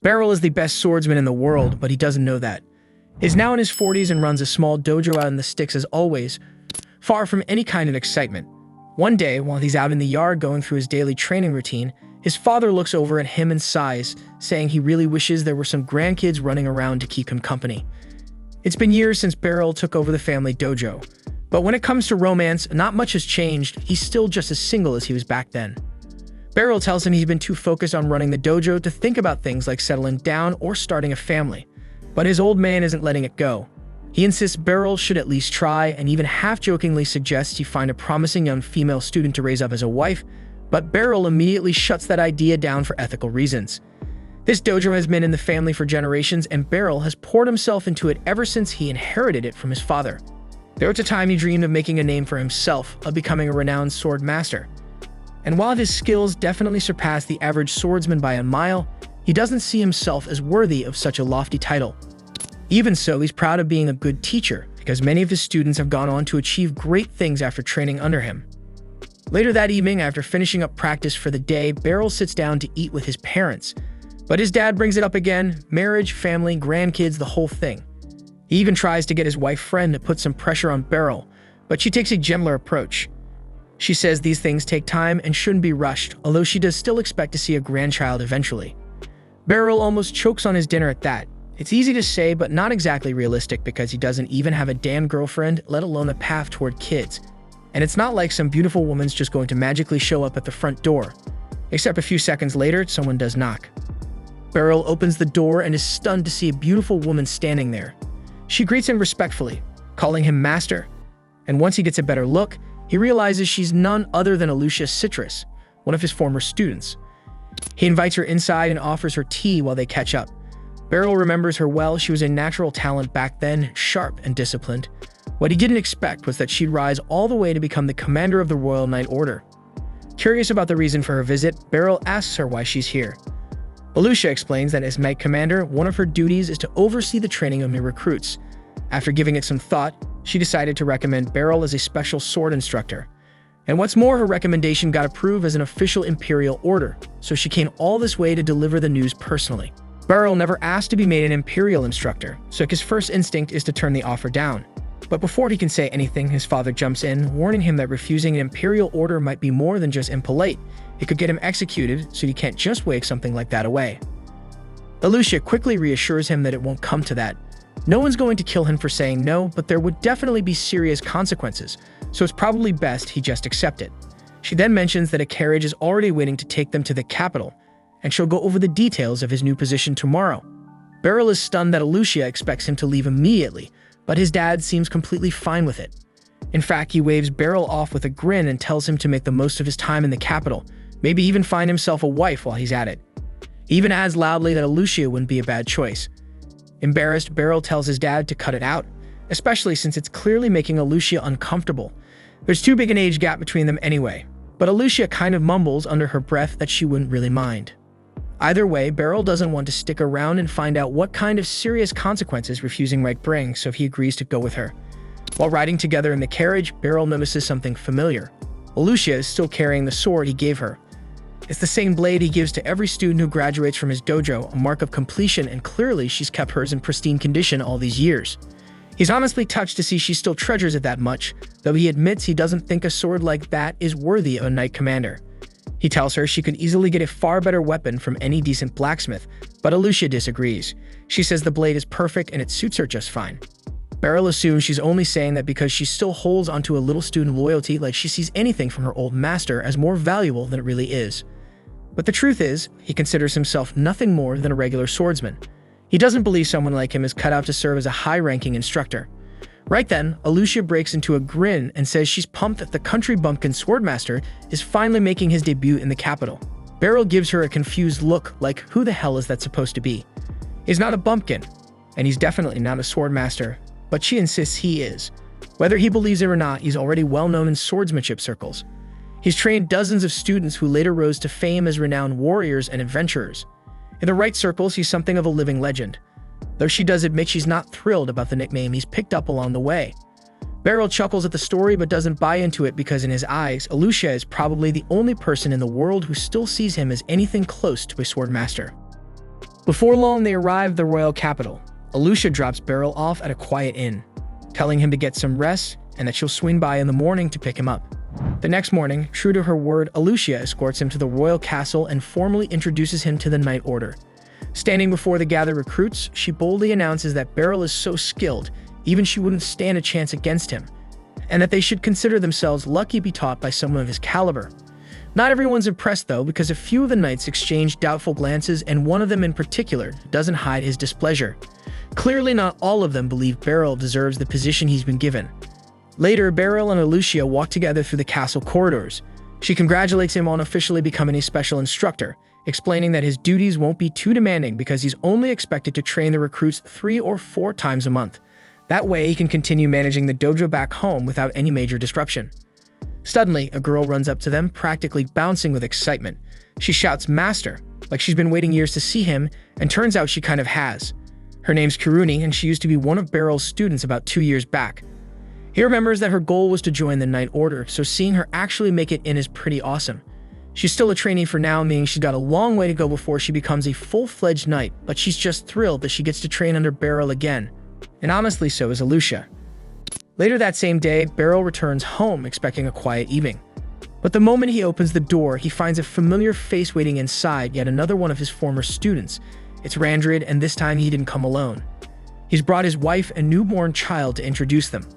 Beryl is the best swordsman in the world, but he doesn't know that. He's now in his 40s and runs a small dojo out in the sticks as always, far from any kind of excitement. One day, while he's out in the yard going through his daily training routine, his father looks over at him and sighs, saying he really wishes there were some grandkids running around to keep him company. It's been years since Beryl took over the family dojo, but when it comes to romance, not much has changed. He's still just as single as he was back then. Beryl tells him he's been too focused on running the dojo to think about things like settling down or starting a family, but his old man isn't letting it go. He insists Beryl should at least try and even half-jokingly suggests he find a promising young female student to raise up as a wife, but Beryl immediately shuts that idea down for ethical reasons. This dojo has been in the family for generations, and Beryl has poured himself into it ever since he inherited it from his father. There was a time he dreamed of making a name for himself, of becoming a renowned sword master. And while his skills definitely surpass the average swordsman by a mile, he doesn't see himself as worthy of such a lofty title. Even so, he's proud of being a good teacher, because many of his students have gone on to achieve great things after training under him. Later that evening, after finishing up practice for the day, Beryl sits down to eat with his parents. But his dad brings it up again: marriage, family, grandkids, the whole thing. He even tries to get his wife friend to put some pressure on Beryl, but she takes a gentler approach. She says these things take time and shouldn't be rushed, although she does still expect to see a grandchild eventually. Beryl almost chokes on his dinner at that. It's easy to say, but not exactly realistic, because he doesn't even have a damn girlfriend, let alone a path toward kids. And it's not like some beautiful woman's just going to magically show up at the front door. Except a few seconds later, someone does knock. Beryl opens the door and is stunned to see a beautiful woman standing there. She greets him respectfully, calling him master. And once he gets a better look, he realizes she's none other than Alicia Citrus, one of his former students. He invites her inside and offers her tea while they catch up. Beryl remembers her well. She was a natural talent back then, sharp and disciplined. What he didn't expect was that she'd rise all the way to become the commander of the Royal Knight Order. Curious about the reason for her visit, Beryl asks her why she's here. Alicia explains that as Knight Commander, one of her duties is to oversee the training of new recruits. After giving it some thought, she decided to recommend Beryl as a special sword instructor. And what's more, her recommendation got approved as an official Imperial order, so she came all this way to deliver the news personally. Beryl never asked to be made an Imperial instructor, so his first instinct is to turn the offer down. But before he can say anything, his father jumps in, warning him that refusing an Imperial order might be more than just impolite. It could get him executed, so he can't just wave something like that away. Alicia quickly reassures him that it won't come to that. No one's going to kill him for saying no, but there would definitely be serious consequences, so it's probably best he just accept it. She then mentions that a carriage is already waiting to take them to the capital, and she'll go over the details of his new position tomorrow. Beryl is stunned that Alicia expects him to leave immediately, but his dad seems completely fine with it. In fact, he waves Beryl off with a grin and tells him to make the most of his time in the capital, maybe even find himself a wife while he's at it. He even adds loudly that Alicia wouldn't be a bad choice. Embarrassed, Beryl tells his dad to cut it out, especially since it's clearly making Alicia uncomfortable. There's too big an age gap between them anyway, but Alicia kind of mumbles under her breath that she wouldn't really mind. Either way, Beryl doesn't want to stick around and find out what kind of serious consequences refusing might bring, so he agrees to go with her. While riding together in the carriage, Beryl notices something familiar. Alicia is still carrying the sword he gave her. It's the same blade he gives to every student who graduates from his dojo, a mark of completion, and clearly she's kept hers in pristine condition all these years. He's honestly touched to see she still treasures it that much, though he admits he doesn't think a sword like that is worthy of a knight commander. He tells her she could easily get a far better weapon from any decent blacksmith, but Alicia disagrees. She says the blade is perfect and it suits her just fine. Beryl assumes she's only saying that because she still holds onto a little student loyalty, like she sees anything from her old master as more valuable than it really is. But the truth is, he considers himself nothing more than a regular swordsman. He doesn't believe someone like him is cut out to serve as a high-ranking instructor. Right then, Alicia breaks into a grin and says she's pumped that the country bumpkin swordmaster is finally making his debut in the capital. Beryl gives her a confused look, like who the hell is that supposed to be? He's not a bumpkin, and he's definitely not a swordmaster, but she insists he is. Whether he believes it or not, he's already well known in swordsmanship circles. He's trained dozens of students who later rose to fame as renowned warriors and adventurers. In the right circles, he's something of a living legend, though she does admit she's not thrilled about the nickname he's picked up along the way. Beryl chuckles at the story but doesn't buy into it because in his eyes, Alicia is probably the only person in the world who still sees him as anything close to a swordmaster. Before long, they arrive at the royal capital. Alucia drops Beryl off at a quiet inn, telling him to get some rest and that she'll swing by in the morning to pick him up. The next morning, true to her word, Alucia escorts him to the royal castle and formally introduces him to the Knight Order. Standing before the gathered recruits, she boldly announces that Beryl is so skilled, even she wouldn't stand a chance against him, and that they should consider themselves lucky to be taught by someone of his caliber. Not everyone's impressed though, because a few of the knights exchange doubtful glances, and one of them in particular doesn't hide his displeasure. Clearly not all of them believe Beryl deserves the position he's been given. Later, Beryl and Alucia walk together through the castle corridors. She congratulates him on officially becoming a special instructor, explaining that his duties won't be too demanding because he's only expected to train the recruits 3 or 4 times a month. That way, he can continue managing the dojo back home without any major disruption. Suddenly, a girl runs up to them, practically bouncing with excitement. She shouts "Master," like she's been waiting years to see him, and turns out she kind of has. Her name's Kiruni, and she used to be one of Beryl's students about 2 years back. He remembers that her goal was to join the Knight Order, so seeing her actually make it in is pretty awesome. She's still a trainee for now, meaning she's got a long way to go before she becomes a full-fledged knight, but she's just thrilled that she gets to train under Beryl again. And honestly, so is Alucia. Later that same day, Beryl returns home expecting a quiet evening. But the moment he opens the door, he finds a familiar face waiting inside, yet another one of his former students. It's Randrid, and this time he didn't come alone. He's brought his wife and newborn child to introduce them.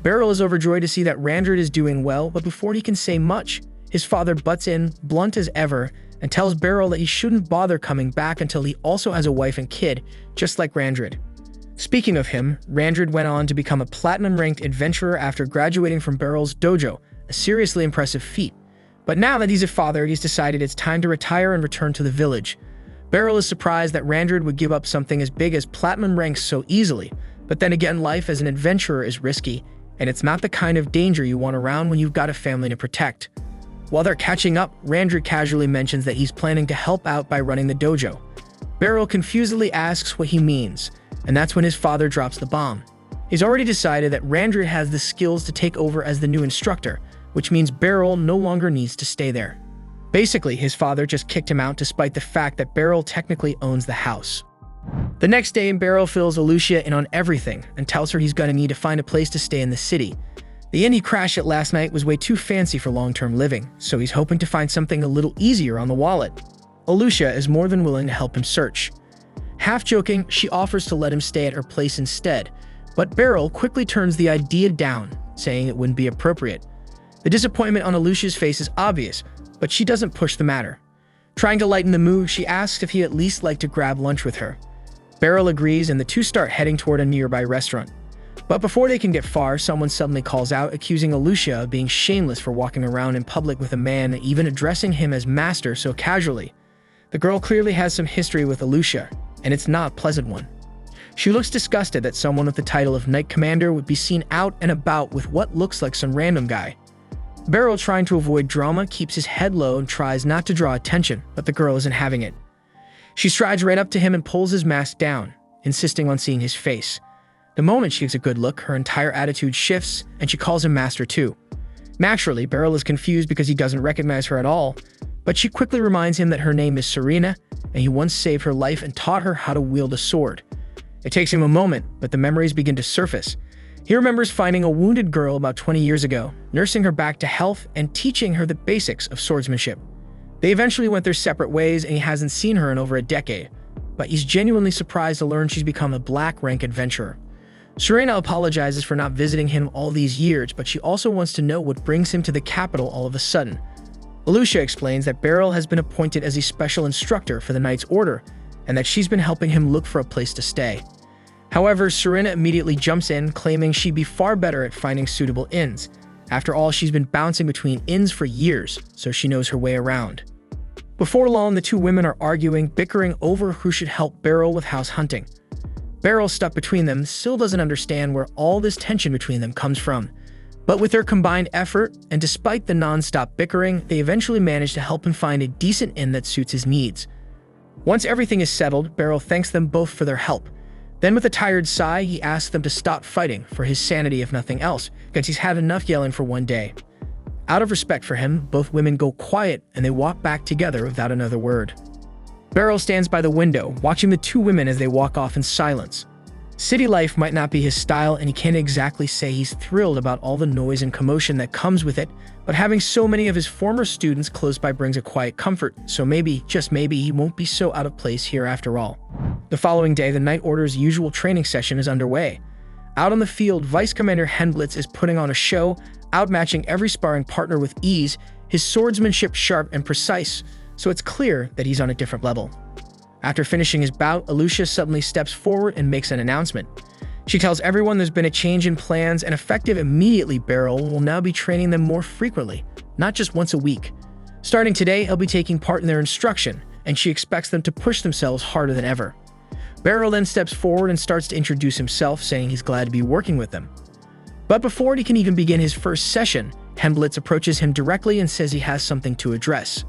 Beryl is overjoyed to see that Randrid is doing well, but before he can say much, his father butts in, blunt as ever, and tells Beryl that he shouldn't bother coming back until he also has a wife and kid, just like Randrid. Speaking of him, Randrid went on to become a platinum-ranked adventurer after graduating from Beryl's dojo, a seriously impressive feat. But now that he's a father, he's decided it's time to retire and return to the village. Beryl is surprised that Randrid would give up something as big as platinum ranks so easily, but then again, life as an adventurer is risky, and it's not the kind of danger you want around when you've got a family to protect. While they're catching up, Randrid casually mentions that he's planning to help out by running the dojo. Beryl confusedly asks what he means, and that's when his father drops the bomb. He's already decided that Randrid has the skills to take over as the new instructor, which means Beryl no longer needs to stay there. Basically, his father just kicked him out despite the fact that Beryl technically owns the house. The next day, Beryl fills Alucia in on everything and tells her he's gonna need to find a place to stay in the city. The inn he crashed at last night was way too fancy for long-term living, so he's hoping to find something a little easier on the wallet. Alucia is more than willing to help him search. Half joking, she offers to let him stay at her place instead, but Beryl quickly turns the idea down, saying it wouldn't be appropriate. The disappointment on Alucia's face is obvious, but she doesn't push the matter. Trying to lighten the mood, she asks if he'd at least like to grab lunch with her. Beryl agrees, and the two start heading toward a nearby restaurant. But before they can get far, someone suddenly calls out, accusing Alucia of being shameless for walking around in public with a man, even addressing him as master so casually. The girl clearly has some history with Alucia, and it's not a pleasant one. She looks disgusted that someone with the title of Knight Commander would be seen out and about with what looks like some random guy. Beryl, trying to avoid drama, keeps his head low and tries not to draw attention, but the girl isn't having it. She strides right up to him and pulls his mask down, insisting on seeing his face. The moment she gets a good look, her entire attitude shifts, and she calls him Master too. Naturally, Beryl is confused because he doesn't recognize her at all, but she quickly reminds him that her name is Serena, and he once saved her life and taught her how to wield a sword. It takes him a moment, but the memories begin to surface. He remembers finding a wounded girl about 20 years ago, nursing her back to health, and teaching her the basics of swordsmanship. They eventually went their separate ways, and he hasn't seen her in over a decade, but he's genuinely surprised to learn she's become a black rank adventurer. Serena apologizes for not visiting him all these years, but she also wants to know what brings him to the capital all of a sudden. Alucia explains that Beryl has been appointed as a special instructor for the Knight's Order, and that she's been helping him look for a place to stay. However, Serena immediately jumps in, claiming she'd be far better at finding suitable inns. After all, she's been bouncing between inns for years, so she knows her way around. Before long, the two women are arguing, bickering over who should help Beryl with house hunting. Beryl, stuck between them, still doesn't understand where all this tension between them comes from. But with their combined effort, and despite the non-stop bickering, they eventually manage to help him find a decent inn that suits his needs. Once everything is settled, Beryl thanks them both for their help. Then with a tired sigh, he asks them to stop fighting, for his sanity if nothing else, because he's had enough yelling for one day. Out of respect for him, both women go quiet and they walk back together without another word. Beryl stands by the window, watching the two women as they walk off in silence. City life might not be his style, and he can't exactly say he's thrilled about all the noise and commotion that comes with it, but having so many of his former students close by brings a quiet comfort, so maybe, just maybe, he won't be so out of place here after all. The following day, the Night Order's usual training session is underway. Out on the field, Vice Commander Helmblitz is putting on a show, outmatching every sparring partner with ease, his swordsmanship sharp and precise, so it's clear that he's on a different level. After finishing his bout, Alucia suddenly steps forward and makes an announcement. She tells everyone there's been a change in plans, and effective immediately, Beryl will now be training them more frequently, not just once a week. Starting today, he'll be taking part in their instruction, and she expects them to push themselves harder than ever. Beryl then steps forward and starts to introduce himself, saying he's glad to be working with them. But before he can even begin his first session, Helmblitz approaches him directly and says he has something to address.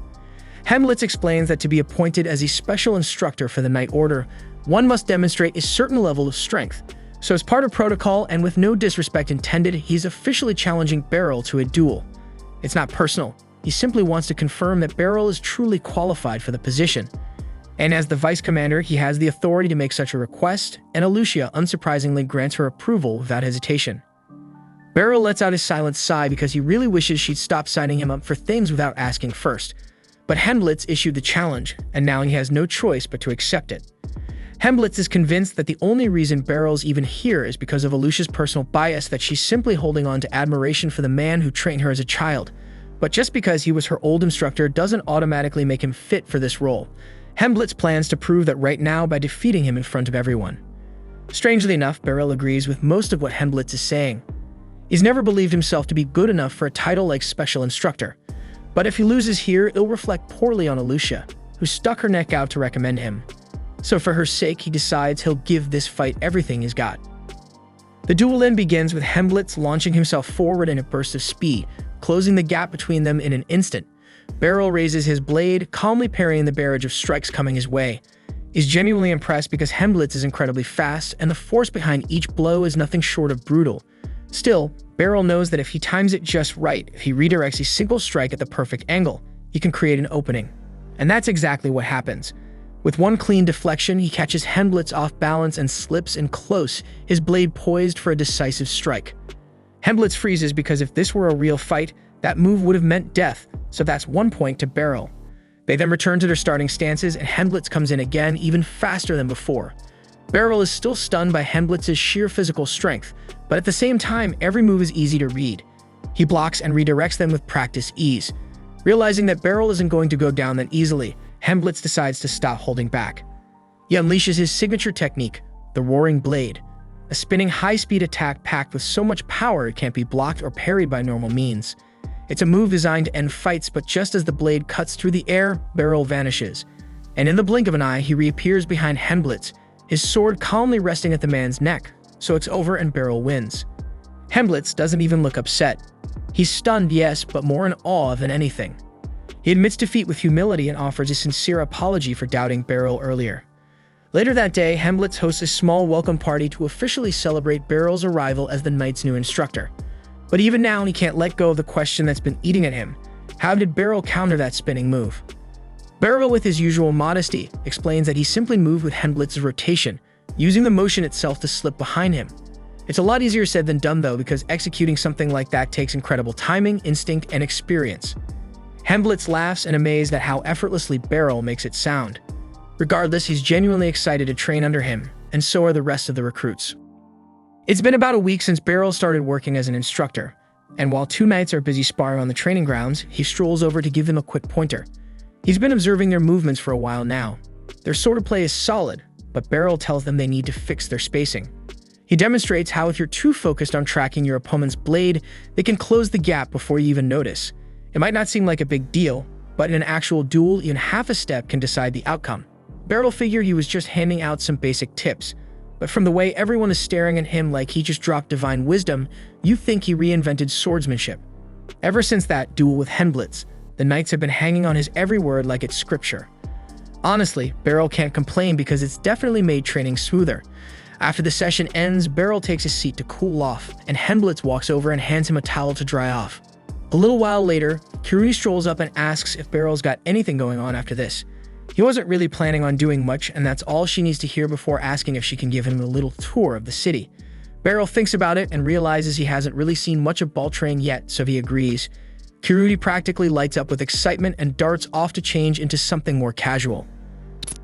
Helmblitz explains that to be appointed as a special instructor for the Night Order, one must demonstrate a certain level of strength. So as part of protocol, and with no disrespect intended, he's officially challenging Beryl to a duel. It's not personal. He simply wants to confirm that Beryl is truly qualified for the position. And as the Vice Commander, he has the authority to make such a request, and Alucia unsurprisingly grants her approval without hesitation. Beryl lets out a silent sigh because he really wishes she'd stop signing him up for things without asking first. But Helmblitz issued the challenge, and now he has no choice but to accept it. Helmblitz is convinced that the only reason Beryl's even here is because of Alucia's personal bias, that she's simply holding on to admiration for the man who trained her as a child. But just because he was her old instructor doesn't automatically make him fit for this role. Helmblitz plans to prove that right now by defeating him in front of everyone. Strangely enough, Beryl agrees with most of what Helmblitz is saying. He's never believed himself to be good enough for a title like Special Instructor. But if he loses here, it'll reflect poorly on Alucia, who stuck her neck out to recommend him. So for her sake, he decides he'll give this fight everything he's got. The duel then begins with Helmblitz launching himself forward in a burst of speed, closing the gap between them in an instant. Beryl raises his blade, calmly parrying the barrage of strikes coming his way. He's genuinely impressed because Helmblitz is incredibly fast, and the force behind each blow is nothing short of brutal. Still, Beryl knows that if he times it just right, if he redirects a single strike at the perfect angle, he can create an opening. And that's exactly what happens. With one clean deflection, he catches Helmblitz off balance and slips in close, his blade poised for a decisive strike. Helmblitz freezes because if this were a real fight, that move would have meant death, so that's 1 point to Beryl. They then return to their starting stances, and Helmblitz comes in again, even faster than before. Beryl is still stunned by Helmblitz's sheer physical strength, but at the same time, every move is easy to read. He blocks and redirects them with practice ease. Realizing that Beryl isn't going to go down that easily, Helmblitz decides to stop holding back. He unleashes his signature technique, the Roaring Blade, a spinning high-speed attack packed with so much power it can't be blocked or parried by normal means. It's a move designed to end fights, but just as the blade cuts through the air, Beryl vanishes. And in the blink of an eye, he reappears behind Helmblitz, his sword calmly resting at the man's neck, so it's over and Beryl wins. Helmblitz doesn't even look upset. He's stunned, yes, but more in awe than anything. He admits defeat with humility and offers a sincere apology for doubting Beryl earlier. Later that day, Helmblitz hosts a small welcome party to officially celebrate Beryl's arrival as the Knight's new instructor. But even now, he can't let go of the question that's been eating at him. How did Beryl counter that spinning move? Beryl, with his usual modesty, explains that he simply moved with Helmblitz's rotation, using the motion itself to slip behind him. It's a lot easier said than done though, because executing something like that takes incredible timing, instinct, and experience. Helmblitz laughs in amaze at how effortlessly Beryl makes it sound. Regardless, he's genuinely excited to train under him, and so are the rest of the recruits. It's been about a week since Beryl started working as an instructor, and while two knights are busy sparring on the training grounds, he strolls over to give them a quick pointer. He's been observing their movements for a while now. Their swordplay is solid, but Beryl tells them they need to fix their spacing. He demonstrates how if you're too focused on tracking your opponent's blade, they can close the gap before you even notice. It might not seem like a big deal, but in an actual duel, even half a step can decide the outcome. Beryl figured he was just handing out some basic tips, but from the way everyone is staring at him like he just dropped divine wisdom, you think he reinvented swordsmanship. Ever since that duel with Helmblitz, the knights have been hanging on his every word like it's scripture. Honestly, Beryl can't complain because it's definitely made training smoother. After the session ends, Beryl takes a seat to cool off, and Helmblitz walks over and hands him a towel to dry off. A little while later, Kirui strolls up and asks if Beryl's got anything going on after this. He wasn't really planning on doing much, and that's all she needs to hear before asking if she can give him a little tour of the city. Beryl thinks about it and realizes he hasn't really seen much of Baltrain yet, so he agrees. Kirude practically lights up with excitement and darts off to change into something more casual.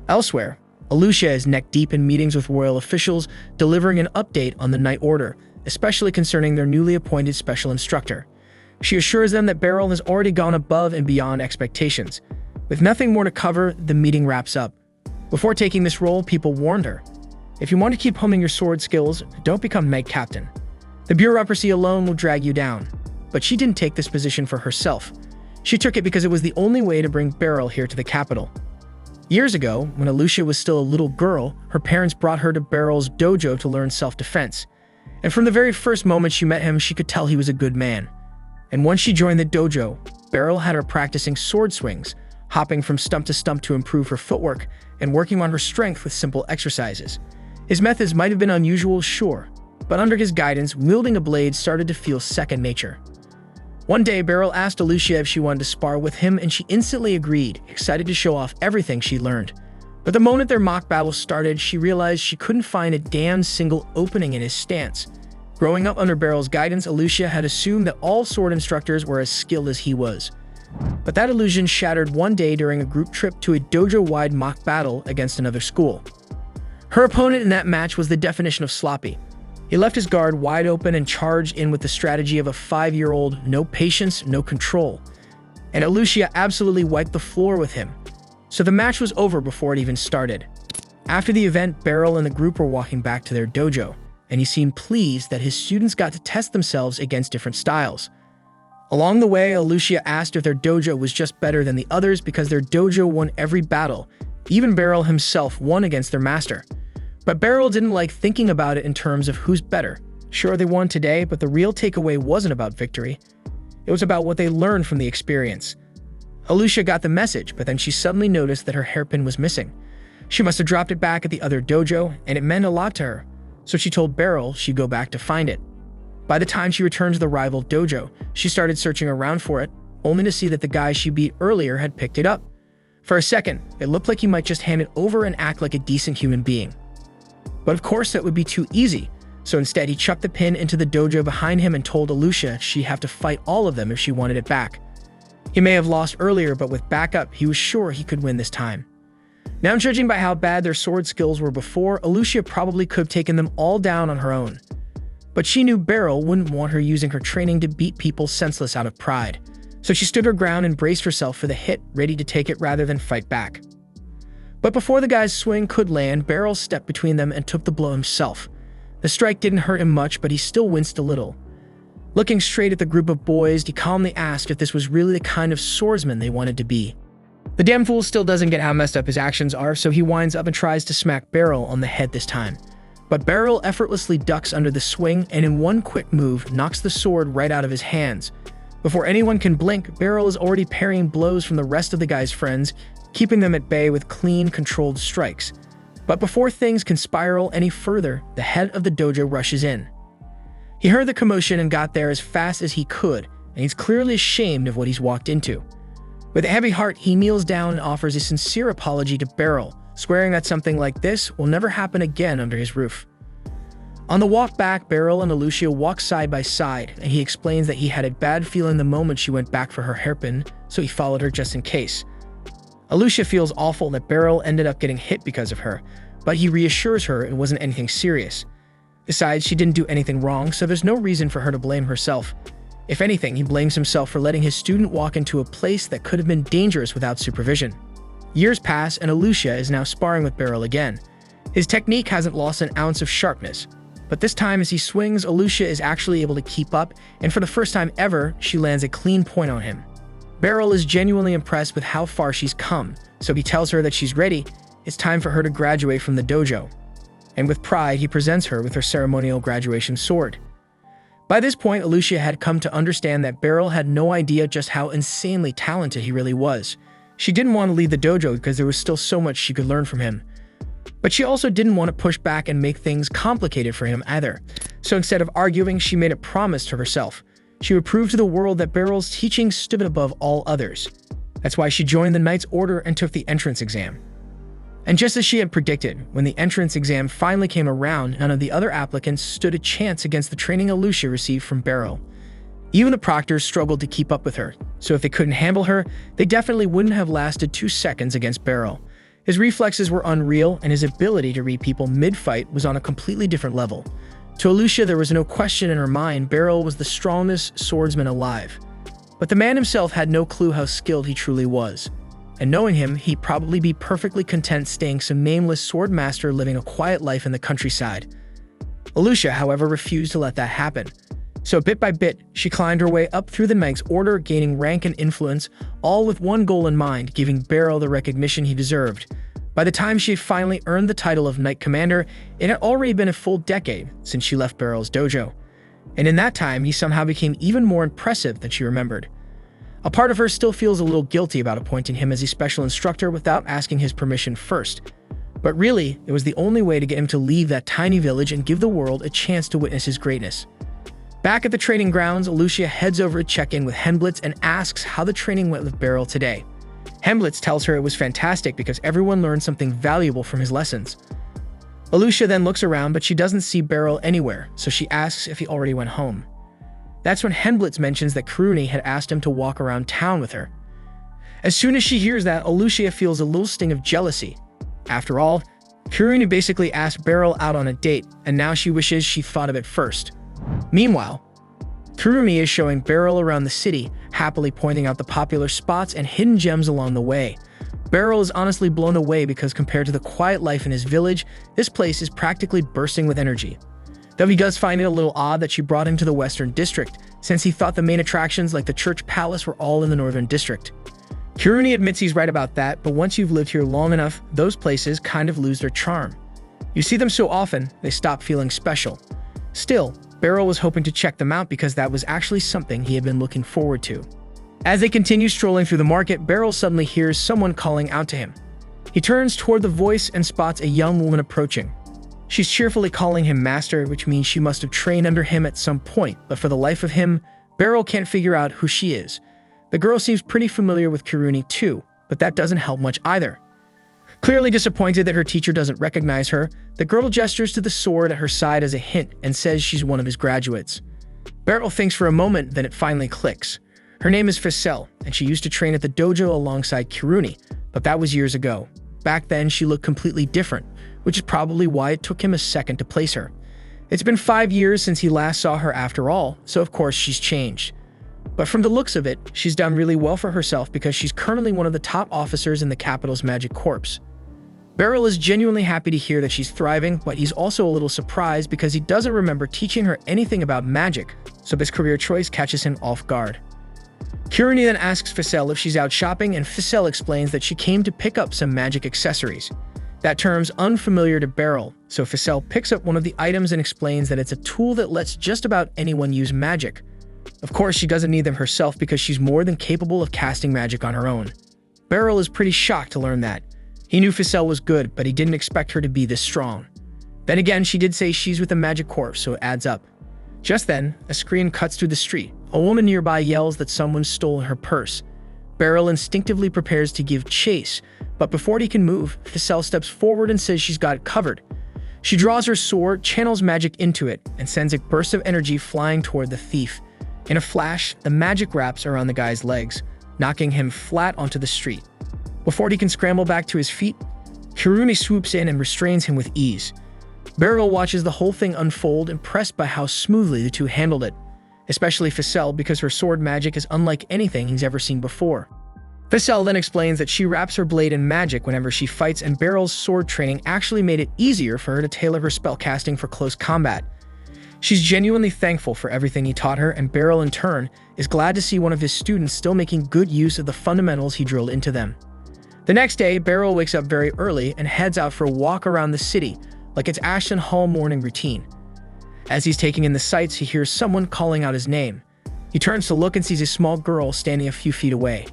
Elsewhere, Alucia is neck-deep in meetings with royal officials, delivering an update on the Night Order, especially concerning their newly appointed special instructor. She assures them that Beryl has already gone above and beyond expectations. With nothing more to cover, the meeting wraps up. Before taking this role, people warned her, if you want to keep honing your sword skills, don't become Knight Captain. The bureaucracy alone will drag you down. But she didn't take this position for herself. She took it because it was the only way to bring Beryl here to the capital. Years ago, when Alucia was still a little girl, her parents brought her to Beryl's dojo to learn self-defense. And from the very first moment she met him, she could tell he was a good man. And once she joined the dojo, Beryl had her practicing sword swings, hopping from stump to stump to improve her footwork, and working on her strength with simple exercises. His methods might have been unusual, sure, but under his guidance, wielding a blade started to feel second nature. One day, Beryl asked Alucia if she wanted to spar with him, and she instantly agreed, excited to show off everything she learned. But the moment their mock battle started, she realized she couldn't find a damn single opening in his stance. Growing up under Beryl's guidance, Alucia had assumed that all sword instructors were as skilled as he was. But that illusion shattered one day during a group trip to a dojo-wide mock battle against another school. Her opponent in that match was the definition of sloppy. He left his guard wide open and charged in with the strategy of a 5-year-old, no patience, no control. And Alucia absolutely wiped the floor with him. So the match was over before it even started. After the event, Beryl and the group were walking back to their dojo, and he seemed pleased that his students got to test themselves against different styles. Along the way, Alucia asked if their dojo was just better than the others because their dojo won every battle. Even Beryl himself won against their master. But Beryl didn't like thinking about it in terms of who's better. Sure, they won today, but the real takeaway wasn't about victory. It was about what they learned from the experience. Alucia got the message, but then she suddenly noticed that her hairpin was missing. She must have dropped it back at the other dojo, and it meant a lot to her, so she told Beryl she'd go back to find it. By the time she returned to the rival dojo, she started searching around for it, only to see that the guy she beat earlier had picked it up. For a second, it looked like he might just hand it over and act like a decent human being. But of course that would be too easy, so instead he chucked the pin into the dojo behind him and told Alucia she'd have to fight all of them if she wanted it back. He may have lost earlier, but with backup, he was sure he could win this time. Now, judging by how bad their sword skills were before, Alucia probably could have taken them all down on her own. But she knew Beryl wouldn't want her using her training to beat people senseless out of pride. So she stood her ground and braced herself for the hit, ready to take it rather than fight back. But before the guy's swing could land, Beryl stepped between them and took the blow himself. The strike didn't hurt him much, but he still winced a little. Looking straight at the group of boys, he calmly asked if this was really the kind of swordsman they wanted to be. The damn fool still doesn't get how messed up his actions are, so he winds up and tries to smack Beryl on the head this time. But Beryl effortlessly ducks under the swing and in one quick move knocks the sword right out of his hands. Before anyone can blink, Beryl is already parrying blows from the rest of the guy's friends, keeping them at bay with clean, controlled strikes. But before things can spiral any further, the head of the dojo rushes in. He heard the commotion and got there as fast as he could, and he's clearly ashamed of what he's walked into. With a heavy heart, he kneels down and offers a sincere apology to Beryl, swearing that something like this will never happen again under his roof. On the walk back, Beryl and Alucia walk side by side, and he explains that he had a bad feeling the moment she went back for her hairpin, so he followed her just in case. Alucia feels awful that Beryl ended up getting hit because of her, but he reassures her it wasn't anything serious. Besides, she didn't do anything wrong, so there's no reason for her to blame herself. If anything, he blames himself for letting his student walk into a place that could have been dangerous without supervision. Years pass, and Alucia is now sparring with Beryl again. His technique hasn't lost an ounce of sharpness, but this time as he swings, Alucia is actually able to keep up, and for the first time ever, she lands a clean point on him. Beryl is genuinely impressed with how far she's come, so he tells her that she's ready. It's time for her to graduate from the dojo. And with pride, he presents her with her ceremonial graduation sword. By this point, Alucia had come to understand that Beryl had no idea just how insanely talented he really was. She didn't want to leave the dojo because there was still so much she could learn from him. But she also didn't want to push back and make things complicated for him either. So instead of arguing, she made a promise to herself. She would prove to the world that Beryl's teaching stood above all others. That's why she joined the Knight's Order and took the entrance exam. And just as she had predicted, when the entrance exam finally came around, none of the other applicants stood a chance against the training Alucia received from Beryl. Even the proctors struggled to keep up with her, so if they couldn't handle her, they definitely wouldn't have lasted 2 seconds against Beryl. His reflexes were unreal, and his ability to read people mid-fight was on a completely different level. To Alucia, there was no question in her mind Beryl was the strongest swordsman alive. But the man himself had no clue how skilled he truly was. And knowing him, he'd probably be perfectly content staying some nameless sword master living a quiet life in the countryside. Alucia, however, refused to let that happen. So bit by bit, she climbed her way up through the Meg's order, gaining rank and influence, all with one goal in mind, giving Beryl the recognition he deserved. By the time she had finally earned the title of Knight Commander, it had already been a full decade since she left Beryl's dojo. And in that time, he somehow became even more impressive than she remembered. A part of her still feels a little guilty about appointing him as a special instructor without asking his permission first. But really, it was the only way to get him to leave that tiny village and give the world a chance to witness his greatness. Back at the training grounds, Alucia heads over to check in with Helmblitz and asks how the training went with Beryl today. Helmblitz tells her it was fantastic because everyone learned something valuable from his lessons. Alucia then looks around, but she doesn't see Beryl anywhere, so she asks if he already went home. That's when Helmblitz mentions that Kiruni had asked him to walk around town with her. As soon as she hears that, Alucia feels a little sting of jealousy. After all, Kiruni basically asked Beryl out on a date, and now she wishes she thought of it first. Meanwhile, Kiruni is showing Beryl around the city, happily pointing out the popular spots and hidden gems along the way. Beryl is honestly blown away because compared to the quiet life in his village, this place is practically bursting with energy. Though he does find it a little odd that she brought him to the Western District, since he thought the main attractions like the Church Palace were all in the Northern District. Kiruni admits he's right about that, but once you've lived here long enough, those places kind of lose their charm. You see them so often, they stop feeling special. Still, Beryl was hoping to check them out because that was actually something he had been looking forward to. As they continue strolling through the market, Beryl suddenly hears someone calling out to him. He turns toward the voice and spots a young woman approaching. She's cheerfully calling him master, which means she must have trained under him at some point, but for the life of him, Beryl can't figure out who she is. The girl seems pretty familiar with Kiruni too, but that doesn't help much either. Clearly disappointed that her teacher doesn't recognize her, the girl gestures to the sword at her side as a hint and says she's one of his graduates. Beryl thinks for a moment, then it finally clicks. Her name is Ficelle, and she used to train at the dojo alongside Kiruni, but that was years ago. Back then, she looked completely different, which is probably why it took him a second to place her. It's been 5 years since he last saw her after all, so of course she's changed. But from the looks of it, she's done really well for herself because she's currently one of the top officers in the capital's magic corps. Beryl is genuinely happy to hear that she's thriving, but he's also a little surprised because he doesn't remember teaching her anything about magic, so this career choice catches him off guard. Kiruni then asks Ficelle if she's out shopping, and Ficelle explains that she came to pick up some magic accessories. That term's unfamiliar to Beryl, so Ficelle picks up one of the items and explains that it's a tool that lets just about anyone use magic. Of course, she doesn't need them herself because she's more than capable of casting magic on her own. Beryl is pretty shocked to learn that. He knew Ficelle was good, but he didn't expect her to be this strong. Then again, she did say she's with the magic corps, so it adds up. Just then, a scream cuts through the street. A woman nearby yells that someone stole her purse. Beryl instinctively prepares to give chase, but before he can move, Ficelle steps forward and says she's got it covered. She draws her sword, channels magic into it, and sends a burst of energy flying toward the thief. In a flash, the magic wraps around the guy's legs, knocking him flat onto the street. Before he can scramble back to his feet, Kiruni swoops in and restrains him with ease. Beryl watches the whole thing unfold, impressed by how smoothly the two handled it, especially Ficelle because her sword magic is unlike anything he's ever seen before. Ficelle then explains that she wraps her blade in magic whenever she fights, and Beryl's sword training actually made it easier for her to tailor her spellcasting for close combat. She's genuinely thankful for everything he taught her, and Beryl in turn is glad to see one of his students still making good use of the fundamentals he drilled into them. The next day, Beryl wakes up very early and heads out for a walk around the city, like it's Ashton Hall morning routine. As he's taking in the sights, he hears someone calling out his name. He turns to look and sees a small girl standing a few feet away.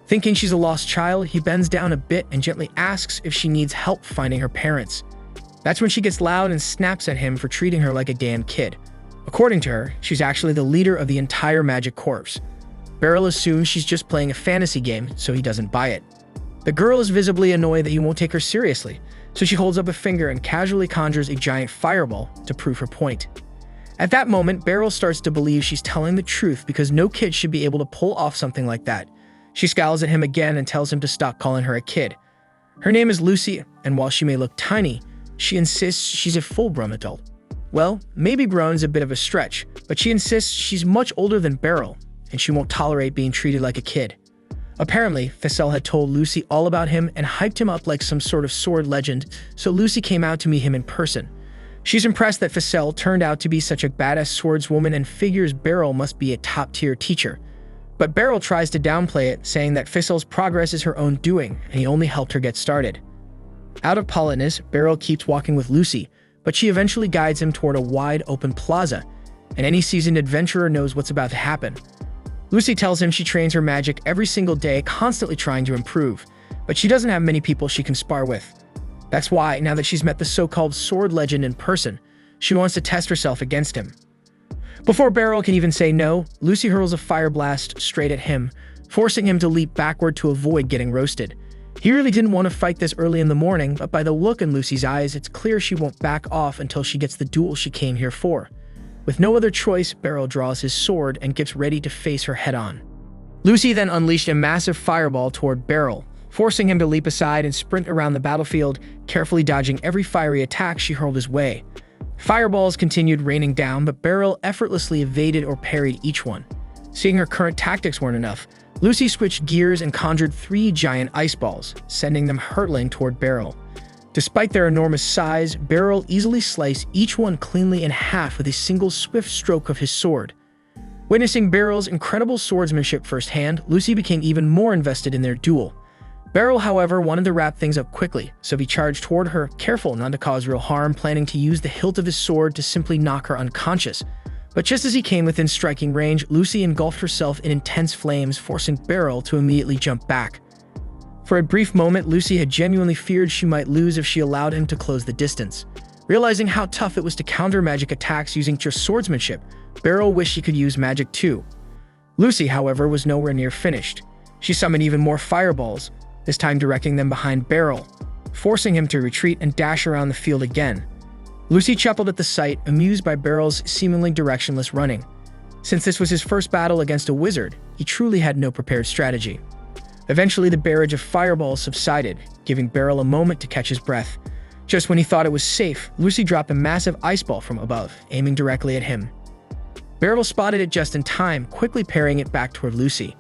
Thinking she's a lost child, he bends down a bit and gently asks if she needs help finding her parents. That's when she gets loud and snaps at him for treating her like a damn kid. According to her, she's actually the leader of the entire magic corps. Beryl assumes she's just playing a fantasy game, so he doesn't buy it. The girl is visibly annoyed that he won't take her seriously, so she holds up a finger and casually conjures a giant fireball to prove her point. At that moment, Beryl starts to believe she's telling the truth because no kid should be able to pull off something like that. She scowls at him again and tells him to stop calling her a kid. Her name is Lucy, and while she may look tiny, she insists she's a full-grown adult. Well, maybe grown's a bit of a stretch, but she insists she's much older than Beryl, and she won't tolerate being treated like a kid. Apparently, Fessel had told Lucy all about him and hyped him up like some sort of sword legend, so Lucy came out to meet him in person. She's impressed that Fessel turned out to be such a badass swordswoman and figures Beryl must be a top-tier teacher. But Beryl tries to downplay it, saying that Fessel's progress is her own doing, and he only helped her get started. Out of politeness, Beryl keeps walking with Lucy, but she eventually guides him toward a wide open plaza, and any seasoned adventurer knows what's about to happen. Lucy tells him she trains her magic every single day, constantly trying to improve, but she doesn't have many people she can spar with. That's why, now that she's met the so-called sword legend in person, she wants to test herself against him. Before Beryl can even say no, Lucy hurls a fire blast straight at him, forcing him to leap backward to avoid getting roasted. He really didn't want to fight this early in the morning, but by the look in Lucy's eyes, it's clear she won't back off until she gets the duel she came here for. With no other choice, Beryl draws his sword and gets ready to face her head-on. Lucy then unleashed a massive fireball toward Beryl, forcing him to leap aside and sprint around the battlefield, carefully dodging every fiery attack she hurled his way. Fireballs continued raining down, but Beryl effortlessly evaded or parried each one. Seeing her current tactics weren't enough, Lucy switched gears and conjured 3 giant ice balls, sending them hurtling toward Beryl. Despite their enormous size, Beryl easily sliced each one cleanly in half with a single swift stroke of his sword. Witnessing Beryl's incredible swordsmanship firsthand, Lucy became even more invested in their duel. Beryl, however, wanted to wrap things up quickly, so he charged toward her, careful not to cause real harm, planning to use the hilt of his sword to simply knock her unconscious. But just as he came within striking range, Lucy engulfed herself in intense flames, forcing Beryl to immediately jump back. For a brief moment, Lucy had genuinely feared she might lose if she allowed him to close the distance. Realizing how tough it was to counter magic attacks using just swordsmanship, Beryl wished she could use magic too. Lucy, however, was nowhere near finished. She summoned even more fireballs, this time directing them behind Beryl, forcing him to retreat and dash around the field again. Lucy chuckled at the sight, amused by Beryl's seemingly directionless running. Since this was his first battle against a wizard, he truly had no prepared strategy. Eventually, the barrage of fireballs subsided, giving Beryl a moment to catch his breath. Just when he thought it was safe, Lucy dropped a massive ice ball from above, aiming directly at him. Beryl spotted it just in time, quickly parrying it back toward Lucy.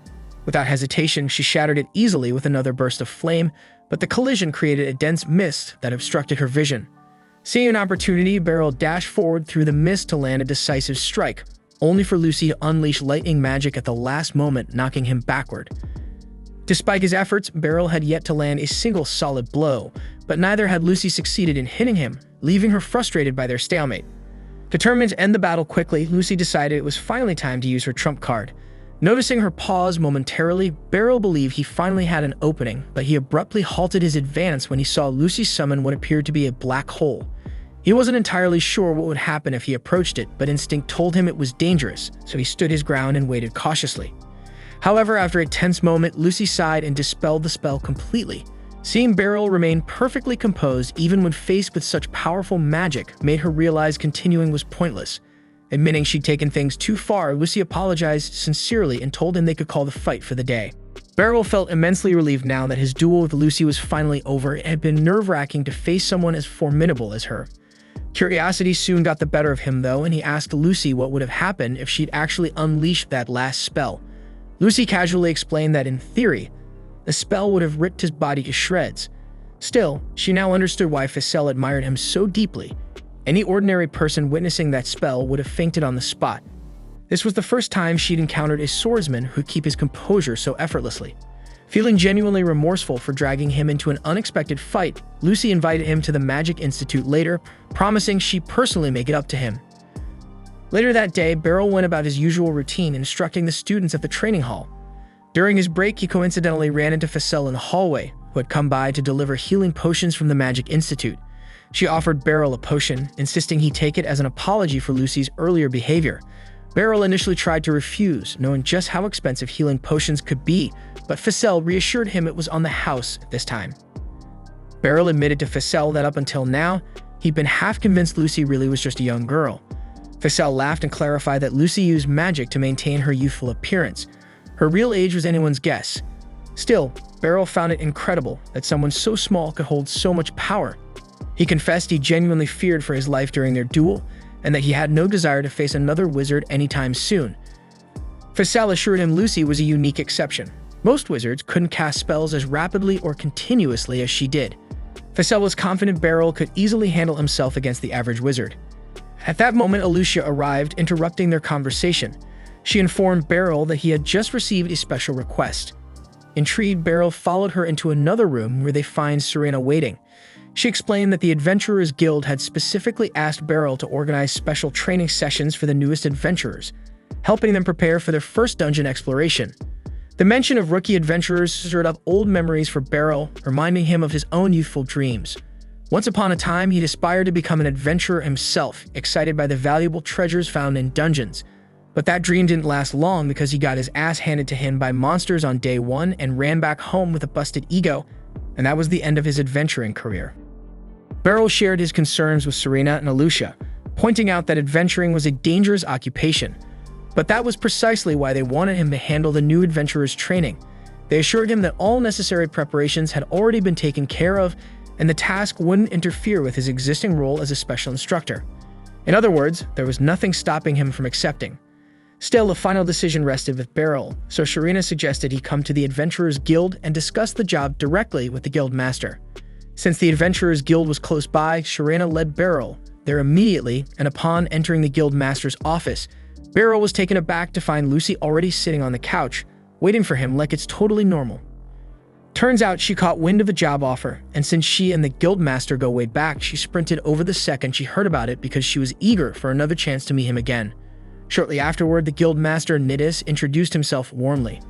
Without hesitation, she shattered it easily with another burst of flame, but the collision created a dense mist that obstructed her vision. Seeing an opportunity, Beryl dashed forward through the mist to land a decisive strike, only for Lucy to unleash lightning magic at the last moment, knocking him backward. Despite his efforts, Beryl had yet to land a single solid blow, but neither had Lucy succeeded in hitting him, leaving her frustrated by their stalemate. Determined to end the battle quickly, Lucy decided it was finally time to use her trump card. Noticing her pause momentarily, Beryl believed he finally had an opening, but he abruptly halted his advance when he saw Lucy summon what appeared to be a black hole. He wasn't entirely sure what would happen if he approached it, but instinct told him it was dangerous, so he stood his ground and waited cautiously. However, after a tense moment, Lucy sighed and dispelled the spell completely. Seeing Beryl remain perfectly composed even when faced with such powerful magic made her realize continuing was pointless. Admitting she'd taken things too far, Lucy apologized sincerely and told him they could call the fight for the day. Beryl felt immensely relieved now that his duel with Lucy was finally over. It had been nerve-wracking to face someone as formidable as her. Curiosity soon got the better of him, though, and he asked Lucy what would have happened if she'd actually unleashed that last spell. Lucy casually explained that, in theory, the spell would have ripped his body to shreds. Still, she now understood why Fessel admired him so deeply. Any ordinary person witnessing that spell would have fainted on the spot. This was the first time she'd encountered a swordsman who'd keep his composure so effortlessly. Feeling genuinely remorseful for dragging him into an unexpected fight, Lucy invited him to the Magic Institute later, promising she'd personally make it up to him. Later that day, Beryl went about his usual routine, instructing the students at the training hall. During his break, he coincidentally ran into Fessel in the hallway, who had come by to deliver healing potions from the Magic Institute. She offered Beryl a potion, insisting he take it as an apology for Lucy's earlier behavior. Beryl initially tried to refuse, knowing just how expensive healing potions could be, but Ficelle reassured him it was on the house at this time. Beryl admitted to Ficelle that up until now, he'd been half convinced Lucy really was just a young girl. Ficelle laughed and clarified that Lucy used magic to maintain her youthful appearance. Her real age was anyone's guess. Still, Beryl found it incredible that someone so small could hold so much power. He confessed he genuinely feared for his life during their duel, and that he had no desire to face another wizard anytime soon. Ficelle assured him Lucy was a unique exception. Most wizards couldn't cast spells as rapidly or continuously as she did. Ficelle was confident Beryl could easily handle himself against the average wizard. At that moment, Alucia arrived, interrupting their conversation. She informed Beryl that he had just received a special request. Intrigued, Beryl followed her into another room where they find Serena waiting. She explained that the Adventurers Guild had specifically asked Beryl to organize special training sessions for the newest adventurers, helping them prepare for their first dungeon exploration. The mention of rookie adventurers stirred up old memories for Beryl, reminding him of his own youthful dreams. Once upon a time, he'd aspired to become an adventurer himself, excited by the valuable treasures found in dungeons. But that dream didn't last long because he got his ass handed to him by monsters on day one and ran back home with a busted ego, and that was the end of his adventuring career. Beryl shared his concerns with Serena and Alucia, pointing out that adventuring was a dangerous occupation. But that was precisely why they wanted him to handle the new adventurer's training. They assured him that all necessary preparations had already been taken care of, and the task wouldn't interfere with his existing role as a special instructor. In other words, there was nothing stopping him from accepting. Still, the final decision rested with Beryl, so Serena suggested he come to the Adventurers Guild and discuss the job directly with the guild master. Since the Adventurers Guild was close by, Serena led Beryl there immediately, and upon entering the guild master's office, Beryl was taken aback to find Lucy already sitting on the couch, waiting for him like it's totally normal. Turns out she caught wind of the job offer, and since she and the guild master go way back, she sprinted over the second she heard about it because she was eager for another chance to meet him again. Shortly afterward, the guild master Nidus introduced himself warmly.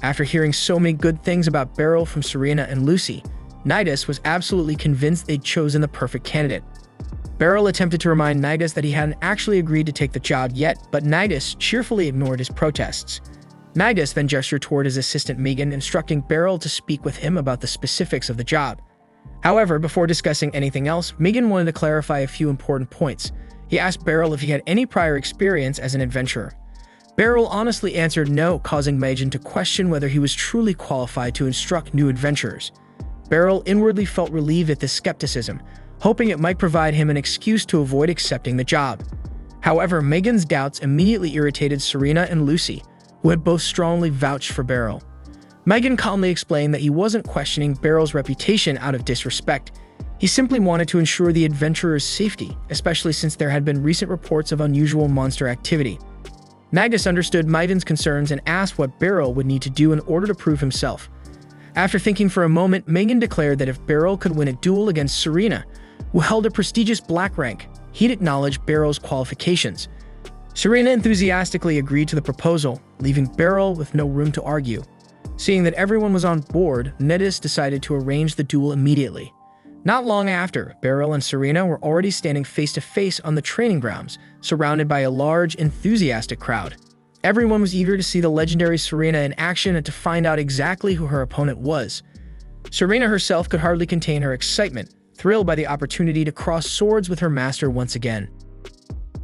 After hearing so many good things about Beryl from Serena and Lucy, Nidus was absolutely convinced they'd chosen the perfect candidate. Beryl attempted to remind Nidus that he hadn't actually agreed to take the job yet, but Nidus cheerfully ignored his protests. Nidus then gestured toward his assistant Megan, instructing Beryl to speak with him about the specifics of the job. However, before discussing anything else, Megan wanted to clarify a few important points. He asked Beryl if he had any prior experience as an adventurer. Beryl honestly answered no, causing Megan to question whether he was truly qualified to instruct new adventurers. Beryl inwardly felt relieved at this skepticism, hoping it might provide him an excuse to avoid accepting the job. However, Megan's doubts immediately irritated Serena and Lucy, who had both strongly vouched for Beryl. Megan calmly explained that he wasn't questioning Beryl's reputation out of disrespect. He simply wanted to ensure the adventurer's safety, especially since there had been recent reports of unusual monster activity. Nidus understood Megan's concerns and asked what Beryl would need to do in order to prove himself. After thinking for a moment, Megan declared that if Beryl could win a duel against Serena, who held a prestigious black rank, he'd acknowledge Beryl's qualifications. Serena enthusiastically agreed to the proposal, leaving Beryl with no room to argue. Seeing that everyone was on board, Nidus decided to arrange the duel immediately. Not long after, Beryl and Serena were already standing face-to-face on the training grounds, surrounded by a large, enthusiastic crowd. Everyone was eager to see the legendary Serena in action and to find out exactly who her opponent was. Serena herself could hardly contain her excitement, thrilled by the opportunity to cross swords with her master once again.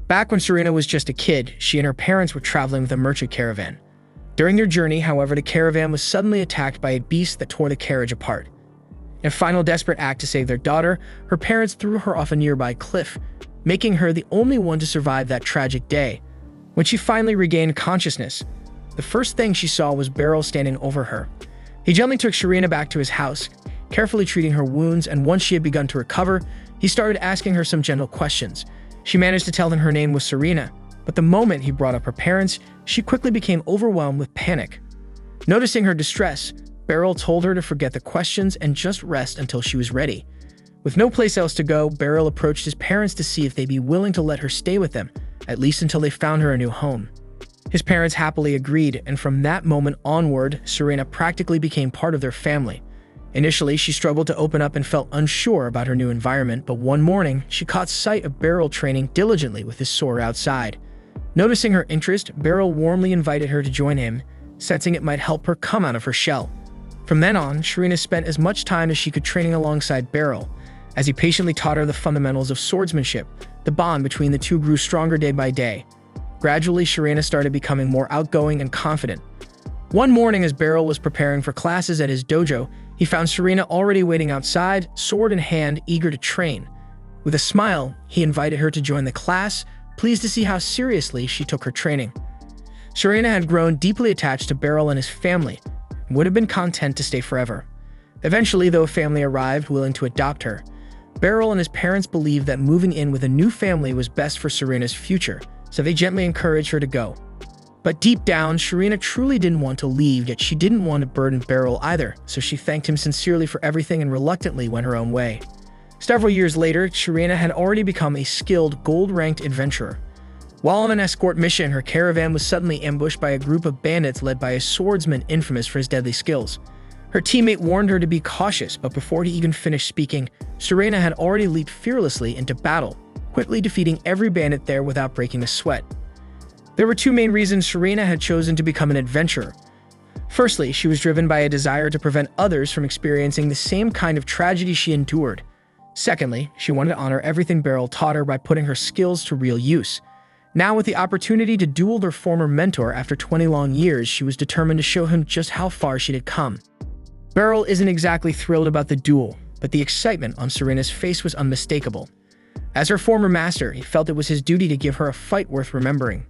Back when Serena was just a kid, she and her parents were traveling with a merchant caravan. During their journey, however, the caravan was suddenly attacked by a beast that tore the carriage apart. In a final desperate act to save their daughter, her parents threw her off a nearby cliff, making her the only one to survive that tragic day. When she finally regained consciousness, the first thing she saw was Beryl standing over her. He gently took Serena back to his house, carefully treating her wounds, and once she had begun to recover, he started asking her some gentle questions. She managed to tell him her name was Serena, but the moment he brought up her parents, she quickly became overwhelmed with panic. Noticing her distress, Beryl told her to forget the questions and just rest until she was ready. With no place else to go, Beryl approached his parents to see if they'd be willing to let her stay with them, at least until they found her a new home. His parents happily agreed, and from that moment onward, Serena practically became part of their family. Initially, she struggled to open up and felt unsure about her new environment, but one morning, she caught sight of Beryl training diligently with his sword outside. Noticing her interest, Beryl warmly invited her to join him, sensing it might help her come out of her shell. From then on, Sharina spent as much time as she could training alongside Beryl, as he patiently taught her the fundamentals of swordsmanship. The bond between the two grew stronger day by day. Gradually, Sharina started becoming more outgoing and confident. One morning, as Beryl was preparing for classes at his dojo, he found Sharina already waiting outside, sword in hand, eager to train. With a smile, he invited her to join the class, pleased to see how seriously she took her training. Sharina had grown deeply attached to Beryl and his family, and would have been content to stay forever. Eventually, though, a family arrived willing to adopt her. Beryl and his parents believed that moving in with a new family was best for Sharina's future, so they gently encouraged her to go. But deep down, Sharina truly didn't want to leave, yet she didn't want to burden Beryl either, so she thanked him sincerely for everything and reluctantly went her own way. Several years later, Sharina had already become a skilled, gold-ranked adventurer. While on an escort mission, her caravan was suddenly ambushed by a group of bandits led by a swordsman infamous for his deadly skills. Her teammate warned her to be cautious, but before he even finished speaking, Sharina had already leaped fearlessly into battle, quickly defeating every bandit there without breaking a sweat. There were two main reasons Sharina had chosen to become an adventurer. Firstly, she was driven by a desire to prevent others from experiencing the same kind of tragedy she endured. Secondly, she wanted to honor everything Beryl taught her by putting her skills to real use. Now, with the opportunity to duel her former mentor after 20 long years, she was determined to show him just how far she had come. Beryl isn't exactly thrilled about the duel, but the excitement on Sharina's face was unmistakable. As her former master, he felt it was his duty to give her a fight worth remembering.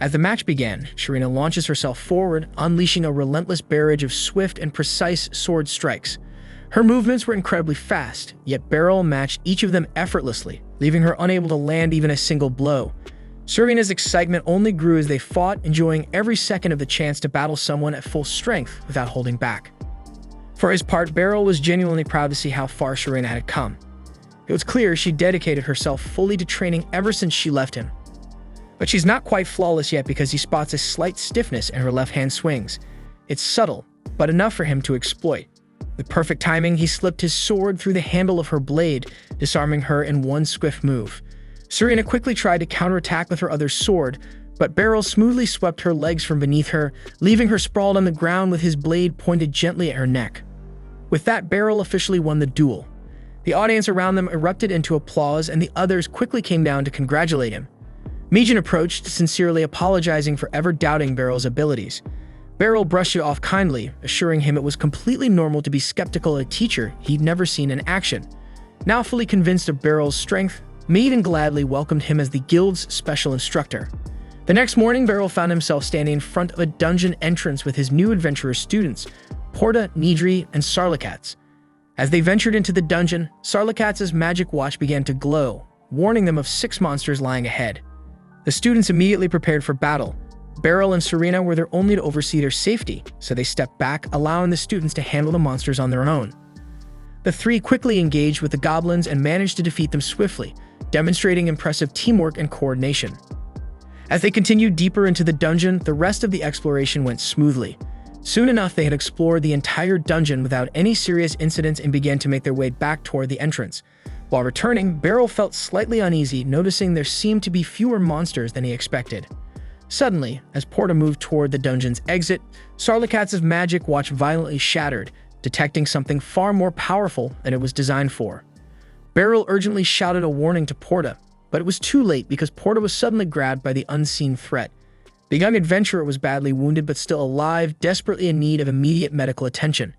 As the match began, Sharina launches herself forward, unleashing a relentless barrage of swift and precise sword strikes. Her movements were incredibly fast, yet Beryl matched each of them effortlessly, leaving her unable to land even a single blow. Sharina's excitement only grew as they fought, enjoying every second of the chance to battle someone at full strength without holding back. For his part, Beryl was genuinely proud to see how far Sharina had come. It was clear she dedicated herself fully to training ever since she left him. But she's not quite flawless yet because he spots a slight stiffness in her left hand swings. It's subtle, but enough for him to exploit. With perfect timing, he slipped his sword through the handle of her blade, disarming her in one swift move. Sharina quickly tried to counterattack with her other sword, but Beryl smoothly swept her legs from beneath her, leaving her sprawled on the ground with his blade pointed gently at her neck. With that, Beryl officially won the duel. The audience around them erupted into applause, and the others quickly came down to congratulate him. Mijin approached, sincerely apologizing for ever doubting Beryl's abilities. Beryl brushed it off kindly, assuring him it was completely normal to be skeptical of a teacher he'd never seen in action. Now fully convinced of Beryl's strength, Mijin gladly welcomed him as the guild's special instructor. The next morning, Beryl found himself standing in front of a dungeon entrance with his new adventurer students, Porta, Nidri, and Sarlikats. As they ventured into the dungeon, Sarlikats' magic watch began to glow, warning them of 6 monsters lying ahead. The students immediately prepared for battle. Beryl and Sharina were there only to oversee their safety, so they stepped back, allowing the students to handle the monsters on their own. The three quickly engaged with the goblins and managed to defeat them swiftly, demonstrating impressive teamwork and coordination. As they continued deeper into the dungeon, the rest of the exploration went smoothly. Soon enough, they had explored the entire dungeon without any serious incidents and began to make their way back toward the entrance. While returning, Beryl felt slightly uneasy, noticing there seemed to be fewer monsters than he expected. Suddenly, as Porta moved toward the dungeon's exit, Sarlikats' magic watch violently shattered, detecting something far more powerful than it was designed for. Beryl urgently shouted a warning to Porta, but it was too late because Porta was suddenly grabbed by the unseen threat. The young adventurer was badly wounded but still alive, desperately in need of immediate medical attention.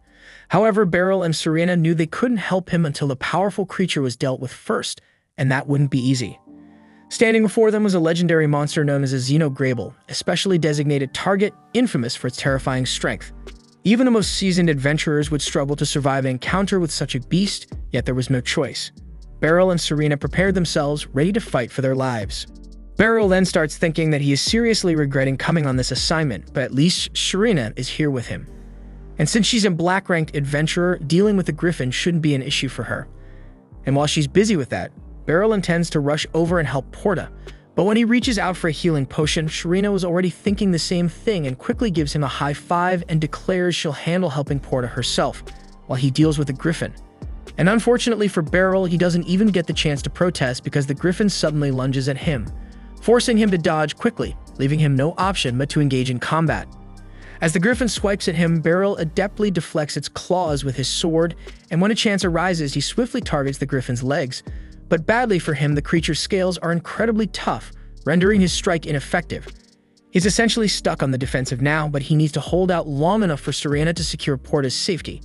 However, Beryl and Sharina knew they couldn't help him until the powerful creature was dealt with first, and that wouldn't be easy. Standing before them was a legendary monster known as a Xenograble, a specially designated target infamous for its terrifying strength. Even the most seasoned adventurers would struggle to survive an encounter with such a beast, yet there was no choice. Beryl and Sharina prepared themselves, ready to fight for their lives. Beryl then starts thinking that he is seriously regretting coming on this assignment, but at least Sharina is here with him. And since she's a black-ranked adventurer, dealing with the griffin shouldn't be an issue for her. And while she's busy with that, Beryl intends to rush over and help Porta. But when he reaches out for a healing potion, Sharina was already thinking the same thing and quickly gives him a high five and declares she'll handle helping Porta herself, while he deals with the griffin. And unfortunately for Beryl, he doesn't even get the chance to protest because the griffin suddenly lunges at him. forcing him to dodge quickly, leaving him no option but to engage in combat. As the griffin swipes at him, Beryl adeptly deflects its claws with his sword, and when a chance arises, he swiftly targets the griffin's legs. But badly for him, the creature's scales are incredibly tough, rendering his strike ineffective. He's essentially stuck on the defensive now, but he needs to hold out long enough for Serena to secure Porta's safety.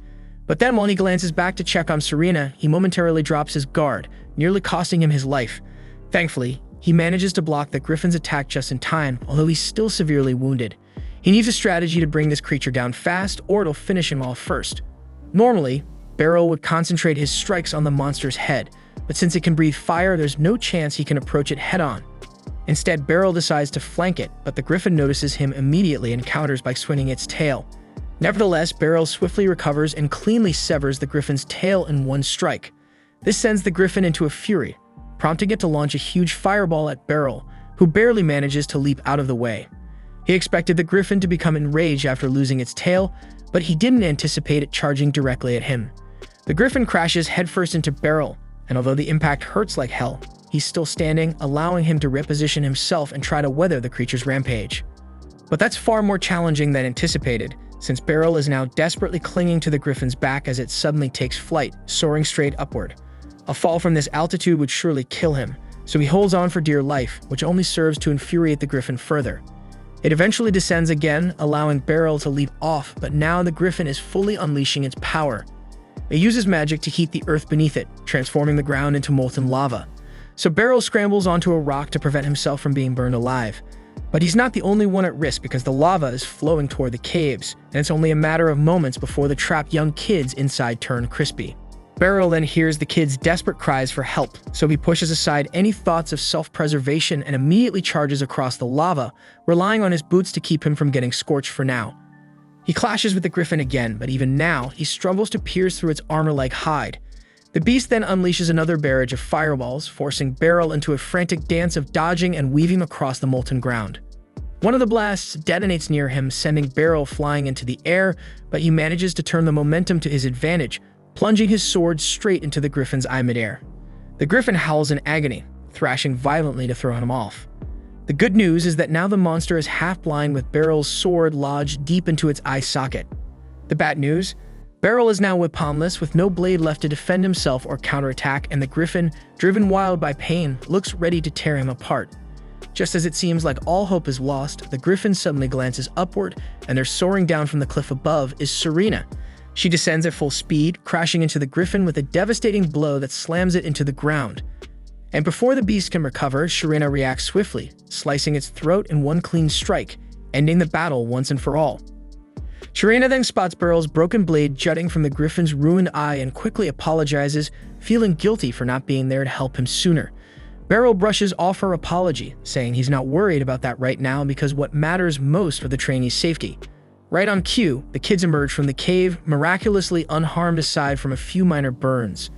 But then while he glances back to check on Serena, he momentarily drops his guard, nearly costing him his life. Thankfully, he manages to block the griffin's attack just in time, although he's still severely wounded. He needs a strategy to bring this creature down fast, or it'll finish him off first. Normally, Beryl would concentrate his strikes on the monster's head, but since it can breathe fire, there's no chance he can approach it head-on. Instead, Beryl decides to flank it, but the griffin notices him immediately and counters by swinging its tail. Nevertheless, Beryl swiftly recovers and cleanly severs the griffin's tail in one strike. This sends the griffin into a fury, prompting it to launch a huge fireball at Beryl, who barely manages to leap out of the way. He expected the griffin to become enraged after losing its tail, but he didn't anticipate it charging directly at him. The griffin crashes headfirst into Beryl, and although the impact hurts like hell, he's still standing, allowing him to reposition himself and try to weather the creature's rampage. But that's far more challenging than anticipated, since Beryl is now desperately clinging to the griffin's back as it suddenly takes flight, soaring straight upward. A fall from this altitude would surely kill him, so he holds on for dear life, which only serves to infuriate the griffin further. It eventually descends again, allowing Beryl to leap off, but now the griffin is fully unleashing its power. It uses magic to heat the earth beneath it, transforming the ground into molten lava. So Beryl scrambles onto a rock to prevent himself from being burned alive. But he's not the only one at risk because the lava is flowing toward the caves, and it's only a matter of moments before the trapped young kids inside turn crispy. Beryl then hears the kids' desperate cries for help, so he pushes aside any thoughts of self-preservation and immediately charges across the lava, relying on his boots to keep him from getting scorched for now. He clashes with the griffin again, but even now, he struggles to pierce through its armor-like hide. The beast then unleashes another barrage of fireballs, forcing Beryl into a frantic dance of dodging and weaving across the molten ground. One of the blasts detonates near him, sending Beryl flying into the air, but he manages to turn the momentum to his advantage, plunging his sword straight into the griffin's eye midair. The griffin howls in agony, thrashing violently to throw him off. The good news is that now the monster is half-blind with Beryl's sword lodged deep into its eye socket. The bad news? Beryl is now weaponless with no blade left to defend himself or counterattack, and the griffin, driven wild by pain, looks ready to tear him apart. Just as it seems like all hope is lost, the griffin suddenly glances upward, and there soaring down from the cliff above is Serena. She descends at full speed, crashing into the griffin with a devastating blow that slams it into the ground. And before the beast can recover, Serena reacts swiftly, slicing its throat in one clean strike, ending the battle once and for all. Serena then spots Beryl's broken blade jutting from the griffin's ruined eye and quickly apologizes, feeling guilty for not being there to help him sooner. Beryl brushes off her apology, saying he's not worried about that right now because what matters most are the trainee's safety. Right on cue, the kids emerge from the cave, miraculously unharmed aside from a few minor burns.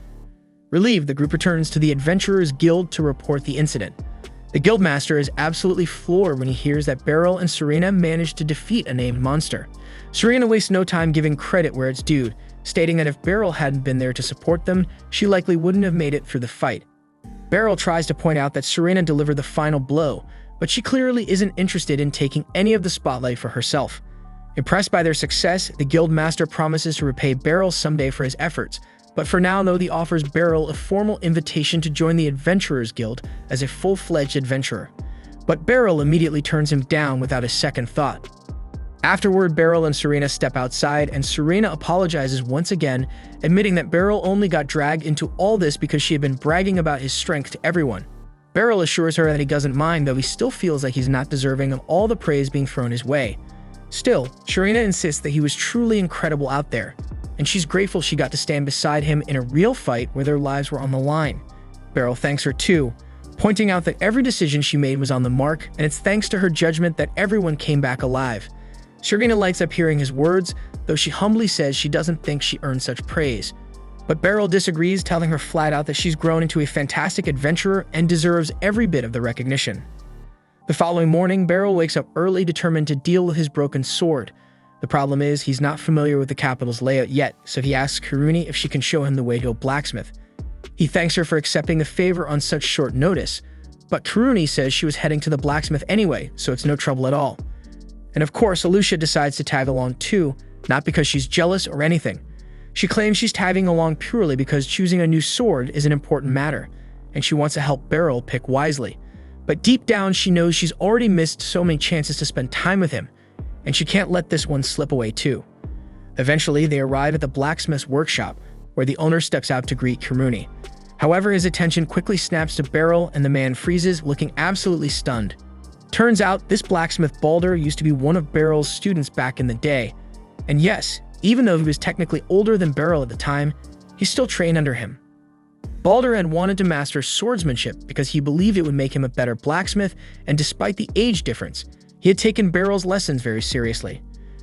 Relieved, the group returns to the Adventurers Guild to report the incident. The guildmaster is absolutely floored when he hears that Beryl and Serena managed to defeat a named monster. Serena wastes no time giving credit where it's due, stating that if Beryl hadn't been there to support them, she likely wouldn't have made it through the fight. Beryl tries to point out that Serena delivered the final blow, but she clearly isn't interested in taking any of the spotlight for herself. Impressed by their success, the guildmaster promises to repay Beryl someday for his efforts, but for now, though, he offers Beryl a formal invitation to join the Adventurers Guild as a full-fledged adventurer. But Beryl immediately turns him down without a second thought. Afterward, Beryl and Serena step outside, and Serena apologizes once again, admitting that Beryl only got dragged into all this because she had been bragging about his strength to everyone. Beryl assures her that he doesn't mind, though he still feels like he's not deserving of all the praise being thrown his way. Still, Serena insists that he was truly incredible out there, and she's grateful she got to stand beside him in a real fight where their lives were on the line. Beryl thanks her too, pointing out that every decision she made was on the mark, and it's thanks to her judgment that everyone came back alive. Serena lights up hearing his words, though she humbly says she doesn't think she earned such praise. But Beryl disagrees, telling her flat out that she's grown into a fantastic adventurer and deserves every bit of the recognition. The following morning, Beryl wakes up early, determined to deal with his broken sword. The problem is, he's not familiar with the capital's layout yet, so he asks Kiruni if she can show him the way to a blacksmith. He thanks her for accepting the favor on such short notice, But Kuruni says she was heading to the blacksmith anyway, so it's no trouble at all. And of course, Alicia decides to tag along too, not because she's jealous or anything. She claims she's tagging along purely because choosing a new sword is an important matter, and she wants to help Beryl pick wisely. But deep down, she knows she's already missed so many chances to spend time with him, and she can't let this one slip away too. Eventually, they arrive at the blacksmith's workshop, where the owner steps out to greet Kuruni. However, his attention quickly snaps to Beryl, and the man freezes, looking absolutely stunned. Turns out, this blacksmith Baldur used to be one of Beryl's students back in the day. And yes, even though he was technically older than Beryl at the time, he still trained under him. Baldur had wanted to master swordsmanship because he believed it would make him a better blacksmith, and despite the age difference, he had taken Beryl's lessons very seriously.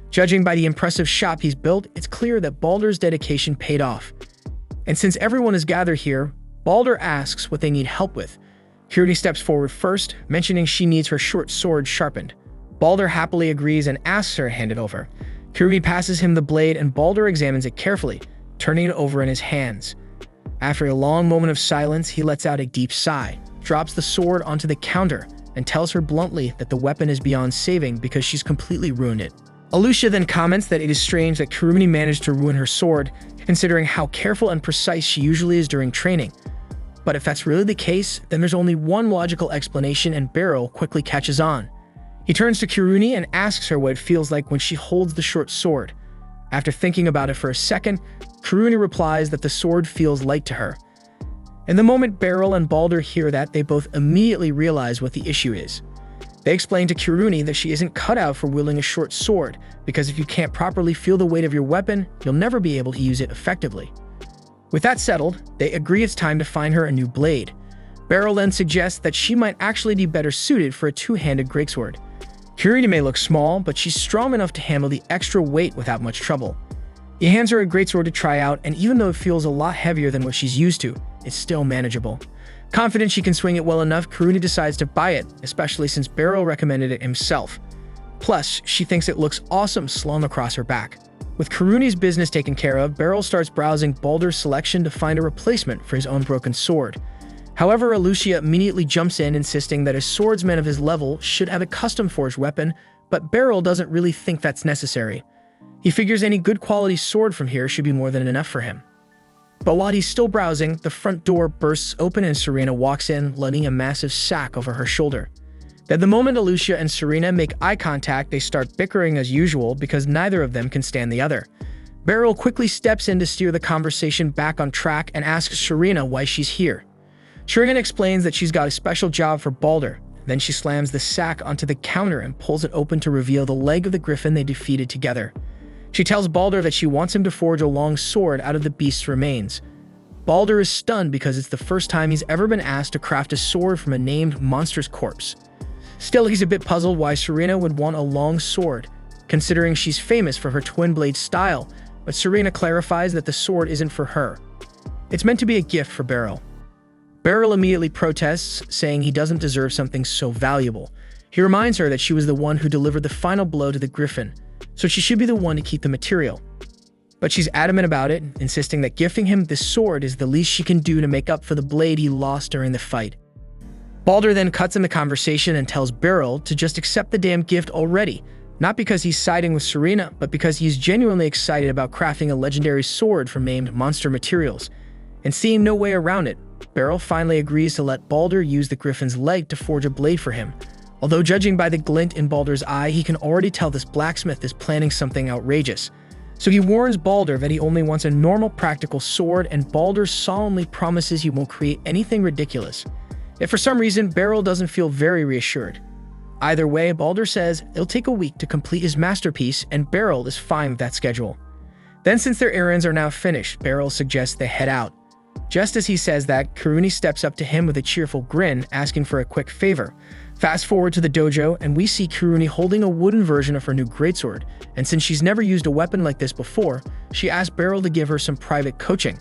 Judging by the impressive shop he's built, it's clear that Baldur's dedication paid off. And since everyone is gathered here, Baldur asks what they need help with. Kuruni steps forward first, mentioning she needs her short sword sharpened. Baldur happily agrees and asks her to hand it over. Kuruni passes him the blade and Baldur examines it carefully, turning it over in his hands. After a long moment of silence, he lets out a deep sigh, drops the sword onto the counter, and tells her bluntly that the weapon is beyond saving because she's completely ruined it. Alicia then comments that it is strange that Kuruni managed to ruin her sword, considering how careful and precise she usually is during training. But if that's really the case, then there's only one logical explanation, and Beryl quickly catches on. He turns to Kuruni and asks her what it feels like when she holds the short sword. After thinking about it for a second, Kuruni replies that the sword feels light to her. And the moment Beryl and Baldur hear that, they both immediately realize what the issue is. They explain to Kuruni that she isn't cut out for wielding a short sword, because if you can't properly feel the weight of your weapon, you'll never be able to use it effectively. With that settled, they agree it's time to find her a new blade. Beryl then suggests that she might actually be better suited for a two-handed greatsword. Kuruni may look small, but she's strong enough to handle the extra weight without much trouble. He hands her a greatsword to try out, and even though it feels a lot heavier than what she's used to, it's still manageable. Confident she can swing it well enough, Kuruni decides to buy it, especially since Beryl recommended it himself. Plus, she thinks it looks awesome slung across her back. With Kuruni's business taken care of, Beryl starts browsing Baldur's selection to find a replacement for his own broken sword. However, Alicia immediately jumps in, insisting that a swordsman of his level should have a custom-forged weapon, but Beryl doesn't really think that's necessary. He figures any good quality sword from here should be more than enough for him. But while he's still browsing, the front door bursts open and Serena walks in, letting a massive sack over her shoulder. Then the moment Alicia and Serena make eye contact, they start bickering as usual because neither of them can stand the other. Beryl quickly steps in to steer the conversation back on track and asks Serena why she's here. Serena explains that she's got a special job for Baldur. Then she slams the sack onto the counter and pulls it open to reveal the leg of the griffin they defeated together. She tells Baldur that she wants him to forge a long sword out of the beast's remains. Baldur is stunned because it's the first time he's ever been asked to craft a sword from a named monster's corpse. Still, he's a bit puzzled why Serena would want a long sword, considering she's famous for her twin blade style, but Serena clarifies that the sword isn't for her. It's meant to be a gift for Beryl. Beryl immediately protests, saying he doesn't deserve something so valuable. He reminds her that she was the one who delivered the final blow to the griffin, so she should be the one to keep the material. But she's adamant about it, insisting that gifting him this sword is the least she can do to make up for the blade he lost during the fight. Baldur then cuts in the conversation and tells Beryl to just accept the damn gift already, not because he's siding with Serena, but because he's genuinely excited about crafting a legendary sword from named monster materials. And seeing no way around it, Beryl finally agrees to let Baldur use the griffin's leg to forge a blade for him. Although judging by the glint in Baldur's eye, he can already tell this blacksmith is planning something outrageous. So he warns Baldur that he only wants a normal practical sword, and Baldur solemnly promises he won't create anything ridiculous. Yet for some reason, Beryl doesn't feel very reassured. Either way, Baldur says it'll take a week to complete his masterpiece, and Beryl is fine with that schedule. Then since their errands are now finished, Beryl suggests they head out. Just as he says that, Kuruni steps up to him with a cheerful grin, asking for a quick favor. Fast forward to the dojo, and we see Kuruni holding a wooden version of her new greatsword, and since she's never used a weapon like this before, she asks Beryl to give her some private coaching.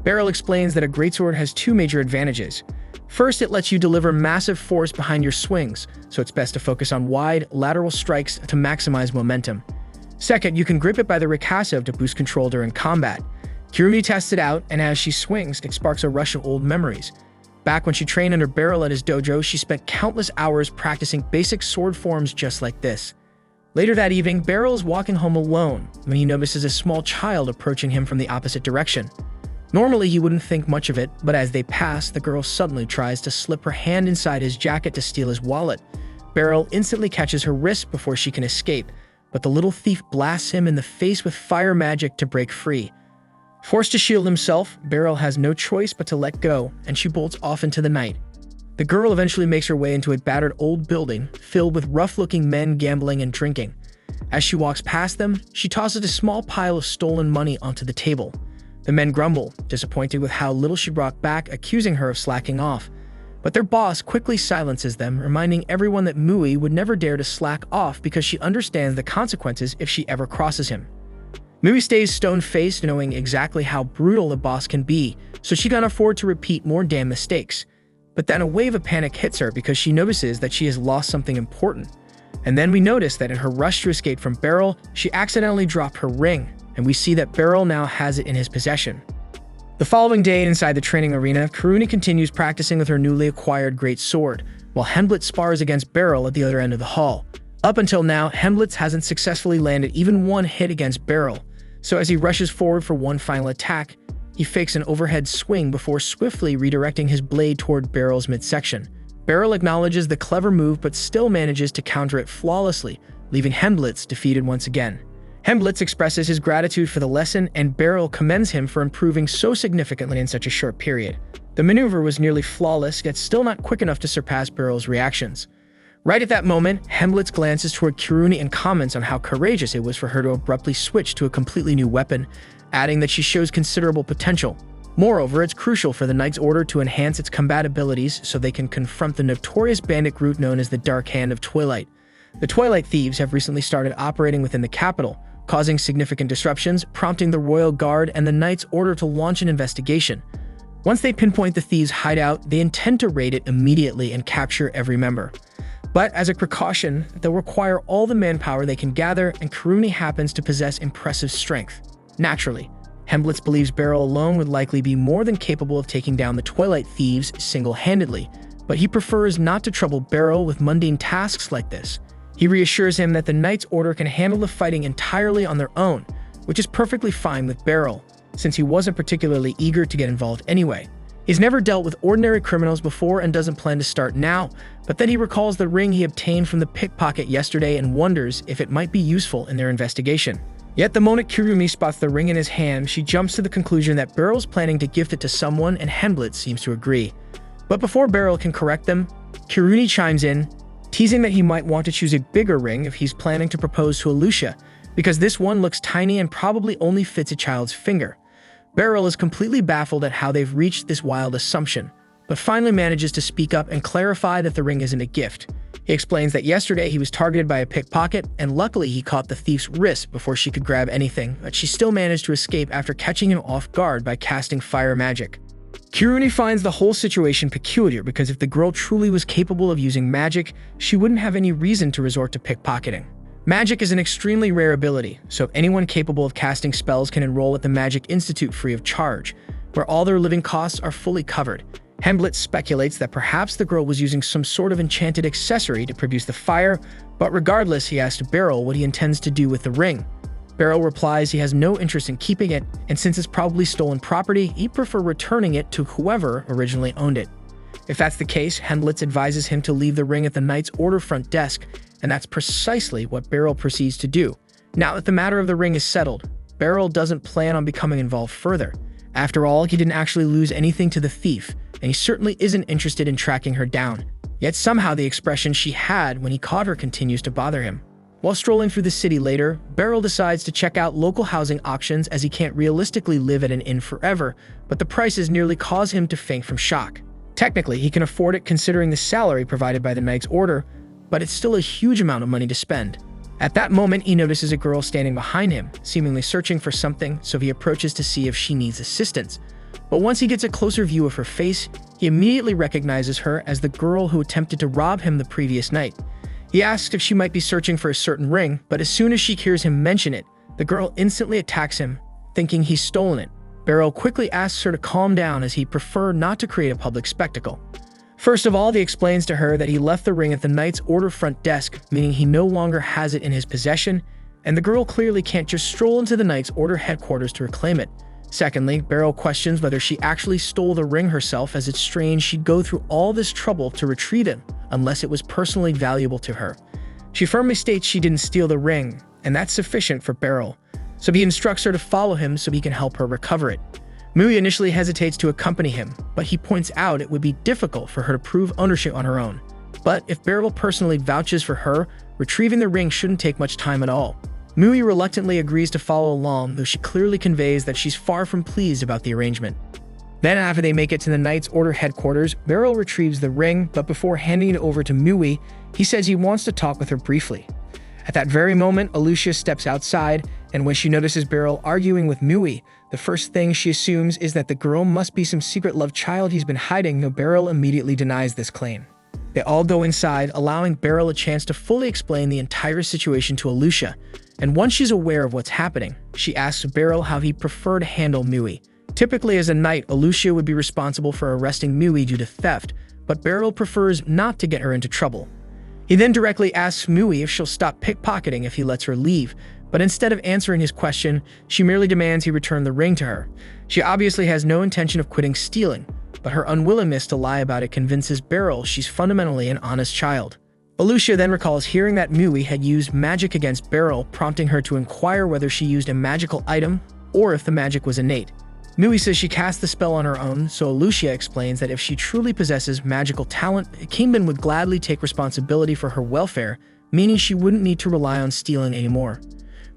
Beryl explains that a greatsword has two major advantages. First, it lets you deliver massive force behind your swings, so it's best to focus on wide, lateral strikes to maximize momentum. Second, you can grip it by the ricasso to boost control during combat. Kurumi tests it out, and as she swings, it sparks a rush of old memories. Back when she trained under Beryl at his dojo, she spent countless hours practicing basic sword forms just like this. Later that evening, Beryl is walking home alone when he notices a small child approaching him from the opposite direction. Normally, he wouldn't think much of it, but as they pass, the girl suddenly tries to slip her hand inside his jacket to steal his wallet. Beryl instantly catches her wrist before she can escape, but the little thief blasts him in the face with fire magic to break free. Forced to shield himself, Beryl has no choice but to let go, and she bolts off into the night. The girl eventually makes her way into a battered old building filled with rough-looking men gambling and drinking. As she walks past them, she tosses a small pile of stolen money onto the table. The men grumble, disappointed with how little she brought back, accusing her of slacking off. But their boss quickly silences them, reminding everyone that Mui would never dare to slack off because she understands the consequences if she ever crosses him. Mui stays stone-faced, knowing exactly how brutal the boss can be, so she can't afford to repeat more damn mistakes. But then a wave of panic hits her because she notices that she has lost something important. And then we notice that in her rush to escape from Beryl, she accidentally dropped her ring, and we see that Beryl now has it in his possession. The following day inside the training arena, Kiruni continues practicing with her newly acquired great sword, while Hemblitz spars against Beryl at the other end of the hall. Up until now, Hemblitz hasn't successfully landed even one hit against Beryl, so as he rushes forward for one final attack, he fakes an overhead swing before swiftly redirecting his blade toward Beryl's midsection. Beryl acknowledges the clever move but still manages to counter it flawlessly, leaving Hemblitz defeated once again. Hemblitz expresses his gratitude for the lesson, and Beryl commends him for improving so significantly in such a short period. The maneuver was nearly flawless, yet still not quick enough to surpass Beryl's reactions. Right at that moment, Hemblitz glances toward Kiruni and comments on how courageous it was for her to abruptly switch to a completely new weapon, adding that she shows considerable potential. Moreover, it's crucial for the Knight's Order to enhance its combat abilities so they can confront the notorious bandit group known as the Dark Hand of Twilight. The Twilight Thieves have recently started operating within the capital, causing significant disruptions, prompting the Royal Guard and the Knight's Order to launch an investigation. Once they pinpoint the thieves' hideout, they intend to raid it immediately and capture every member. But as a precaution, they'll require all the manpower they can gather, and Kiruni happens to possess impressive strength. Naturally, Hemblitz believes Beryl alone would likely be more than capable of taking down the Twilight Thieves single-handedly, but he prefers not to trouble Beryl with mundane tasks like this. He reassures him that the Knight's Order can handle the fighting entirely on their own, which is perfectly fine with Beryl, since he wasn't particularly eager to get involved anyway. He's never dealt with ordinary criminals before and doesn't plan to start now, but then he recalls the ring he obtained from the pickpocket yesterday and wonders if it might be useful in their investigation. Yet the moment Kirumi spots the ring in his hand, she jumps to the conclusion that Beryl's planning to gift it to someone, and Hemblitz seems to agree. But before Beryl can correct them, Kiruni chimes in, teasing that he might want to choose a bigger ring if he's planning to propose to Alucia, because this one looks tiny and probably only fits a child's finger. Beryl is completely baffled at how they've reached this wild assumption, but finally manages to speak up and clarify that the ring isn't a gift. He explains that yesterday he was targeted by a pickpocket, and luckily he caught the thief's wrist before she could grab anything, but she still managed to escape after catching him off guard by casting fire magic. Kiruni finds the whole situation peculiar because if the girl truly was capable of using magic, she wouldn't have any reason to resort to pickpocketing. Magic is an extremely rare ability, so anyone capable of casting spells can enroll at the Magic Institute free of charge, where all their living costs are fully covered. Hemblitz speculates that perhaps the girl was using some sort of enchanted accessory to produce the fire, but regardless, he asks Beryl what he intends to do with the ring. Beryl replies he has no interest in keeping it, and since it's probably stolen property, he'd prefer returning it to whoever originally owned it. If that's the case, Hemblitz advises him to leave the ring at the Knight's Order front desk, and that's precisely what Beryl proceeds to do. Now that the matter of the ring is settled, Beryl doesn't plan on becoming involved further. After all, he didn't actually lose anything to the thief, and he certainly isn't interested in tracking her down. Yet somehow the expression she had when he caught her continues to bother him. While strolling through the city later, Beryl decides to check out local housing options as he can't realistically live at an inn forever, but the prices nearly cause him to faint from shock. Technically, he can afford it considering the salary provided by the Knight's Order, but it's still a huge amount of money to spend. At that moment, he notices a girl standing behind him, seemingly searching for something, so he approaches to see if she needs assistance. But once he gets a closer view of her face, he immediately recognizes her as the girl who attempted to rob him the previous night. He asks if she might be searching for a certain ring, but as soon as she hears him mention it, the girl instantly attacks him, thinking he's stolen it. Beryl quickly asks her to calm down as he'd prefer not to create a public spectacle. First of all, he explains to her that he left the ring at the Knight's Order front desk, meaning he no longer has it in his possession, and the girl clearly can't just stroll into the Knight's Order headquarters to reclaim it. Secondly, Beryl questions whether she actually stole the ring herself, as it's strange she'd go through all this trouble to retrieve it unless it was personally valuable to her. She firmly states she didn't steal the ring, and that's sufficient for Beryl, so he instructs her to follow him so he can help her recover it. Mui initially hesitates to accompany him, but he points out it would be difficult for her to prove ownership on her own. But if Beryl personally vouches for her, retrieving the ring shouldn't take much time at all. Mui reluctantly agrees to follow along, though she clearly conveys that she's far from pleased about the arrangement. Then after they make it to the Knight's Order headquarters, Beryl retrieves the ring, but before handing it over to Mui, he says he wants to talk with her briefly. At that very moment, Alucia steps outside, and when she notices Beryl arguing with Mui, the first thing she assumes is that the girl must be some secret love child he's been hiding, though Beryl immediately denies this claim. They all go inside, allowing Beryl a chance to fully explain the entire situation to Alucia, and once she's aware of what's happening, she asks Beryl how he'd prefer to handle Mui. Typically as a knight, Alucia would be responsible for arresting Mui due to theft, but Beryl prefers not to get her into trouble. He then directly asks Mui if she'll stop pickpocketing if he lets her leave, but instead of answering his question, she merely demands he return the ring to her. She obviously has no intention of quitting stealing, but her unwillingness to lie about it convinces Beryl she's fundamentally an honest child. Alucia then recalls hearing that Mui had used magic against Beryl, prompting her to inquire whether she used a magical item or if the magic was innate. Mui says she cast the spell on her own, so Alucia explains that if she truly possesses magical talent, Kingman would gladly take responsibility for her welfare, meaning she wouldn't need to rely on stealing anymore.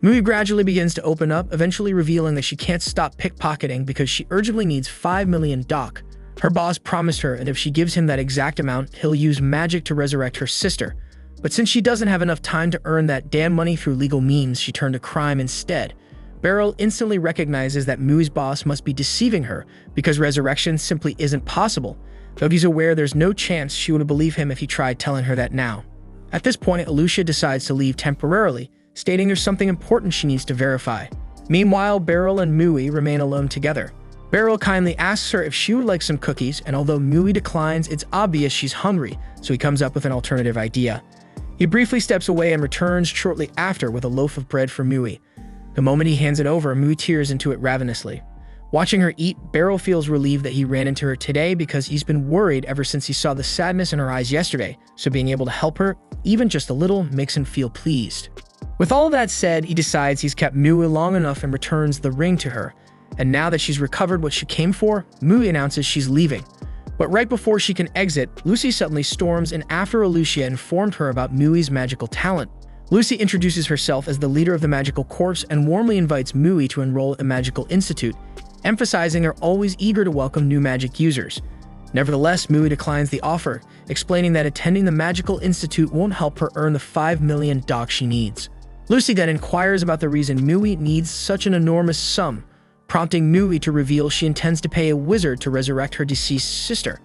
Mui gradually begins to open up, eventually revealing that she can't stop pickpocketing because she urgently needs 5 million DOC. Her boss promised her that if she gives him that exact amount, he'll use magic to resurrect her sister. But since she doesn't have enough time to earn that damn money through legal means, she turned to crime instead. Beryl instantly recognizes that Mui's boss must be deceiving her because resurrection simply isn't possible, though he's aware there's no chance she would believe him if he tried telling her that now. At this point, Alucia decides to leave temporarily, stating there's something important she needs to verify. Meanwhile, Beryl and Mui remain alone together. Beryl kindly asks her if she would like some cookies, and although Mui declines, it's obvious she's hungry, so he comes up with an alternative idea. He briefly steps away and returns shortly after with a loaf of bread for Mui. The moment he hands it over, Mui tears into it ravenously. Watching her eat, Beryl feels relieved that he ran into her today because he's been worried ever since he saw the sadness in her eyes yesterday, so being able to help her, even just a little, makes him feel pleased. With all of that said, he decides he's kept Mui long enough and returns the ring to her. And now that she's recovered what she came for, Mui announces she's leaving. But right before she can exit, Lucy suddenly storms in after Alucia informed her about Mui's magical talent. Lucy introduces herself as the leader of the Magical Corps and warmly invites Mui to enroll at Magical Institute, emphasizing they're always eager to welcome new magic users. Nevertheless, Mui declines the offer, explaining that attending the Magical Institute won't help her earn the 5 million DOC she needs. Lucy then inquires about the reason Mui needs such an enormous sum, prompting Mui to reveal she intends to pay a wizard to resurrect her deceased sister.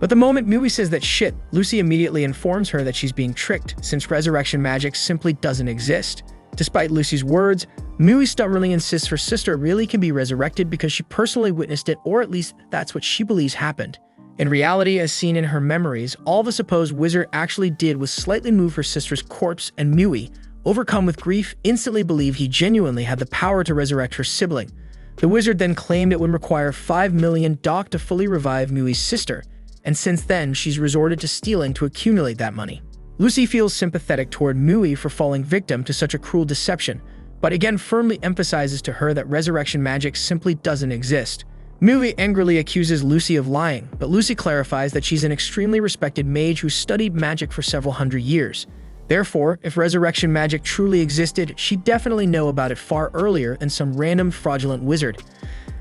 But the moment Mui says that shit, Lucy immediately informs her that she's being tricked, since resurrection magic simply doesn't exist. Despite Lucy's words, Mui stubbornly insists her sister really can be resurrected because she personally witnessed it, or at least that's what she believes happened. In reality, as seen in her memories, all the supposed wizard actually did was slightly move her sister's corpse, and Mui, overcome with grief, instantly believed he genuinely had the power to resurrect her sibling. The wizard then claimed it would require 5 million DOC to fully revive Mui's sister, and since then she's resorted to stealing to accumulate that money. Lucy feels sympathetic toward Mui for falling victim to such a cruel deception, but again firmly emphasizes to her that resurrection magic simply doesn't exist. Mui angrily accuses Lucy of lying, but Lucy clarifies that she's an extremely respected mage who studied magic for several hundred years. Therefore, if resurrection magic truly existed, she'd definitely know about it far earlier than some random fraudulent wizard.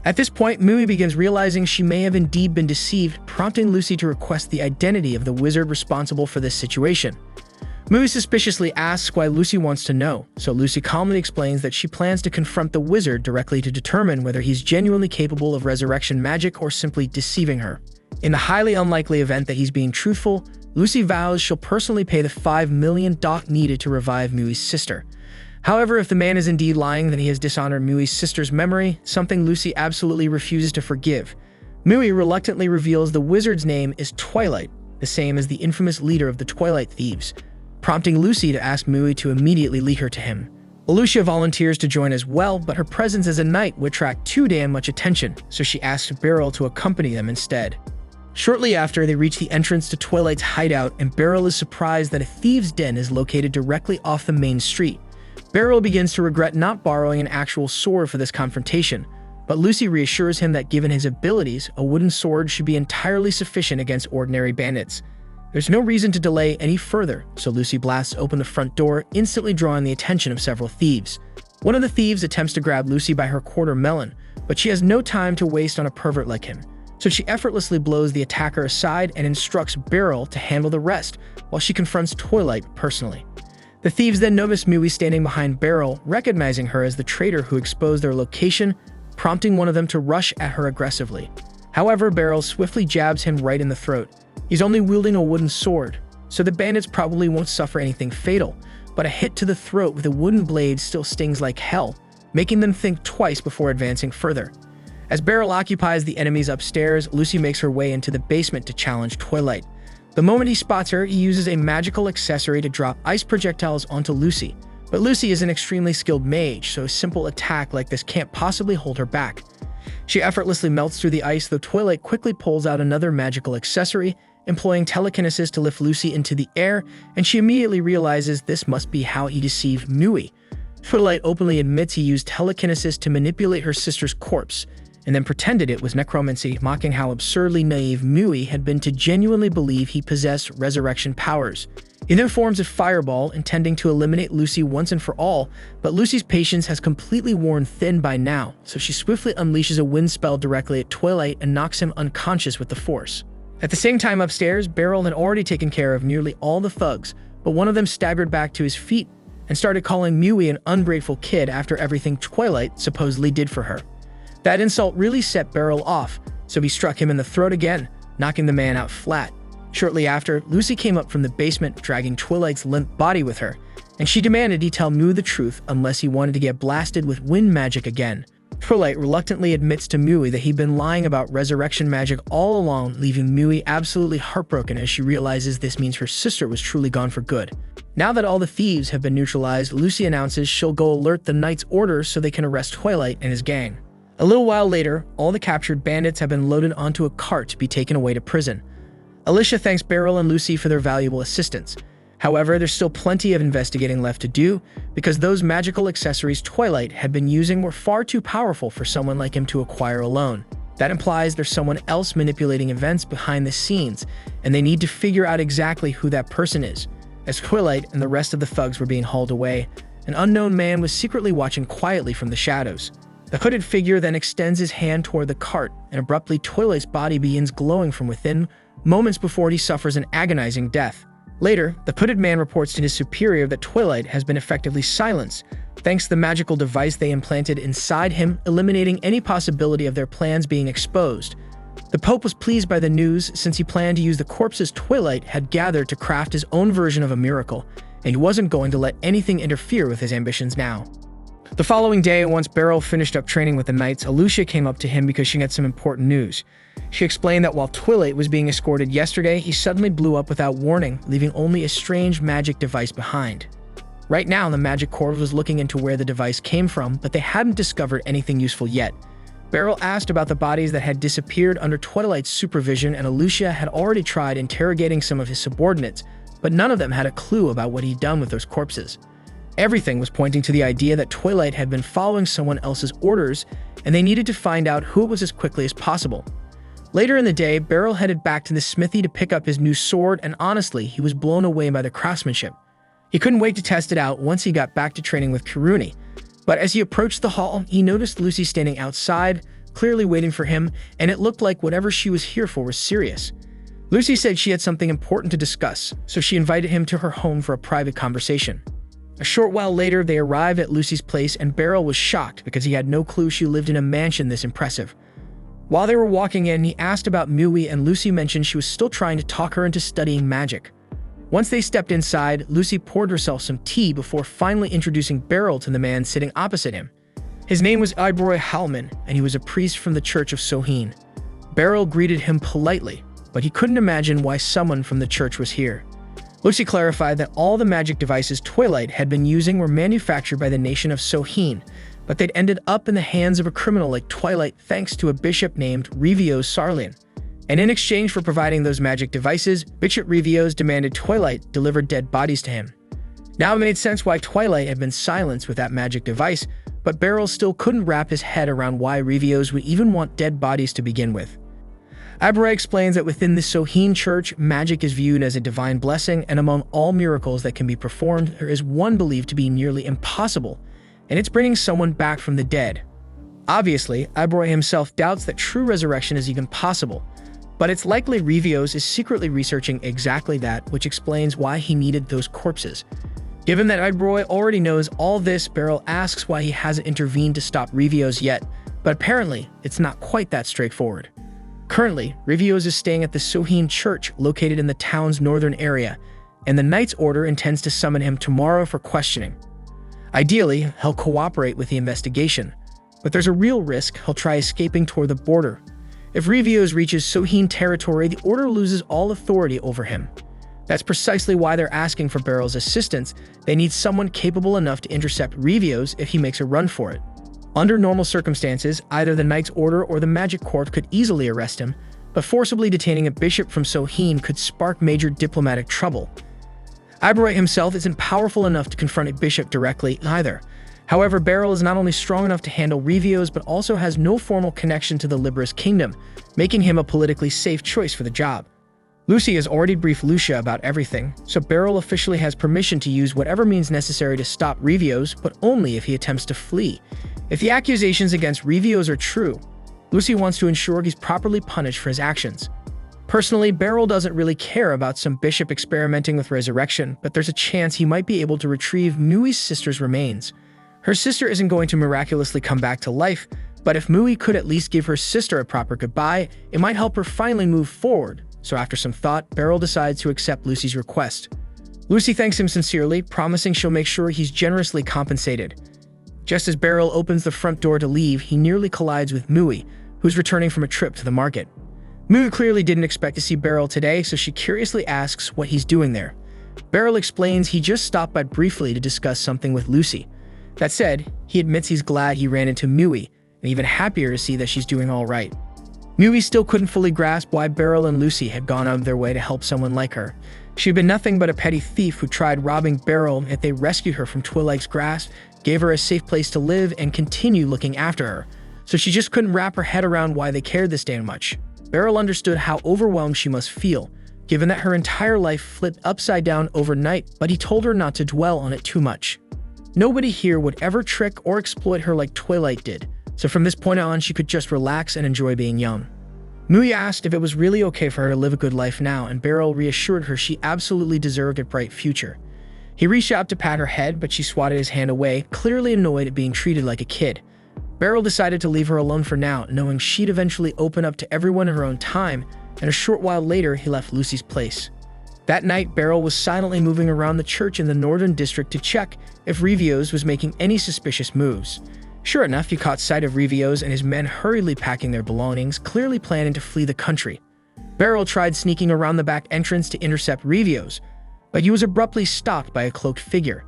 At this point, Mui begins realizing she may have indeed been deceived, prompting Lucy to request the identity of the wizard responsible for this situation. Mui suspiciously asks why Lucy wants to know, so Lucy calmly explains that she plans to confront the wizard directly to determine whether he's genuinely capable of resurrection magic or simply deceiving her. In the highly unlikely event that he's being truthful, Lucy vows she'll personally pay the 5 million DOC needed to revive Mui's sister. However, if the man is indeed lying, then he has dishonored Mui's sister's memory, something Lucy absolutely refuses to forgive. Mui reluctantly reveals the wizard's name is Twilight, the same as the infamous leader of the Twilight Thieves, prompting Lucy to ask Mui to immediately lead her to him. Alicia volunteers to join as well, but her presence as a knight would attract too damn much attention, so she asks Beryl to accompany them instead. Shortly after, they reach the entrance to Twilight's hideout, and Beryl is surprised that a thieves' den is located directly off the main street. Beryl begins to regret not borrowing an actual sword for this confrontation, but Lucy reassures him that given his abilities, a wooden sword should be entirely sufficient against ordinary bandits. There's no reason to delay any further, so Lucy blasts open the front door, instantly drawing the attention of several thieves. One of the thieves attempts to grab Lucy by her quarter melon, but she has no time to waste on a pervert like him, so she effortlessly blows the attacker aside and instructs Beryl to handle the rest, while she confronts Twilight personally. The thieves then notice Mui standing behind Beryl, recognizing her as the traitor who exposed their location, prompting one of them to rush at her aggressively. However, Beryl swiftly jabs him right in the throat. He's only wielding a wooden sword, so the bandits probably won't suffer anything fatal, but a hit to the throat with a wooden blade still stings like hell, making them think twice before advancing further. As Beryl occupies the enemies upstairs, Lucy makes her way into the basement to challenge Twilight. The moment he spots her, he uses a magical accessory to drop ice projectiles onto Lucy, but Lucy is an extremely skilled mage, so a simple attack like this can't possibly hold her back. She effortlessly melts through the ice, though Twilight quickly pulls out another magical accessory, employing telekinesis to lift Lucy into the air, and she immediately realizes this must be how he deceived Mui. Twilight openly admits he used telekinesis to manipulate her sister's corpse, and then pretended it was necromancy, mocking how absurdly naive Mui had been to genuinely believe he possessed resurrection powers. He then forms a fireball, intending to eliminate Lucy once and for all, but Lucy's patience has completely worn thin by now, so she swiftly unleashes a wind spell directly at Twilight and knocks him unconscious with the force. At the same time upstairs, Beryl had already taken care of nearly all the thugs, but one of them staggered back to his feet and started calling Mui an ungrateful kid after everything Twilight supposedly did for her. That insult really set Beryl off, so he struck him in the throat again, knocking the man out flat. Shortly after, Lucy came up from the basement, dragging Twilight's limp body with her, and she demanded he tell Mui the truth unless he wanted to get blasted with wind magic again. Twilight reluctantly admits to Mui that he'd been lying about resurrection magic all along, leaving Mui absolutely heartbroken as she realizes this means her sister was truly gone for good. Now that all the thieves have been neutralized, Lucy announces she'll go alert the Knight's orders so they can arrest Twilight and his gang. A little while later, all the captured bandits have been loaded onto a cart to be taken away to prison. Alicia thanks Beryl and Lucy for their valuable assistance. However, there's still plenty of investigating left to do, because those magical accessories Twilight had been using were far too powerful for someone like him to acquire alone. That implies there's someone else manipulating events behind the scenes, and they need to figure out exactly who that person is. As Twilight and the rest of the thugs were being hauled away, an unknown man was secretly watching quietly from the shadows. The hooded figure then extends his hand toward the cart, and abruptly Twilight's body begins glowing from within, moments before he suffers an agonizing death. Later, the hooded man reports to his superior that Twilight has been effectively silenced, thanks to the magical device they implanted inside him, eliminating any possibility of their plans being exposed. The Pope was pleased by the news, since he planned to use the corpses Twilight had gathered to craft his own version of a miracle, and he wasn't going to let anything interfere with his ambitions now. The following day, once Beryl finished up training with the Knights, Alicia came up to him because she had some important news. She explained that while Twilight was being escorted yesterday, he suddenly blew up without warning, leaving only a strange magic device behind. Right now, the Magic Corps was looking into where the device came from, but they hadn't discovered anything useful yet. Beryl asked about the bodies that had disappeared under Twilight's supervision, and Alicia had already tried interrogating some of his subordinates, but none of them had a clue about what he'd done with those corpses. Everything was pointing to the idea that Twilight had been following someone else's orders, and they needed to find out who it was as quickly as possible. Later in the day, Beryl headed back to the smithy to pick up his new sword, and honestly, he was blown away by the craftsmanship. He couldn't wait to test it out once he got back to training with Kiruni. But as he approached the hall, he noticed Lucy standing outside, clearly waiting for him, and it looked like whatever she was here for was serious. Lucy said she had something important to discuss, so she invited him to her home for a private conversation. A short while later, they arrived at Lucy's place, and Beryl was shocked because he had no clue she lived in a mansion this impressive. While they were walking in, he asked about Mui, and Lucy mentioned she was still trying to talk her into studying magic. Once they stepped inside, Lucy poured herself some tea before finally introducing Beryl to the man sitting opposite him. His name was Ibroy Hallman, and he was a priest from the Church of Sohin. Beryl greeted him politely, but he couldn't imagine why someone from the church was here. Lucy clarified that all the magic devices Twilight had been using were manufactured by the nation of Sohin, but they'd ended up in the hands of a criminal like Twilight thanks to a bishop named Revios Sarlian. And in exchange for providing those magic devices, Bishop Revios demanded Twilight deliver dead bodies to him. Now it made sense why Twilight had been silenced with that magic device, but Beryl still couldn't wrap his head around why Revios would even want dead bodies to begin with. Ibroy explains that within the Sohin church, magic is viewed as a divine blessing, and among all miracles that can be performed, there is one believed to be nearly impossible, and it's bringing someone back from the dead. Obviously, Ibroy himself doubts that true resurrection is even possible, but it's likely Revios is secretly researching exactly that, which explains why he needed those corpses. Given that Ibroy already knows all this, Beryl asks why he hasn't intervened to stop Revios yet, but apparently, it's not quite that straightforward. Currently, Revios is staying at the Sohin church located in the town's northern area, and the Knight's Order intends to summon him tomorrow for questioning. Ideally, he'll cooperate with the investigation, but there's a real risk he'll try escaping toward the border. If Revios reaches Sohin territory, the Order loses all authority over him. That's precisely why they're asking for Beryl's assistance. They need someone capable enough to intercept Revios if he makes a run for it. Under normal circumstances, either the Knight's Order or the Magic Court could easily arrest him, but forcibly detaining a bishop from Sohin could spark major diplomatic trouble. Ibroy himself isn't powerful enough to confront a bishop directly either. However, Beryl is not only strong enough to handle Revios, but also has no formal connection to the Libris Kingdom, making him a politically safe choice for the job. Lucy has already briefed Lucia about everything, so Beryl officially has permission to use whatever means necessary to stop Revios, but only if he attempts to flee. If the accusations against Revios are true, Lucy wants to ensure he's properly punished for his actions. Personally, Beryl doesn't really care about some bishop experimenting with resurrection, but there's a chance he might be able to retrieve Mui's sister's remains. Her sister isn't going to miraculously come back to life, but if Mui could at least give her sister a proper goodbye, it might help her finally move forward. So after some thought, Beryl decides to accept Lucy's request. Lucy thanks him sincerely, promising she'll make sure he's generously compensated. Just as Beryl opens the front door to leave, he nearly collides with Mui, who's returning from a trip to the market. Mui clearly didn't expect to see Beryl today, so she curiously asks what he's doing there. Beryl explains he just stopped by briefly to discuss something with Lucy. That said, he admits he's glad he ran into Mui, and even happier to see that she's doing all right. Mui still couldn't fully grasp why Beryl and Lucy had gone out of their way to help someone like her. She'd been nothing but a petty thief who tried robbing Beryl, yet they rescued her from Twilight's grasp, gave her a safe place to live, and continued looking after her. So she just couldn't wrap her head around why they cared this damn much. Beryl understood how overwhelmed she must feel, given that her entire life flipped upside down overnight, but he told her not to dwell on it too much. Nobody here would ever trick or exploit her like Twilight did, so from this point on, she could just relax and enjoy being young. Mui asked if it was really okay for her to live a good life now, and Beryl reassured her she absolutely deserved a bright future. He reached out to pat her head, but she swatted his hand away, clearly annoyed at being treated like a kid. Beryl decided to leave her alone for now, knowing she'd eventually open up to everyone in her own time, and a short while later, he left Lucy's place. That night, Beryl was silently moving around the church in the northern district to check if Revios was making any suspicious moves. Sure enough, he caught sight of Revios and his men hurriedly packing their belongings, clearly planning to flee the country. Beryl tried sneaking around the back entrance to intercept Revios, but he was abruptly stopped by a cloaked figure.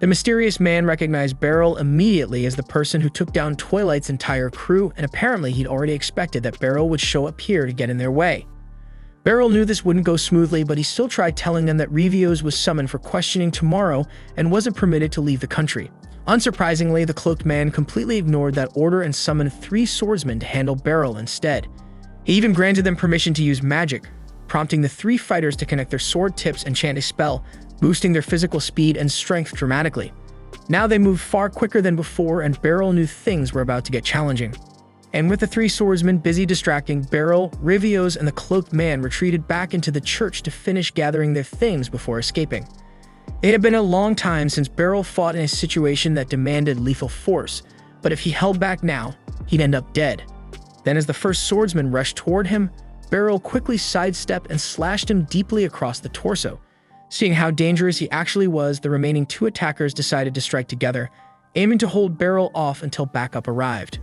The mysterious man recognized Beryl immediately as the person who took down Twilight's entire crew, and apparently he'd already expected that Beryl would show up here to get in their way. Beryl knew this wouldn't go smoothly, but he still tried telling them that Revios was summoned for questioning tomorrow and wasn't permitted to leave the country. Unsurprisingly, the cloaked man completely ignored that order and summoned 3 swordsmen to handle Beryl instead. He even granted them permission to use magic, prompting the 3 fighters to connect their sword tips and chant a spell, boosting their physical speed and strength dramatically. Now they moved far quicker than before, and Beryl knew things were about to get challenging. And with the 3 swordsmen busy distracting Beryl, Revios and the cloaked man retreated back into the church to finish gathering their things before escaping. It had been a long time since Beryl fought in a situation that demanded lethal force, but if he held back now, he'd end up dead. Then as the first swordsman rushed toward him, Beryl quickly sidestepped and slashed him deeply across the torso, Seeing how dangerous he actually was, the remaining two attackers decided to strike together, aiming to hold Beryl off until backup arrived.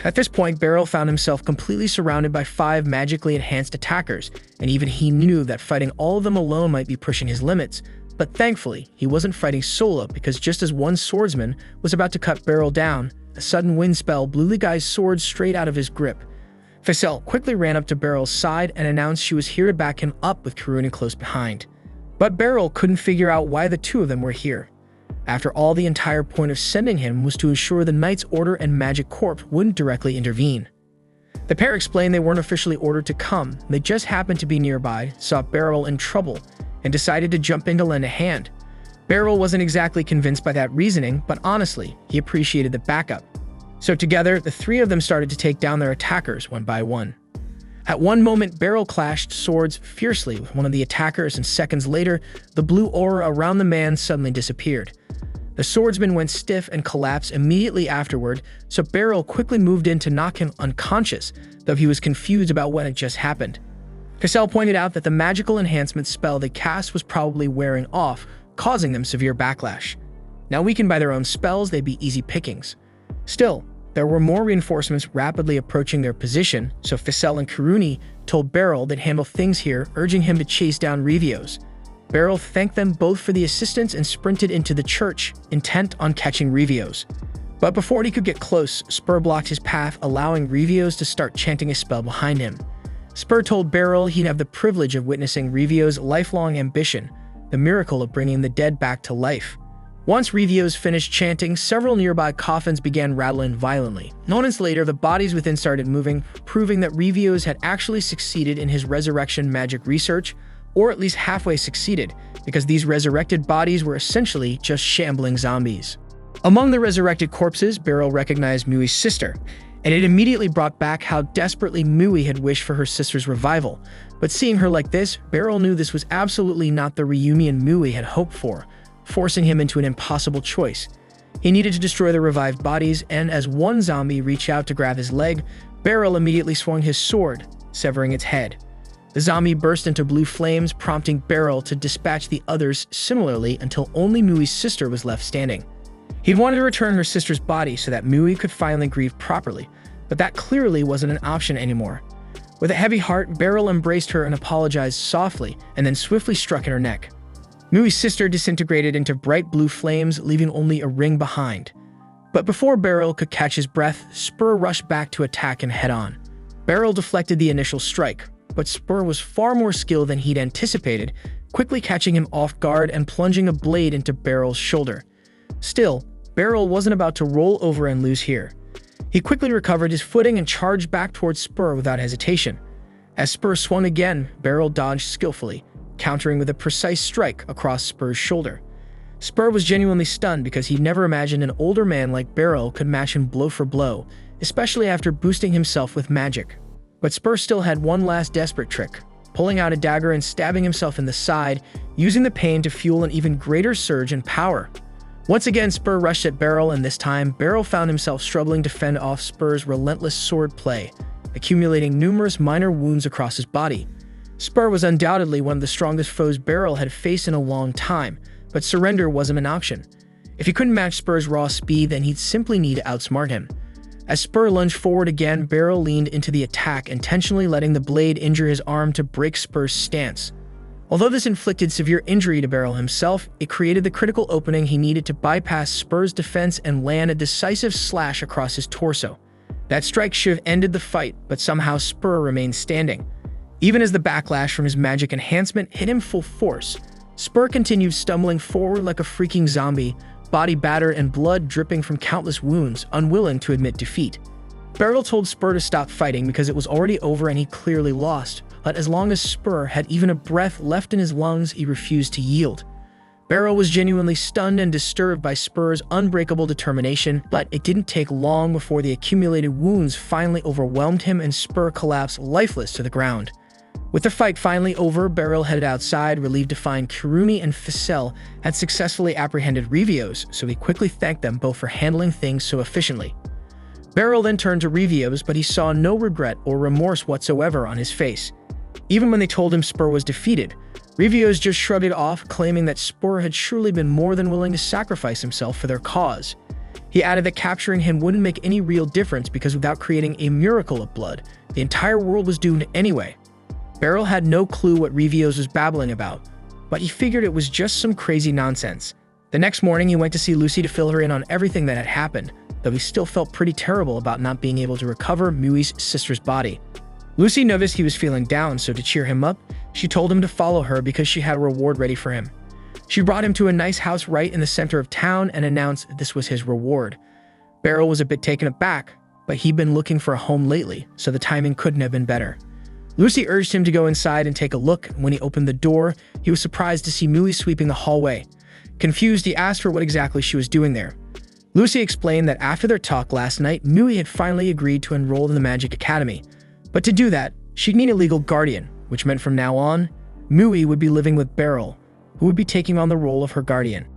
At this point, Beryl found himself completely surrounded by 5 magically enhanced attackers, and even he knew that fighting all of them alone might be pushing his limits. But thankfully, he wasn't fighting solo, because just as one swordsman was about to cut Beryl down, a sudden wind spell blew the guy's sword straight out of his grip. Ficelle quickly ran up to Beryl's side and announced she was here to back him up with Kiruni close behind. But Beryl couldn't figure out why the two of them were here. After all, the entire point of sending him was to ensure the Knight's Order and Magic Corp wouldn't directly intervene. The pair explained they weren't officially ordered to come, they just happened to be nearby, saw Beryl in trouble, and decided to jump in to lend a hand. Beryl wasn't exactly convinced by that reasoning, but honestly, he appreciated the backup. So together, the three of them started to take down their attackers one by one. At one moment, Beryl clashed swords fiercely with one of the attackers, and seconds later, the blue aura around the man suddenly disappeared. The swordsman went stiff and collapsed immediately afterward, so Beryl quickly moved in to knock him unconscious, though he was confused about what had just happened. Ficelle pointed out that the magical enhancement spell they cast was probably wearing off, causing them severe backlash. Now weakened by their own spells, they'd be easy pickings. Still, there were more reinforcements rapidly approaching their position, so Ficelle and Kiruni told Beryl they'd handle things here, urging him to chase down Revios. Beryl thanked them both for the assistance and sprinted into the church, intent on catching Revios. But before he could get close, Spur blocked his path, allowing Revios to start chanting a spell behind him. Spur told Beryl he'd have the privilege of witnessing Revios' lifelong ambition, the miracle of bringing the dead back to life. Once Revios finished chanting, several nearby coffins began rattling violently. Moments later, the bodies within started moving, proving that Revios had actually succeeded in his resurrection magic research, or at least halfway succeeded, because these resurrected bodies were essentially just shambling zombies. Among the resurrected corpses, Beryl recognized Mui's sister, and it immediately brought back how desperately Mui had wished for her sister's revival. But seeing her like this, Beryl knew this was absolutely not the reunion Mui had hoped for, forcing him into an impossible choice. He needed to destroy the revived bodies, and as one zombie reached out to grab his leg, Beryl immediately swung his sword, severing its head. The zombie burst into blue flames, prompting Beryl to dispatch the others similarly until only Mui's sister was left standing. He'd wanted to return her sister's body so that Mui could finally grieve properly, but that clearly wasn't an option anymore. With a heavy heart, Beryl embraced her and apologized softly, and then swiftly struck at her neck. Mui's sister disintegrated into bright blue flames, leaving only a ring behind. But before Beryl could catch his breath, Spur rushed back to attack him head-on. Beryl deflected the initial strike, but Spur was far more skilled than he'd anticipated, quickly catching him off guard and plunging a blade into Beryl's shoulder. Still, Beryl wasn't about to roll over and lose here. He quickly recovered his footing and charged back towards Spur without hesitation. As Spur swung again, Beryl dodged skillfully, countering with a precise strike across Spur's shoulder. Spur was genuinely stunned because he'd never imagined an older man like Beryl could match him blow for blow, especially after boosting himself with magic. But Spur still had one last desperate trick, pulling out a dagger and stabbing himself in the side, using the pain to fuel an even greater surge in power. Once again, Spur rushed at Beryl, and this time, Beryl found himself struggling to fend off Spur's relentless sword play, accumulating numerous minor wounds across his body. Spur was undoubtedly one of the strongest foes Beryl had faced in a long time, but surrender wasn't an option. If he couldn't match Spur's raw speed, then he'd simply need to outsmart him. As Spur lunged forward again, Beryl leaned into the attack, intentionally letting the blade injure his arm to break Spur's stance. Although this inflicted severe injury to Beryl himself, it created the critical opening he needed to bypass Spur's defense and land a decisive slash across his torso. That strike should have ended the fight, but somehow Spur remained standing. Even as the backlash from his magic enhancement hit him full force, Spur continued stumbling forward like a freaking zombie, body battered and blood dripping from countless wounds, unwilling to admit defeat. Beryl told Spur to stop fighting because it was already over and he clearly lost, but as long as Spur had even a breath left in his lungs, he refused to yield. Beryl was genuinely stunned and disturbed by Spur's unbreakable determination, but it didn't take long before the accumulated wounds finally overwhelmed him and Spur collapsed lifeless to the ground. With the fight finally over, Beryl headed outside, relieved to find Kiruni and Ficelle had successfully apprehended Revios, so he quickly thanked them both for handling things so efficiently. Beryl then turned to Revios, but he saw no regret or remorse whatsoever on his face. Even when they told him Spur was defeated, Rivios just shrugged it off, claiming that Spur had surely been more than willing to sacrifice himself for their cause. He added that capturing him wouldn't make any real difference because without creating a miracle of blood, the entire world was doomed anyway. Beryl had no clue what Rivios was babbling about, but he figured it was just some crazy nonsense. The next morning, he went to see Lucy to fill her in on everything that had happened, though he still felt pretty terrible about not being able to recover Mui's sister's body. Lucy noticed he was feeling down, so to cheer him up, she told him to follow her because she had a reward ready for him. She brought him to a nice house right in the center of town and announced this was his reward. Beryl was a bit taken aback, but he'd been looking for a home lately, so the timing couldn't have been better. Lucy urged him to go inside and take a look. When he opened the door, he was surprised to see Mui sweeping the hallway. Confused, he asked her what exactly she was doing there. Lucy explained that after their talk last night, Mui had finally agreed to enroll in the Magic Academy. But to do that, she'd need a legal guardian, which meant from now on, Mui would be living with Beryl, who would be taking on the role of her guardian.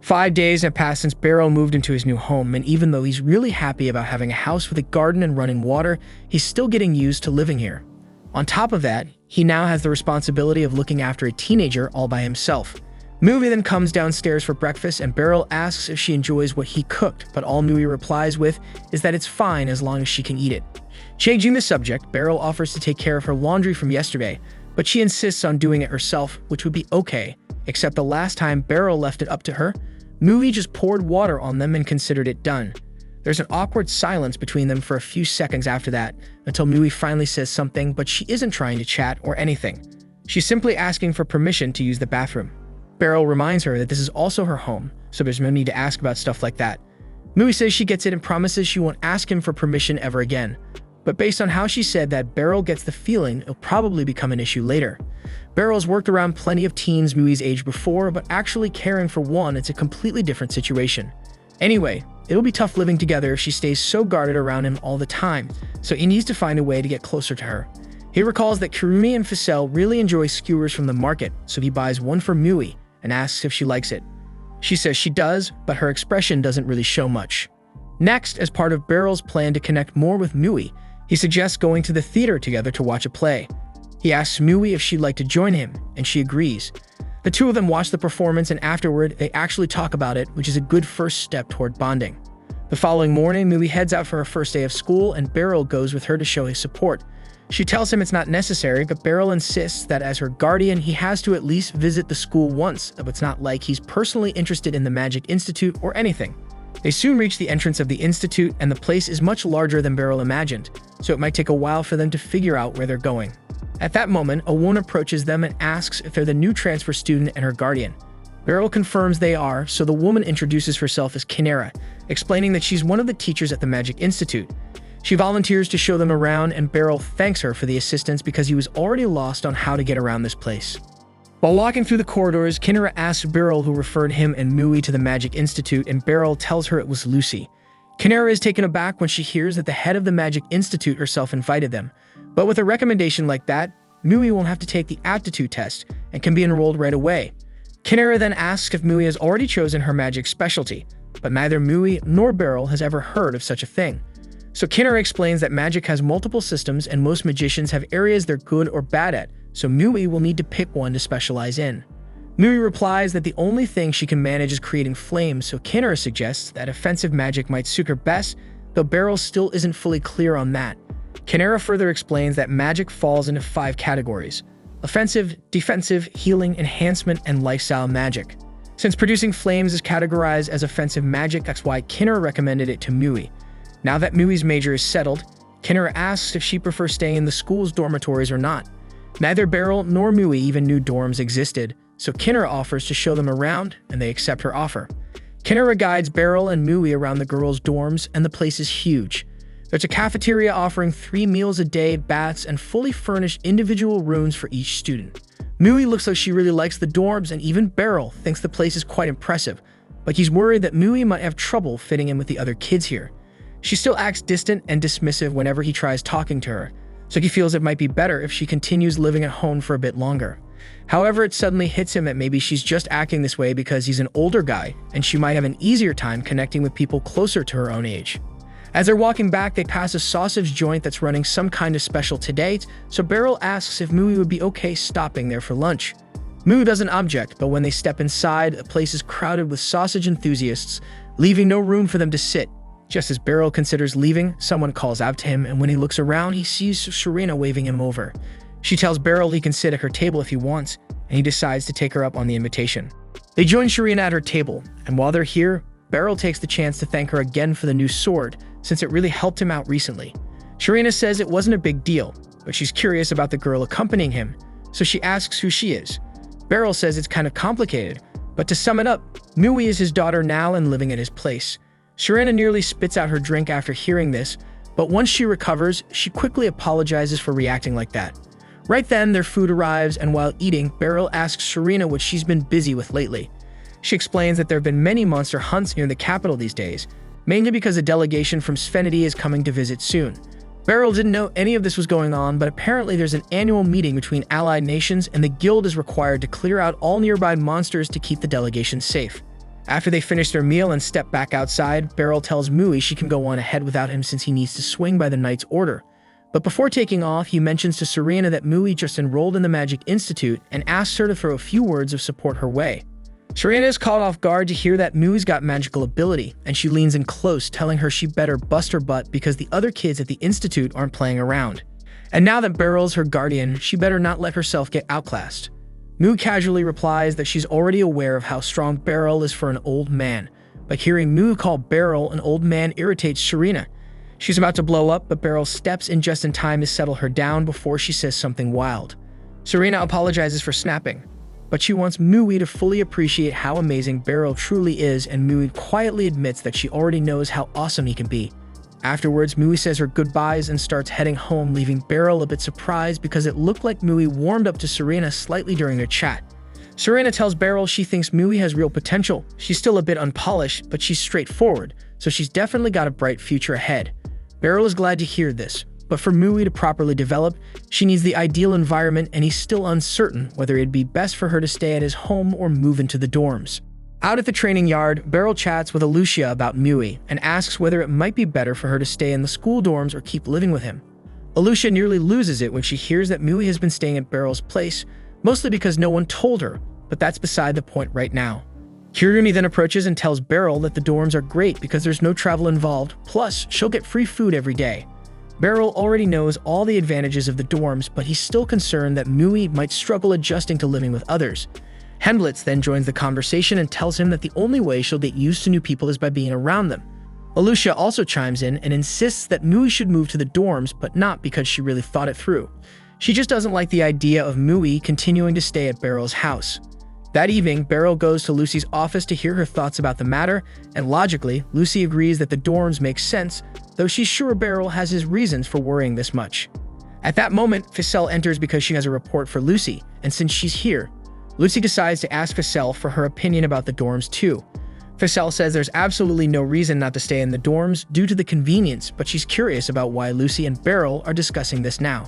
5 days have passed since Beryl moved into his new home, and even though he's really happy about having a house with a garden and running water, he's still getting used to living here. On top of that, he now has the responsibility of looking after a teenager all by himself. Mui then comes downstairs for breakfast, and Beryl asks if she enjoys what he cooked, but all Mui replies with is that it's fine as long as she can eat it. Changing the subject, Beryl offers to take care of her laundry from yesterday, but she insists on doing it herself, which would be okay, except the last time Beryl left it up to her, Mui just poured water on them and considered it done. There's an awkward silence between them for a few seconds after that, until Mui finally says something, but she isn't trying to chat or anything. She's simply asking for permission to use the bathroom. Beryl reminds her that this is also her home, so there's no need to ask about stuff like that. Mui says she gets it and promises she won't ask him for permission ever again. But based on how she said that, Beryl gets the feeling it'll probably become an issue later. Beryl's worked around plenty of teens Mui's age before, but actually caring for one, it's a completely different situation. Anyway, it'll be tough living together if she stays so guarded around him all the time, so he needs to find a way to get closer to her. He recalls that Kirumi and Ficelle really enjoy skewers from the market, so he buys one for Mui and asks if she likes it. She says she does, but her expression doesn't really show much. Next, as part of Beryl's plan to connect more with Mui, he suggests going to the theater together to watch a play. He asks Mui if she'd like to join him, and she agrees. The two of them watch the performance, and afterward, they actually talk about it, which is a good first step toward bonding. The following morning, Mui heads out for her first day of school, and Beryl goes with her to show his support. She tells him it's not necessary, but Beryl insists that as her guardian, he has to at least visit the school once, though it's not like he's personally interested in the Magic Institute or anything. They soon reach the entrance of the Institute, and the place is much larger than Beryl imagined, so it might take a while for them to figure out where they're going. At that moment, Owon approaches them and asks if they're the new transfer student and her guardian. Beryl confirms they are, so the woman introduces herself as Kinera, explaining that she's one of the teachers at the Magic Institute. She volunteers to show them around, and Beryl thanks her for the assistance because he was already lost on how to get around this place. While walking through the corridors, Kinera asks Beryl who referred him and Mui to the Magic Institute, and Beryl tells her it was Lucy. Kinera is taken aback when she hears that the head of the Magic Institute herself invited them, but with a recommendation like that, Mui won't have to take the aptitude test and can be enrolled right away. Kinera then asks if Mui has already chosen her magic specialty, but neither Mui nor Beryl has ever heard of such a thing. So Kinera explains that magic has multiple systems and most magicians have areas they're good or bad at, so Mui will need to pick one to specialize in. Mui replies that the only thing she can manage is creating flames, so Kinera suggests that offensive magic might suit her best, though Beryl still isn't fully clear on that. Kinera further explains that magic falls into 5 categories: offensive, defensive, healing, enhancement, and lifestyle magic. Since producing flames is categorized as offensive magic, that's why Kinera recommended it to Mui. Now that Mui's major is settled, Kinera asks if she prefers staying in the school's dormitories or not. Neither Beryl nor Mui even knew dorms existed, so Kinera offers to show them around, and they accept her offer. Kinera guides Beryl and Mui around the girls' dorms, and the place is huge. There's a cafeteria offering 3 meals a day, baths, and fully furnished individual rooms for each student. Mui looks like she really likes the dorms, and even Beryl thinks the place is quite impressive, but he's worried that Mui might have trouble fitting in with the other kids here. She still acts distant and dismissive whenever he tries talking to her, so he feels it might be better if she continues living at home for a bit longer. However, it suddenly hits him that maybe she's just acting this way because he's an older guy, and she might have an easier time connecting with people closer to her own age. As they're walking back, they pass a sausage joint that's running some kind of special today, so Beryl asks if Mui would be okay stopping there for lunch. Moo doesn't object, but when they step inside, the place is crowded with sausage enthusiasts, leaving no room for them to sit. Just as Beryl considers leaving, someone calls out to him, and when he looks around, he sees Serena waving him over. She tells Beryl he can sit at her table if he wants, and he decides to take her up on the invitation. They join Serena at her table, and while they're here, Beryl takes the chance to thank her again for the new sword, since it really helped him out recently. Serena says it wasn't a big deal, but she's curious about the girl accompanying him, so she asks who she is. Beryl says it's kind of complicated, but to sum it up, Mui is his daughter now and living at his place. Serena nearly spits out her drink after hearing this, but once she recovers, she quickly apologizes for reacting like that. Right then, their food arrives, and while eating, Beryl asks Serena what she's been busy with lately. She explains that there have been many monster hunts near the capital these days, mainly because a delegation from Sphenity is coming to visit soon. Beryl didn't know any of this was going on, but apparently there's an annual meeting between allied nations and the guild is required to clear out all nearby monsters to keep the delegation safe. After they finish their meal and step back outside, Beryl tells Mui she can go on ahead without him since he needs to swing by the knight's order. But before taking off, he mentions to Serena that Mui just enrolled in the Magic Institute and asks her to throw a few words of support her way. Serena is caught off guard to hear that Mui's got magical ability, and she leans in close, telling her she better bust her butt because the other kids at the Institute aren't playing around. And now that Beryl's her guardian, she better not let herself get outclassed. Mui casually replies that she's already aware of how strong Beryl is for an old man, but hearing Mui call Beryl an old man irritates Serena. She's about to blow up, but Beryl steps in just in time to settle her down before she says something wild. Serena apologizes for snapping, but she wants Mui to fully appreciate how amazing Beryl truly is, and Mui quietly admits that she already knows how awesome he can be. Afterwards, Mui says her goodbyes and starts heading home, leaving Beryl a bit surprised because it looked like Mui warmed up to Serena slightly during their chat. Serena tells Beryl she thinks Mui has real potential. She's still a bit unpolished, but she's straightforward, so she's definitely got a bright future ahead. Beryl is glad to hear this, but for Mui to properly develop, she needs the ideal environment, and he's still uncertain whether it'd be best for her to stay at his home or move into the dorms. Out at the training yard, Beryl chats with Alucia about Mui and asks whether it might be better for her to stay in the school dorms or keep living with him. Alucia nearly loses it when she hears that Mui has been staying at Beryl's place, mostly because no one told her, but that's beside the point right now. Kirumi then approaches and tells Beryl that the dorms are great because there's no travel involved, plus she'll get free food every day. Beryl already knows all the advantages of the dorms, but he's still concerned that Mui might struggle adjusting to living with others. Henblitz then joins the conversation and tells him that the only way she'll get used to new people is by being around them. Alucia also chimes in and insists that Mui should move to the dorms, but not because she really thought it through. She just doesn't like the idea of Mui continuing to stay at Beryl's house. That evening, Beryl goes to Lucy's office to hear her thoughts about the matter, and logically, Lucy agrees that the dorms make sense, though she's sure Beryl has his reasons for worrying this much. At that moment, Ficelle enters because she has a report for Lucy, and since she's here, Lucy decides to ask Ficelle for her opinion about the dorms too. Ficelle says there's absolutely no reason not to stay in the dorms due to the convenience, but she's curious about why Lucy and Beryl are discussing this now.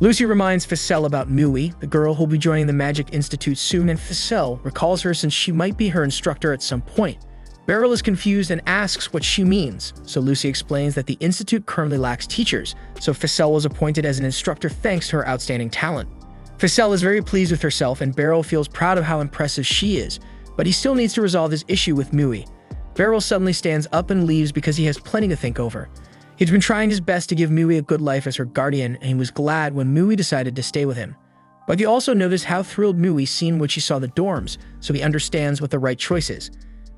Lucy reminds Ficelle about Mui, the girl who'll be joining the Magic Institute soon, and Ficelle recalls her since she might be her instructor at some point. Beryl is confused and asks what she means, so Lucy explains that the Institute currently lacks teachers, so Ficelle was appointed as an instructor thanks to her outstanding talent. Ficelle is very pleased with herself, and Beryl feels proud of how impressive she is, but he still needs to resolve his issue with Mui. Beryl suddenly stands up and leaves because he has plenty to think over. He'd been trying his best to give Mui a good life as her guardian, and he was glad when Mui decided to stay with him. But he also noticed how thrilled Mui seemed when she saw the dorms, so he understands what the right choice is.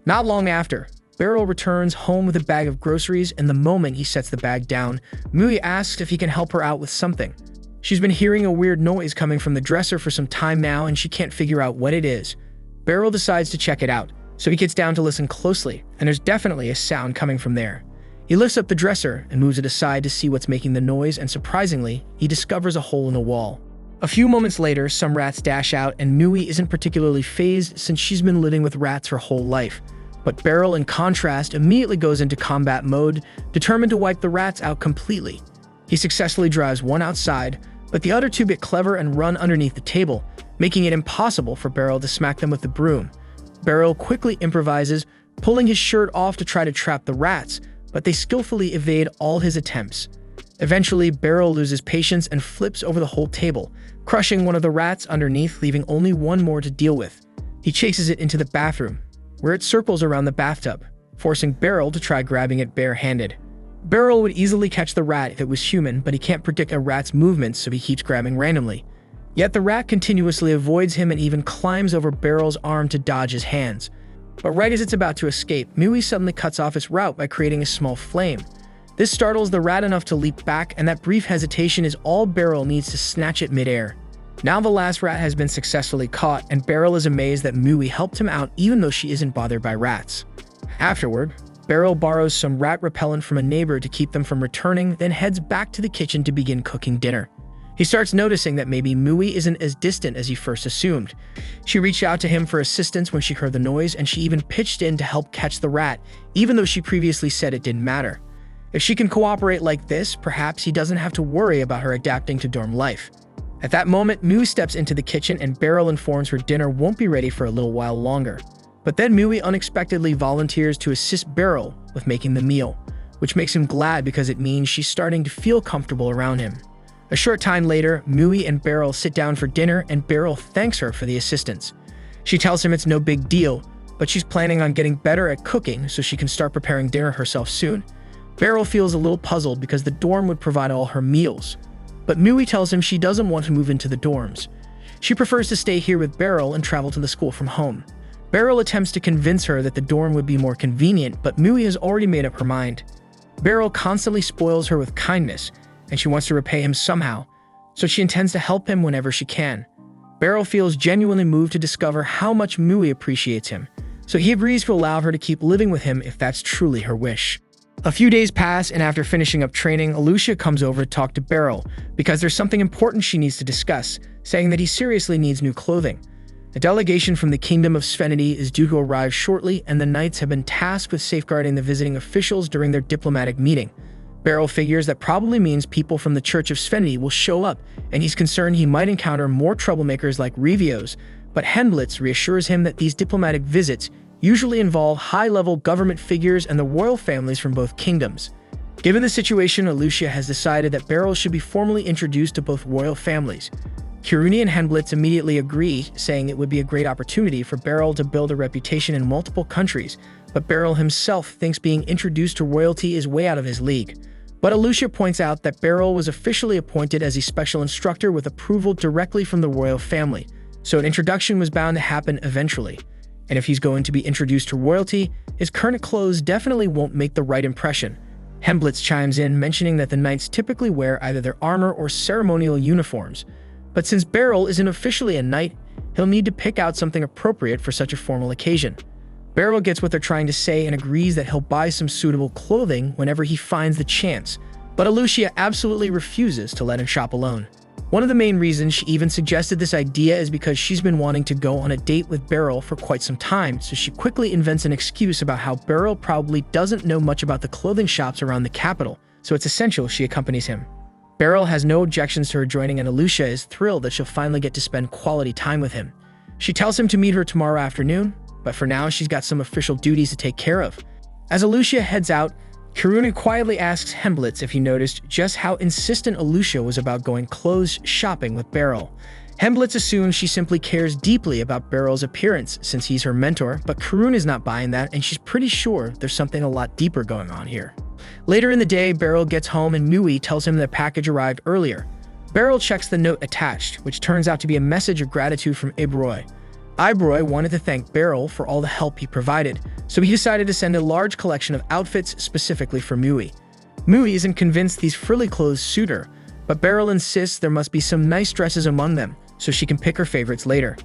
Not long after, Beryl returns home with a bag of groceries, and the moment he sets the bag down, Mui asks if he can help her out with something. She's been hearing a weird noise coming from the dresser for some time now, and she can't figure out what it is. Beryl decides to check it out, so he gets down to listen closely, and there's definitely a sound coming from there. He lifts up the dresser and moves it aside to see what's making the noise, and surprisingly, he discovers a hole in the wall. A few moments later, some rats dash out, and Mui isn't particularly fazed since she's been living with rats her whole life. But Beryl, in contrast, immediately goes into combat mode, determined to wipe the rats out completely. He successfully drives one outside, but the other two get clever and run underneath the table, making it impossible for Beryl to smack them with the broom. Beryl quickly improvises, pulling his shirt off to try to trap the rats, but they skillfully evade all his attempts. Eventually, Beryl loses patience and flips over the whole table, crushing one of the rats underneath, leaving only one more to deal with. He chases it into the bathroom, where it circles around the bathtub, forcing Beryl to try grabbing it bare-handed. Beryl would easily catch the rat if it was human, but he can't predict a rat's movements, so he keeps grabbing randomly. Yet the rat continuously avoids him and even climbs over Beryl's arm to dodge his hands. But right as it's about to escape, Mui suddenly cuts off its route by creating a small flame. This startles the rat enough to leap back, and that brief hesitation is all Beryl needs to snatch it midair. Now the last rat has been successfully caught, and Beryl is amazed that Mui helped him out even though she isn't bothered by rats. Afterward, Beryl borrows some rat repellent from a neighbor to keep them from returning, then heads back to the kitchen to begin cooking dinner. He starts noticing that maybe Mui isn't as distant as he first assumed. She reached out to him for assistance when she heard the noise, and she even pitched in to help catch the rat, even though she previously said it didn't matter. If she can cooperate like this, perhaps he doesn't have to worry about her adapting to dorm life. At that moment, Mui steps into the kitchen and Beryl informs her dinner won't be ready for a little while longer. But then Mui unexpectedly volunteers to assist Beryl with making the meal, which makes him glad because it means she's starting to feel comfortable around him. A short time later, Mui and Beryl sit down for dinner and Beryl thanks her for the assistance. She tells him it's no big deal, but she's planning on getting better at cooking so she can start preparing dinner herself soon. Beryl feels a little puzzled because the dorm would provide all her meals, but Mui tells him she doesn't want to move into the dorms. She prefers to stay here with Beryl and travel to the school from home. Beryl attempts to convince her that the dorm would be more convenient, but Mui has already made up her mind. Beryl constantly spoils her with kindness, and she wants to repay him somehow, so she intends to help him whenever she can. Beryl feels genuinely moved to discover how much Mui appreciates him, so he agrees to allow her to keep living with him if that's truly her wish. A few days pass, and after finishing up training, Alucia comes over to talk to Beryl because there's something important she needs to discuss, saying that he seriously needs new clothing. A delegation from the Kingdom of Sphenity is due to arrive shortly, and the Knights have been tasked with safeguarding the visiting officials during their diplomatic meeting. Beryl figures that probably means people from the Church of Sphenity will show up, and he's concerned he might encounter more troublemakers like Revios, but Henblitz reassures him that these diplomatic visits usually involve high-level government figures and the royal families from both kingdoms. Given the situation, Alucia has decided that Beryl should be formally introduced to both royal families. Kiruni and Henblitz immediately agree, saying it would be a great opportunity for Beryl to build a reputation in multiple countries, but Beryl himself thinks being introduced to royalty is way out of his league. But Alucia points out that Beryl was officially appointed as a special instructor with approval directly from the royal family, so an introduction was bound to happen eventually. And if he's going to be introduced to royalty, his current clothes definitely won't make the right impression. Henblitz chimes in, mentioning that the knights typically wear either their armor or ceremonial uniforms. But since Beryl isn't officially a knight, he'll need to pick out something appropriate for such a formal occasion. Beryl gets what they're trying to say and agrees that he'll buy some suitable clothing whenever he finds the chance, but Alucia absolutely refuses to let him shop alone. One of the main reasons she even suggested this idea is because she's been wanting to go on a date with Beryl for quite some time, so she quickly invents an excuse about how Beryl probably doesn't know much about the clothing shops around the capital, so it's essential she accompanies him. Beryl has no objections to her joining, and Alucia is thrilled that she'll finally get to spend quality time with him. She tells him to meet her tomorrow afternoon, but for now she's got some official duties to take care of. As Alucia heads out, Kiruni quietly asks Henblitz if he noticed just how insistent Alucia was about going clothes shopping with Beryl. Henblitz assumes she simply cares deeply about Beryl's appearance since he's her mentor, but Kiruni is not buying that, and she's pretty sure there's something a lot deeper going on here. Later in the day, Beryl gets home and Mui tells him the package arrived earlier. Beryl checks the note attached, which turns out to be a message of gratitude from Ibroy. Ibroy wanted to thank Beryl for all the help he provided, so he decided to send a large collection of outfits specifically for Mui. Mui isn't convinced these frilly clothes suit her, but Beryl insists there must be some nice dresses among them, so she can pick her favorites later.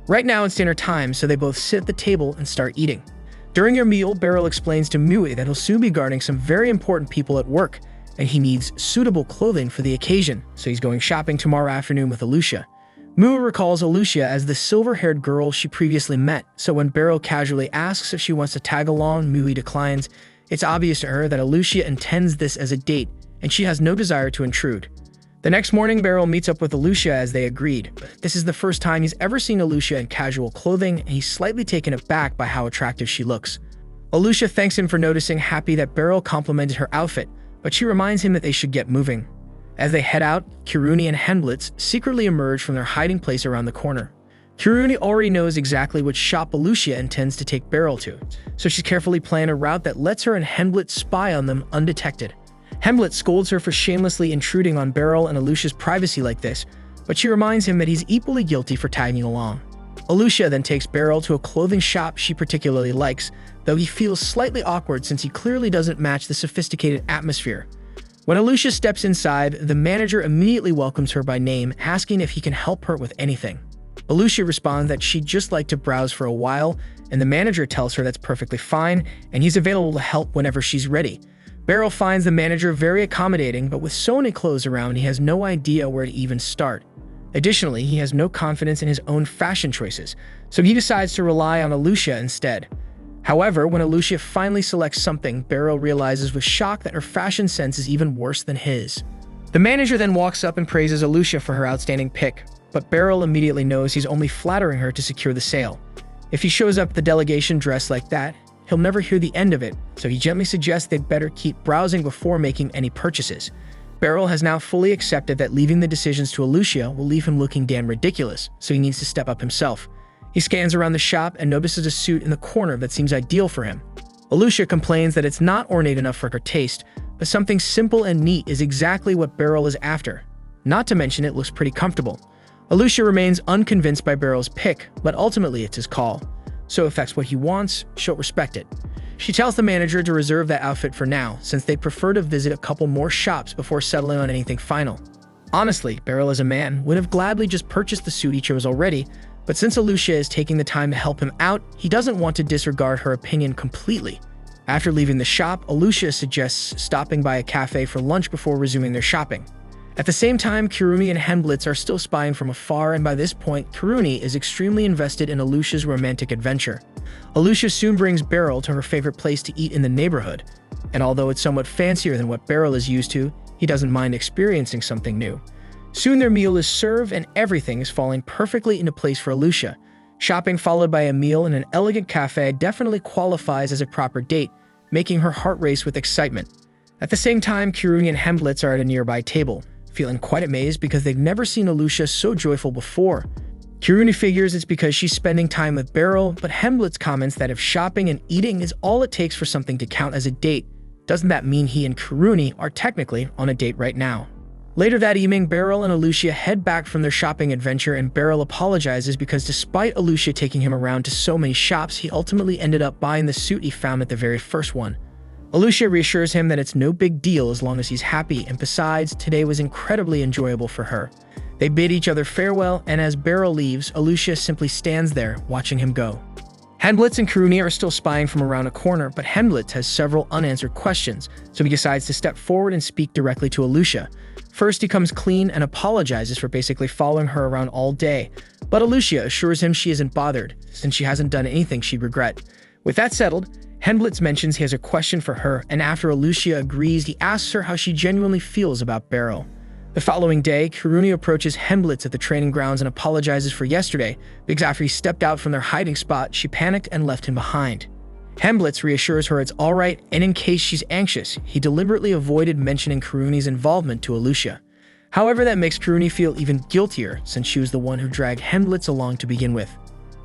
Right now it's dinner time, so they both sit at the table and start eating. During their meal, Beryl explains to Mui that he'll soon be guarding some very important people at work, and he needs suitable clothing for the occasion, so he's going shopping tomorrow afternoon with Alucia. Mui recalls Alucia as the silver-haired girl she previously met, so when Beryl casually asks if she wants to tag along, Mui declines. It's obvious to her that Alucia intends this as a date, and she has no desire to intrude. The next morning, Beryl meets up with Alucia as they agreed. This is the first time he's ever seen Alucia in casual clothing, and he's slightly taken aback by how attractive she looks. Alucia thanks him for noticing, happy that Beryl complimented her outfit, but she reminds him that they should get moving. As they head out, Kiruni and Helmblitz secretly emerge from their hiding place around the corner. Kiruni already knows exactly which shop Alucia intends to take Beryl to, so she's carefully planned a route that lets her and Helmblitz spy on them undetected. Helmblitz scolds her for shamelessly intruding on Beryl and Alucia's privacy like this, but she reminds him that he's equally guilty for tagging along. Alucia then takes Beryl to a clothing shop she particularly likes, though he feels slightly awkward since he clearly doesn't match the sophisticated atmosphere. When Alucia steps inside, the manager immediately welcomes her by name, asking if he can help her with anything. Alucia responds that she'd just like to browse for a while, and the manager tells her that's perfectly fine, and he's available to help whenever she's ready. Beryl finds the manager very accommodating, but with so many clothes around, he has no idea where to even start. Additionally, he has no confidence in his own fashion choices, so he decides to rely on Alucia instead. However, when Alucia finally selects something, Beryl realizes with shock that her fashion sense is even worse than his. The manager then walks up and praises Alucia for her outstanding pick, but Beryl immediately knows he's only flattering her to secure the sale. If he shows up at the delegation dressed like that, he'll never hear the end of it, so he gently suggests they'd better keep browsing before making any purchases. Beryl has now fully accepted that leaving the decisions to Alucia will leave him looking damn ridiculous, so he needs to step up himself. He scans around the shop and notices a suit in the corner that seems ideal for him. Alucia complains that it's not ornate enough for her taste, but something simple and neat is exactly what Beryl is after. Not to mention it looks pretty comfortable. Alucia remains unconvinced by Beryl's pick, but ultimately it's his call. So if that's what he wants, she'll respect it. She tells the manager to reserve that outfit for now, since they prefer to visit a couple more shops before settling on anything final. Honestly, Beryl as a man would have gladly just purchased the suit he chose already, but since Alucia is taking the time to help him out, he doesn't want to disregard her opinion completely. After leaving the shop, Alucia suggests stopping by a cafe for lunch before resuming their shopping. At the same time, Kiruni and Helmblitz are still spying from afar, and by this point, Kiruni is extremely invested in Alucia's romantic adventure. Alucia soon brings Beryl to her favorite place to eat in the neighborhood, and although it's somewhat fancier than what Beryl is used to, he doesn't mind experiencing something new. Soon their meal is served and everything is falling perfectly into place for Alucia. Shopping followed by a meal in an elegant cafe definitely qualifies as a proper date, making her heart race with excitement. At the same time, Kiruni and Helmblitz are at a nearby table, feeling quite amazed because they've never seen Alucia so joyful before. Kiruni figures it's because she's spending time with Beryl, but Helmblitz comments that if shopping and eating is all it takes for something to count as a date, doesn't that mean he and Kiruni are technically on a date right now? Later that evening, Beryl and Alucia head back from their shopping adventure, and Beryl apologizes because despite Alucia taking him around to so many shops, he ultimately ended up buying the suit he found at the very first one. Alucia reassures him that it's no big deal as long as he's happy, and besides, today was incredibly enjoyable for her. They bid each other farewell, and as Beryl leaves, Alucia simply stands there, watching him go. Helmblitz and Kiruni are still spying from around a corner, but Helmblitz has several unanswered questions, so he decides to step forward and speak directly to Alucia. First, he comes clean and apologizes for basically following her around all day, but Alucia assures him she isn't bothered, since she hasn't done anything she'd regret. With that settled, Helmblitz mentions he has a question for her, and after Alucia agrees, he asks her how she genuinely feels about Beryl. The following day, Kiruni approaches Helmblitz at the training grounds and apologizes for yesterday, because after he stepped out from their hiding spot, she panicked and left him behind. Helmblitz reassures her it's alright, and in case she's anxious, he deliberately avoided mentioning Kiruni's involvement to Alucia. However, that makes Kiruni feel even guiltier, since she was the one who dragged Helmblitz along to begin with.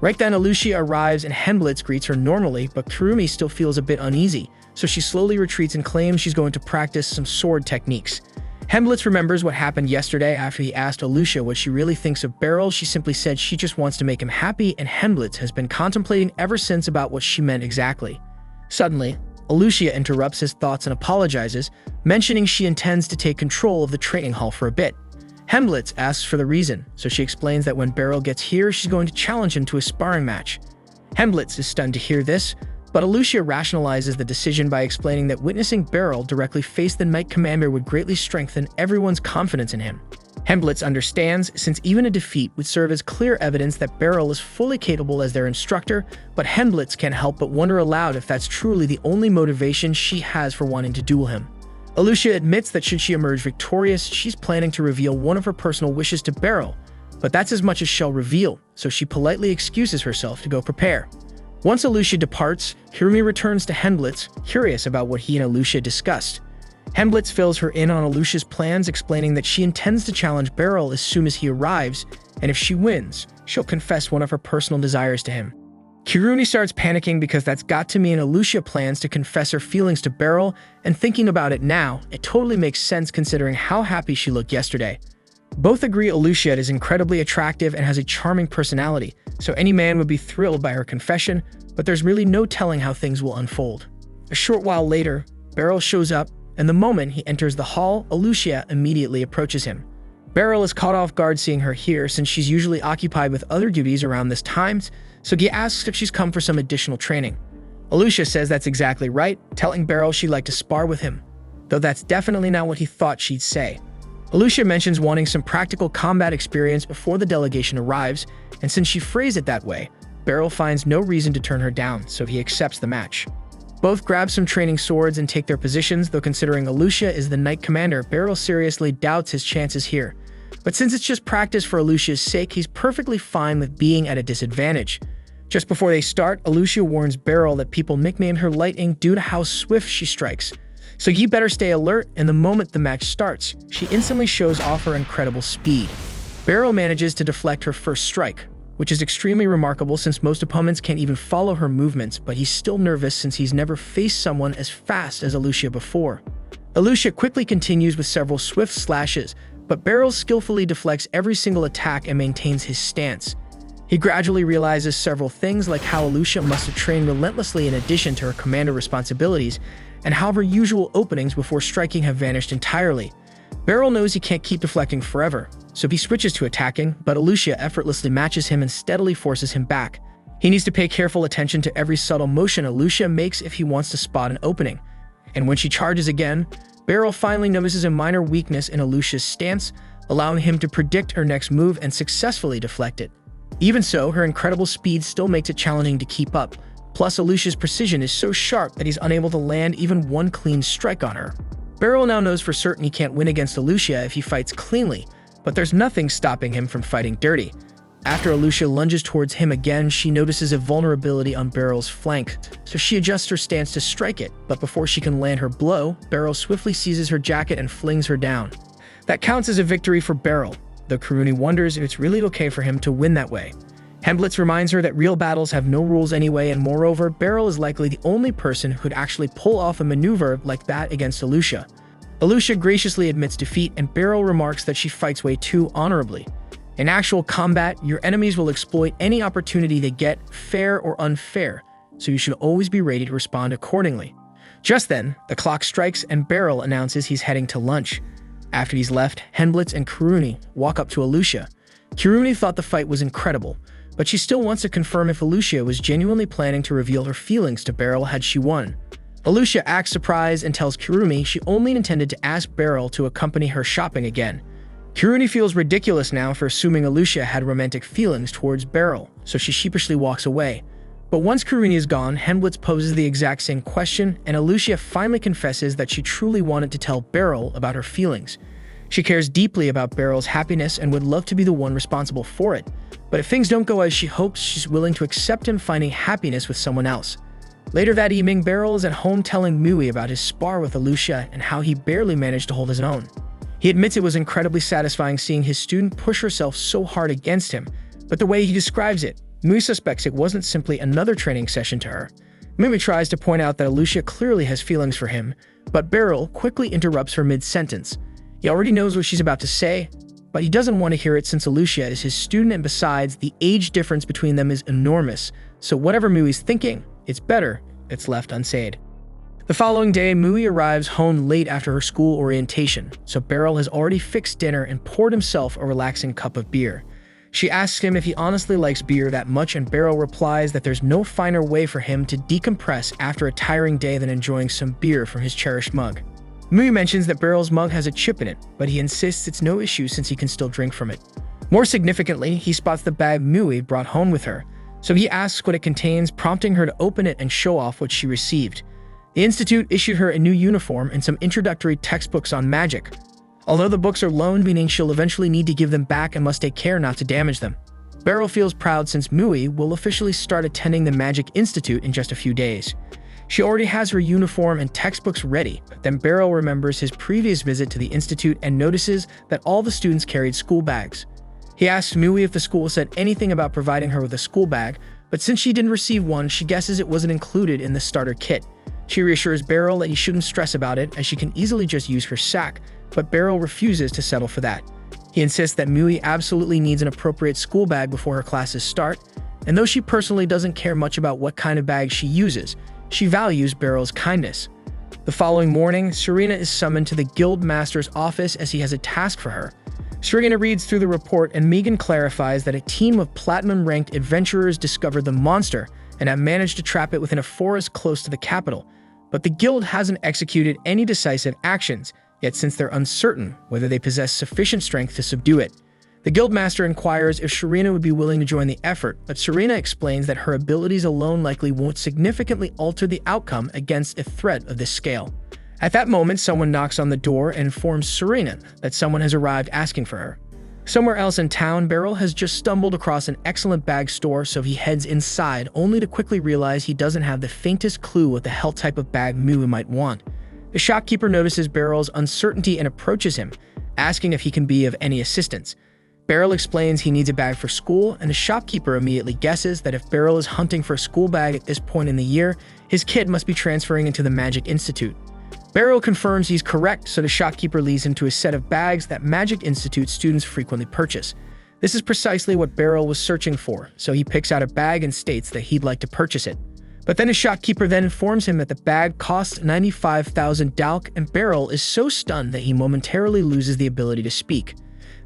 Right then, Alucia arrives and Helmblitz greets her normally, but Kiruni still feels a bit uneasy, so she slowly retreats and claims she's going to practice some sword techniques. Helmblitz remembers what happened yesterday after he asked Alucia what she really thinks of Beryl. She simply said she just wants to make him happy, and Helmblitz has been contemplating ever since about what she meant exactly. Suddenly, Alucia interrupts his thoughts and apologizes, mentioning she intends to take control of the training hall for a bit. Helmblitz asks for the reason, so she explains that when Beryl gets here, she's going to challenge him to a sparring match. Helmblitz is stunned to hear this, but Alucia rationalizes the decision by explaining that witnessing Beryl directly face the Knight Commander would greatly strengthen everyone's confidence in him. Helmblitz understands, since even a defeat would serve as clear evidence that Beryl is fully capable as their instructor, but Helmblitz can't help but wonder aloud if that's truly the only motivation she has for wanting to duel him. Alucia admits that should she emerge victorious, she's planning to reveal one of her personal wishes to Beryl, but that's as much as she'll reveal, so she politely excuses herself to go prepare. Once Alucia departs, Kirumi returns to Helmblitz, curious about what he and Alucia discussed. Hemblitz fills her in on Alucia's plans, explaining that she intends to challenge Beryl as soon as he arrives, and if she wins, she'll confess one of her personal desires to him. Kiruni starts panicking because that's got to mean Alucia plans to confess her feelings to Beryl, and thinking about it now, it totally makes sense considering how happy she looked yesterday. Both agree Alucia is incredibly attractive and has a charming personality, so any man would be thrilled by her confession, but there's really no telling how things will unfold. A short while later, Beryl shows up, and the moment he enters the hall, Alucia immediately approaches him. Beryl is caught off guard seeing her here since she's usually occupied with other duties around this time, so he asks if she's come for some additional training. Alucia says that's exactly right, telling Beryl she'd like to spar with him, though that's definitely not what he thought she'd say. Alucia mentions wanting some practical combat experience before the delegation arrives, and since she phrased it that way, Beryl finds no reason to turn her down, so he accepts the match. Both grab some training swords and take their positions, though considering Alucia is the knight commander, Beryl seriously doubts his chances here. But since it's just practice for Alucia's sake, he's perfectly fine with being at a disadvantage. Just before they start, Alucia warns Beryl that people nicknamed her Lightning due to how swift she strikes. So you better stay alert, and the moment the match starts, she instantly shows off her incredible speed. Beryl manages to deflect her first strike, which is extremely remarkable since most opponents can't even follow her movements, but he's still nervous since he's never faced someone as fast as Alucia before. Alucia quickly continues with several swift slashes, but Beryl skillfully deflects every single attack and maintains his stance. He gradually realizes several things like how Alucia must have trained relentlessly in addition to her commander responsibilities, and how her usual openings before striking have vanished entirely. Beryl knows he can't keep deflecting forever, so he switches to attacking, but Alucia effortlessly matches him and steadily forces him back. He needs to pay careful attention to every subtle motion Alucia makes if he wants to spot an opening. And when she charges again, Beryl finally notices a minor weakness in Alucia's stance, allowing him to predict her next move and successfully deflect it. Even so, her incredible speed still makes it challenging to keep up, plus Alucia's precision is so sharp that he's unable to land even one clean strike on her. Beryl now knows for certain he can't win against Alucia if he fights cleanly, but there's nothing stopping him from fighting dirty. After Alucia lunges towards him again, she notices a vulnerability on Beryl's flank, so she adjusts her stance to strike it, but before she can land her blow, Beryl swiftly seizes her jacket and flings her down. That counts as a victory for Beryl, though Kiruni wonders if it's really okay for him to win that way. Hemblitz reminds her that real battles have no rules anyway, and moreover, Beryl is likely the only person who'd actually pull off a maneuver like that against Alucia. Alucia graciously admits defeat, and Beryl remarks that she fights way too honorably. In actual combat, your enemies will exploit any opportunity they get, fair or unfair, so you should always be ready to respond accordingly. Just then, the clock strikes and Beryl announces he's heading to lunch. After he's left, Hemblitz and Kiruni walk up to Alucia. Kiruni thought the fight was incredible, but she still wants to confirm if Alucia was genuinely planning to reveal her feelings to Beryl had she won. Alucia acts surprised and tells Kirumi she only intended to ask Beryl to accompany her shopping again. Kiruni feels ridiculous now for assuming Alucia had romantic feelings towards Beryl, so she sheepishly walks away. But once Kiruni is gone, Hemblitz poses the exact same question, and Alucia finally confesses that she truly wanted to tell Beryl about her feelings. She cares deeply about Beryl's happiness and would love to be the one responsible for it, but if things don't go as she hopes, she's willing to accept him finding happiness with someone else. Later that evening, Beryl is at home telling Mui about his spar with Alucia and how he barely managed to hold his own. He admits it was incredibly satisfying seeing his student push herself so hard against him, but the way he describes it, Mui suspects it wasn't simply another training session to her. Mui tries to point out that Alucia clearly has feelings for him, but Beryl quickly interrupts her mid-sentence. He already knows what she's about to say, but he doesn't want to hear it since Alucia is his student, and besides, the age difference between them is enormous, so whatever Mui's thinking, it's better it's left unsaid. The following day, Mui arrives home late after her school orientation, so Beryl has already fixed dinner and poured himself a relaxing cup of beer. She asks him if he honestly likes beer that much, and Beryl replies that there's no finer way for him to decompress after a tiring day than enjoying some beer from his cherished mug. Mui mentions that Beryl's mug has a chip in it, but he insists it's no issue since he can still drink from it. More significantly, he spots the bag Mui brought home with her, so he asks what it contains, prompting her to open it and show off what she received. The Institute issued her a new uniform and some introductory textbooks on magic. Although the books are loaned, meaning she'll eventually need to give them back and must take care not to damage them. Beryl feels proud since Mui will officially start attending the Magic Institute in just a few days. She already has her uniform and textbooks ready, but then Beryl remembers his previous visit to the institute and notices that all the students carried school bags. He asks Mui if the school said anything about providing her with a school bag, but since she didn't receive one, she guesses it wasn't included in the starter kit. She reassures Beryl that he shouldn't stress about it, as she can easily just use her sack, but Beryl refuses to settle for that. He insists that Mui absolutely needs an appropriate school bag before her classes start, and though she personally doesn't care much about what kind of bag she uses, she values Beryl's kindness. The following morning, Serena is summoned to the guild master's office as he has a task for her. Serena reads through the report, and Megan clarifies that a team of platinum-ranked adventurers discovered the monster and have managed to trap it within a forest close to the capital. But the guild hasn't executed any decisive actions, yet since they're uncertain whether they possess sufficient strength to subdue it. The guildmaster inquires if Serena would be willing to join the effort, but Serena explains that her abilities alone likely won't significantly alter the outcome against a threat of this scale. At that moment, someone knocks on the door and informs Serena that someone has arrived asking for her. Somewhere else in town, Beryl has just stumbled across an excellent bag store, so he heads inside, only to quickly realize he doesn't have the faintest clue what the hell type of bag Mui might want. The shopkeeper notices Beryl's uncertainty and approaches him, asking if he can be of any assistance. Beryl explains he needs a bag for school, and the shopkeeper immediately guesses that if Beryl is hunting for a school bag at this point in the year, his kid must be transferring into the Magic Institute. Beryl confirms he's correct, so the shopkeeper leads him to a set of bags that Magic Institute students frequently purchase. This is precisely what Beryl was searching for, so he picks out a bag and states that he'd like to purchase it. But then the shopkeeper then informs him that the bag costs 95,000 dalk, and Beryl is so stunned that he momentarily loses the ability to speak.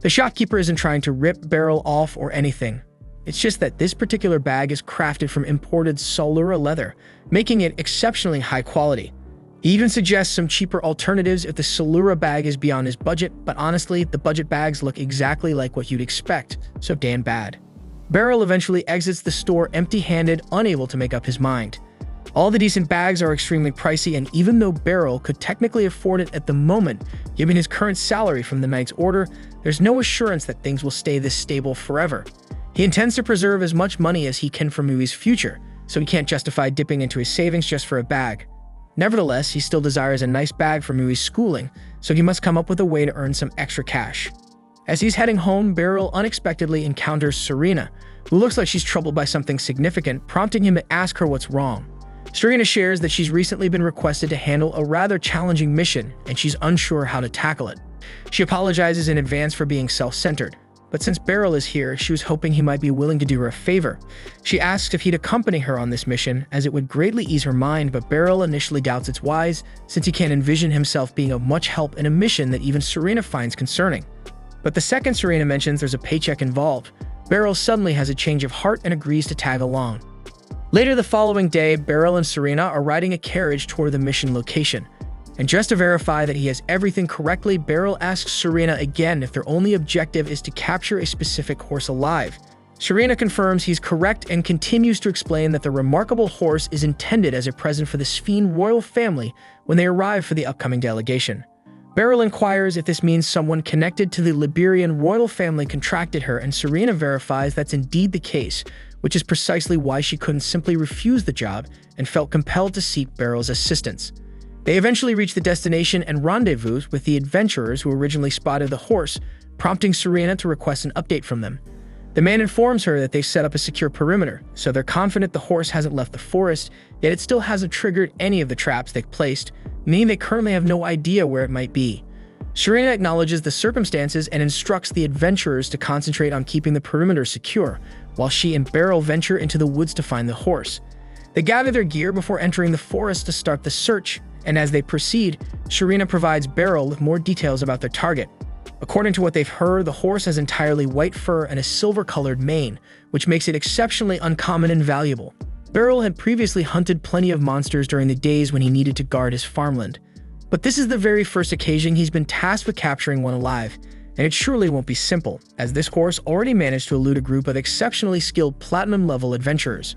The shopkeeper isn't trying to rip Beryl off or anything. It's just that this particular bag is crafted from imported Solura leather, making it exceptionally high quality. He even suggests some cheaper alternatives if the Solura bag is beyond his budget, but honestly, the budget bags look exactly like what you'd expect, so damn bad. Beryl eventually exits the store empty-handed, unable to make up his mind. All the decent bags are extremely pricey, and even though Beryl could technically afford it at the moment, given his current salary from the Knight's Order, there's no assurance that things will stay this stable forever. He intends to preserve as much money as he can for Mui's future, so he can't justify dipping into his savings just for a bag. Nevertheless, he still desires a nice bag for Mui's schooling, so he must come up with a way to earn some extra cash. As he's heading home, Beryl unexpectedly encounters Serena, who looks like she's troubled by something significant, prompting him to ask her what's wrong. Serena shares that she's recently been requested to handle a rather challenging mission, and she's unsure how to tackle it. She apologizes in advance for being self-centered, but since Beryl is here, she was hoping he might be willing to do her a favor. She asks if he'd accompany her on this mission, as it would greatly ease her mind, but Beryl initially doubts it's wise, since he can't envision himself being of much help in a mission that even Serena finds concerning. But the second Serena mentions there's a paycheck involved, Beryl suddenly has a change of heart and agrees to tag along. Later the following day, Beryl and Serena are riding a carriage toward the mission location. And just to verify that he has everything correctly, Beryl asks Serena again if their only objective is to capture a specific horse alive. Serena confirms he's correct and continues to explain that the remarkable horse is intended as a present for the Sphene royal family when they arrive for the upcoming delegation. Beryl inquires if this means someone connected to the Liberian royal family contracted her, and Serena verifies that's indeed the case, which is precisely why she couldn't simply refuse the job and felt compelled to seek Beryl's assistance. They eventually reach the destination and rendezvous with the adventurers who originally spotted the horse, prompting Serena to request an update from them. The man informs her that they've set up a secure perimeter, so they're confident the horse hasn't left the forest, yet it still hasn't triggered any of the traps they've placed, meaning they currently have no idea where it might be. Serena acknowledges the circumstances and instructs the adventurers to concentrate on keeping the perimeter secure, while she and Beryl venture into the woods to find the horse. They gather their gear before entering the forest to start the search, and as they proceed, Serena provides Beryl with more details about their target. According to what they've heard, the horse has entirely white fur and a silver-colored mane, which makes it exceptionally uncommon and valuable. Beryl had previously hunted plenty of monsters during the days when he needed to guard his farmland. But this is the very first occasion he's been tasked with capturing one alive, and it surely won't be simple, as this horse already managed to elude a group of exceptionally skilled platinum-level adventurers.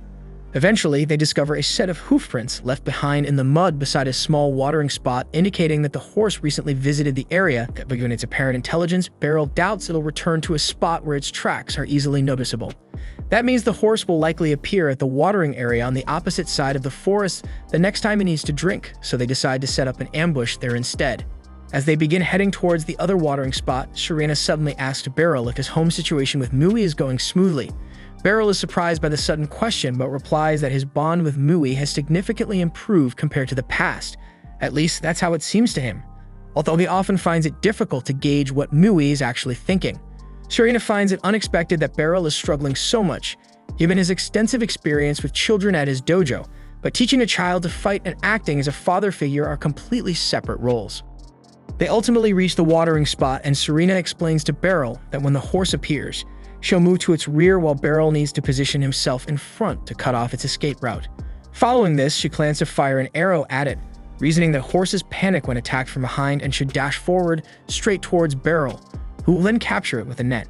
Eventually, they discover a set of hoofprints left behind in the mud beside a small watering spot, indicating that the horse recently visited the area, but given its apparent intelligence, Beryl doubts it'll return to a spot where its tracks are easily noticeable. That means the horse will likely appear at the watering area on the opposite side of the forest the next time it needs to drink, so they decide to set up an ambush there instead. As they begin heading towards the other watering spot, Serena suddenly asks Beryl if his home situation with Mui is going smoothly. Beryl is surprised by the sudden question, but replies that his bond with Mui has significantly improved compared to the past. At least, that's how it seems to him. Although he often finds it difficult to gauge what Mui is actually thinking. Serena finds it unexpected that Beryl is struggling so much, given his extensive experience with children at his dojo, but teaching a child to fight and acting as a father figure are completely separate roles. They ultimately reach the watering spot, and Serena explains to Beryl that when the horse appears, she'll move to its rear while Beryl needs to position himself in front to cut off its escape route. Following this, she plans to fire an arrow at it, reasoning that horses panic when attacked from behind and should dash forward straight towards Beryl, who will then capture it with a net.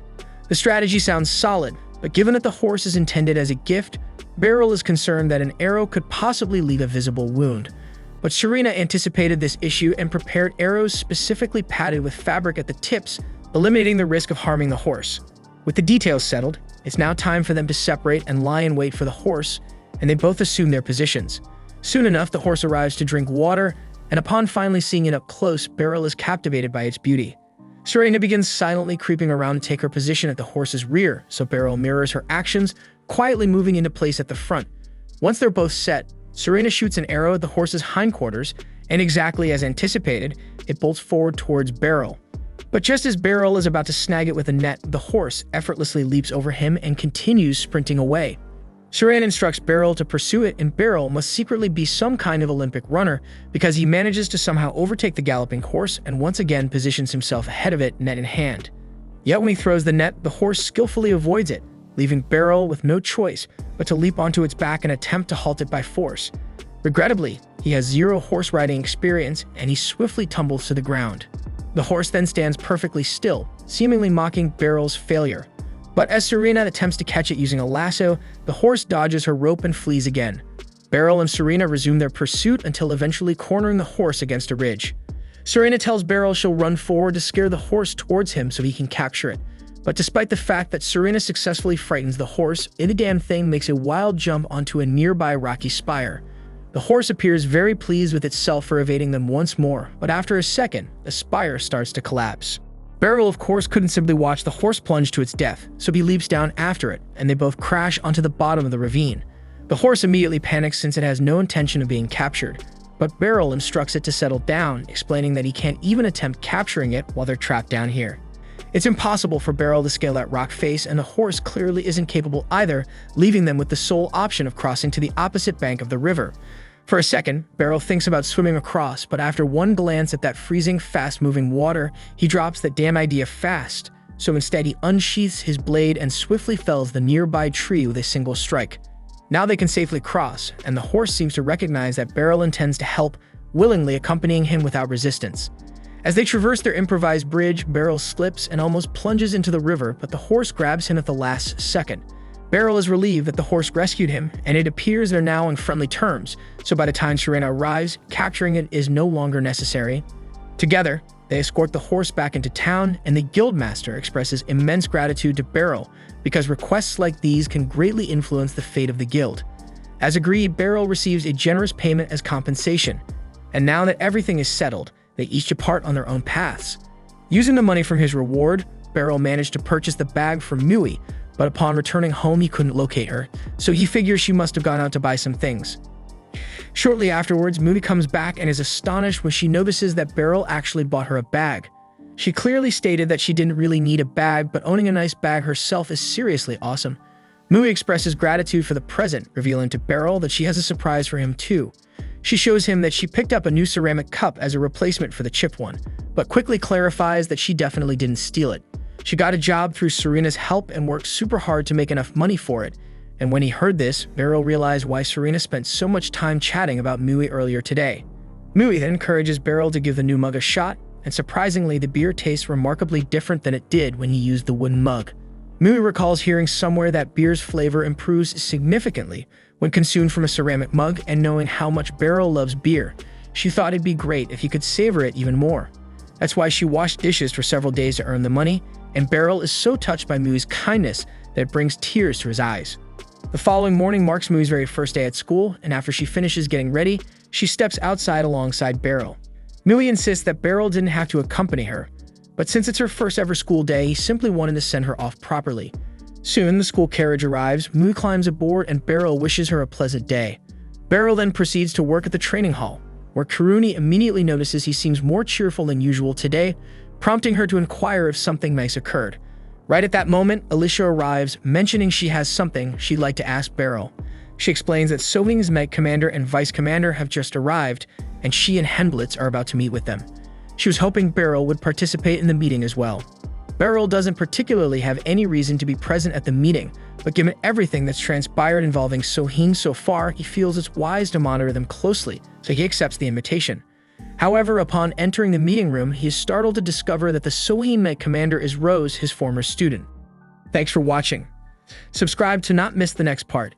The strategy sounds solid, but given that the horse is intended as a gift, Beryl is concerned that an arrow could possibly leave a visible wound. But Serena anticipated this issue and prepared arrows specifically padded with fabric at the tips, eliminating the risk of harming the horse. With the details settled, it's now time for them to separate and lie in wait for the horse, and they both assume their positions. Soon enough, the horse arrives to drink water, and upon finally seeing it up close, Beryl is captivated by its beauty. Serena begins silently creeping around to take her position at the horse's rear, so Beryl mirrors her actions, quietly moving into place at the front. Once they're both set, Serena shoots an arrow at the horse's hindquarters, and exactly as anticipated, it bolts forward towards Beryl. But just as Beryl is about to snag it with a net, the horse effortlessly leaps over him and continues sprinting away. Serena instructs Beryl to pursue it, and Beryl must secretly be some kind of Olympic runner because he manages to somehow overtake the galloping horse and once again positions himself ahead of it, net in hand. Yet when he throws the net, the horse skillfully avoids it, leaving Beryl with no choice but to leap onto its back and attempt to halt it by force. Regrettably, he has zero horse riding experience and he swiftly tumbles to the ground. The horse then stands perfectly still, seemingly mocking Beryl's failure. But as Serena attempts to catch it using a lasso, the horse dodges her rope and flees again. Beryl and Serena resume their pursuit until eventually cornering the horse against a ridge. Serena tells Beryl she'll run forward to scare the horse towards him so he can capture it. But despite the fact that Serena successfully frightens the horse, the damn thing makes a wild jump onto a nearby rocky spire. The horse appears very pleased with itself for evading them once more, but after a second, the spire starts to collapse. Beryl, of course, couldn't simply watch the horse plunge to its death, so he leaps down after it, and they both crash onto the bottom of the ravine. The horse immediately panics since it has no intention of being captured, but Beryl instructs it to settle down, explaining that he can't even attempt capturing it while they're trapped down here. It's impossible for Beryl to scale that rock face, and the horse clearly isn't capable either, leaving them with the sole option of crossing to the opposite bank of the river. For a second, Beryl thinks about swimming across, but after one glance at that freezing, fast-moving water, he drops that damn idea fast. So instead, he unsheaths his blade and swiftly fells the nearby tree with a single strike. Now they can safely cross, and the horse seems to recognize that Beryl intends to help, willingly accompanying him without resistance. As they traverse their improvised bridge, Beryl slips and almost plunges into the river, but the horse grabs him at the last second. Beryl is relieved that the horse rescued him, and it appears they're now on friendly terms, so by the time Serena arrives, capturing it is no longer necessary. Together, they escort the horse back into town, and the guildmaster expresses immense gratitude to Beryl because requests like these can greatly influence the fate of the guild. As agreed, Beryl receives a generous payment as compensation, and now that everything is settled, they each depart on their own paths. Using the money from his reward, Beryl managed to purchase the bag from Mui, but upon returning home he couldn't locate her, so he figures she must have gone out to buy some things. Shortly afterwards, Mui comes back and is astonished when she notices that Beryl actually bought her a bag. She clearly stated that she didn't really need a bag, but owning a nice bag herself is seriously awesome. Mui expresses gratitude for the present, revealing to Beryl that she has a surprise for him too. She shows him that she picked up a new ceramic cup as a replacement for the chipped one, but quickly clarifies that she definitely didn't steal it. She got a job through Serena's help and worked super hard to make enough money for it. And when he heard this, Beryl realized why Serena spent so much time chatting about Mui earlier today. Mui then encourages Beryl to give the new mug a shot, and surprisingly, the beer tastes remarkably different than it did when he used the wooden mug. Mui recalls hearing somewhere that beer's flavor improves significantly when consumed from a ceramic mug, and knowing how much Beryl loves beer, she thought it'd be great if he could savor it even more. That's why she washed dishes for several days to earn the money, and Beryl is so touched by Mui's kindness that brings tears to his eyes. The following morning marks Mu's very first day at school, and after she finishes getting ready, she steps outside alongside Beryl. Mu insists that Beryl didn't have to accompany her, but since it's her first ever school day, he simply wanted to send her off properly. Soon, the school carriage arrives, Mu climbs aboard, and Beryl wishes her a pleasant day. Beryl then proceeds to work at the training hall, where Karuni immediately notices he seems more cheerful than usual today, prompting her to inquire if something nice occurred. Right at that moment, Alicia arrives, mentioning she has something she'd like to ask Beryl. She explains that Sohing's Med Commander and Vice Commander have just arrived, and she and Henblitz are about to meet with them. She was hoping Beryl would participate in the meeting as well. Beryl doesn't particularly have any reason to be present at the meeting, but given everything that's transpired involving Sohing so far, he feels it's wise to monitor them closely, so he accepts the invitation. However, upon entering the meeting room, he is startled to discover that the Sohing Med Commander is Rose, his former student. Thanks for watching. Subscribe to not miss the next part.